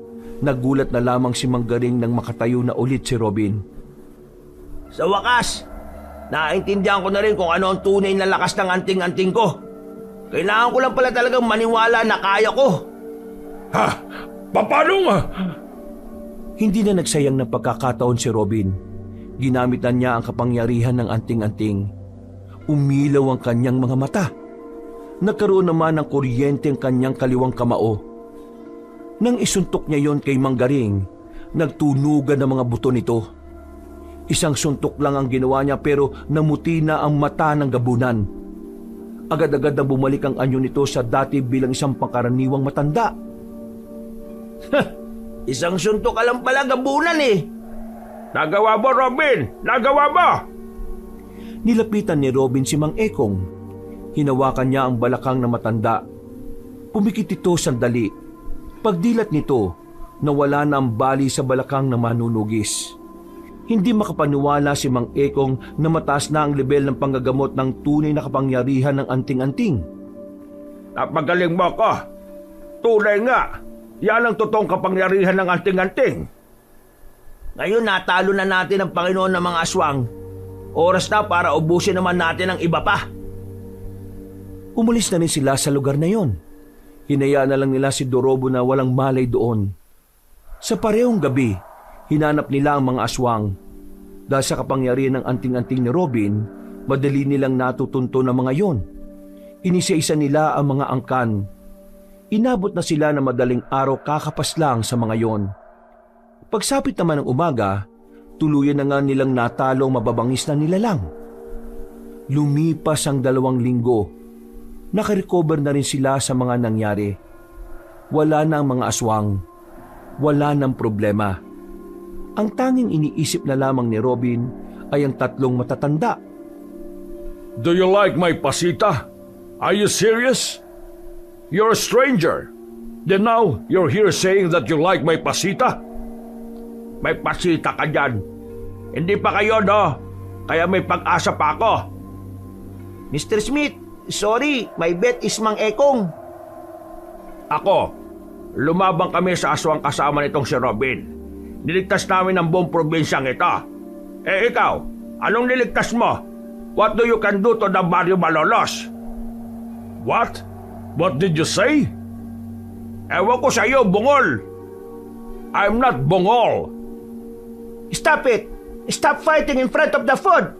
nagulat na lamang si Manggaring nang makatayo na ulit si Robin. Sa wakas, naintindihan ko na rin kung ano ang tunay na lakas ng anting-anting ko. Kailangan ko lang pala talagang maniwala na kaya ko. Ha? Paano nga? Hindi na nagsayang ng pagkakataon si Robin. Ginamitan niya ang kapangyarihan ng anting-anting. Umilaw ang kanyang mga mata. Nagkaroon naman ng kuryente ang kanyang kaliwang kamao. Nang isuntok niya yon kay Manggaring, nagtunugan ang mga buto nito. Isang suntok lang ang ginawa niya pero namuti na ang mata ng gabunan. Agad-agad na bumalik ang anyo nito sa dati bilang isang pangkaraniwang matanda. Isang suntok ka lang pala gabunan eh. Nagawa mo, Robin! Nagawa mo! Nilapitan ni Robin si Mang Ekong. Hinawakan niya ang balakang na matanda. Pumikit ito sandali. Pagdilat nito, nawala na ang bali sa balakang na manunugis. Hindi makapaniwala si Mang Ekong na mataas na ang level ng panggagamot ng tunay na kapangyarihan ng anting-anting. Napagaling mo ko. Tunay nga. Yan ang totoong kapangyarihan ng anting-anting. Ngayon natalo na natin ang Panginoon ng mga aswang. Oras na para ubusin naman natin ang iba pa. Umalis na rin sila sa lugar na yon. Hinayaan na lang nila si Dorobo na walang malay doon. Sa parehong gabi, hinanap nila ang mga aswang. Dahil sa kapangyarihan ng anting-anting ni Robin, madali nilang natutunto ng mga yon. Inisa-isa nila ang mga angkan. Inabot na sila na madaling araw kakapas lang sa mga yon. Pagsapit naman ng umaga, tuluyan na nga nilang natalo ang mababangis na nilalang. Lumipas ang 2 linggo. Nakarecover na rin sila sa mga nangyari. Wala na ang mga aswang. Wala nang problema. Ang tanging iniisip na lamang ni Robin ay ang 3 matatanda. Do you like my pasita? Are you serious? You're a stranger. Then now, you're here saying that you like my pasita? May pasita ka dyan. Hindi pa kayo, no? Kaya may pag-asa pa ako. Mr. Smith, sorry, my bet is Mang Ekong. Ako, lumabang kami sa aswang kasama nitong si Robin. Niligtas namin ang buong probinsyang ito. Eh ikaw, anong niligtas mo? What do you can do to the Barrio Malolos? What? What did you say? Ewan ko sa iyo, bungol. I'm not bungol. Stop it! Stop fighting in front of the food!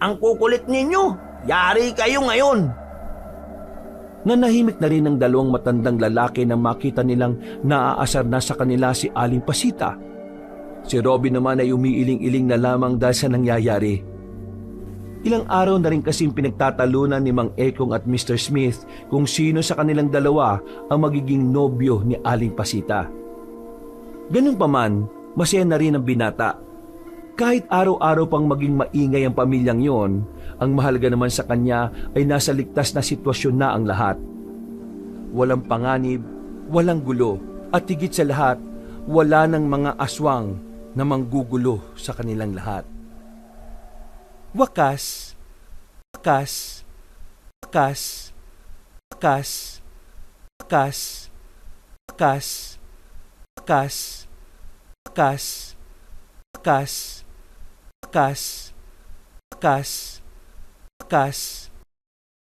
Ang kukulit ninyo. Yari kayo ngayon. Nanahimik na rin ang 2 matandang lalaki nang makita nilang naaasar na sa kanila si Aling Pasita. Si Robin naman ay umiiling-iling na lamang dahil sa nangyayari. Ilang araw na rin kasing pinagtatalunan ni Mang Ekong at Mr. Smith kung sino sa kanilang 2 ang magiging nobyo ni Aling Pasita. Ganun pa man, masaya na rin ang binata. Kahit araw-araw pang maging maingay ang pamilyang yon, ang mahalaga naman sa kanya ay nasa ligtas na sitwasyon na ang lahat. Walang panganib, walang gulo, at higit sa lahat, wala ng mga aswang na manggugulo sa kanilang lahat. Wakas, wakas, wakas, wakas, wakas, wakas, wakas, wakas, wakas, wakas, wakas, wakas,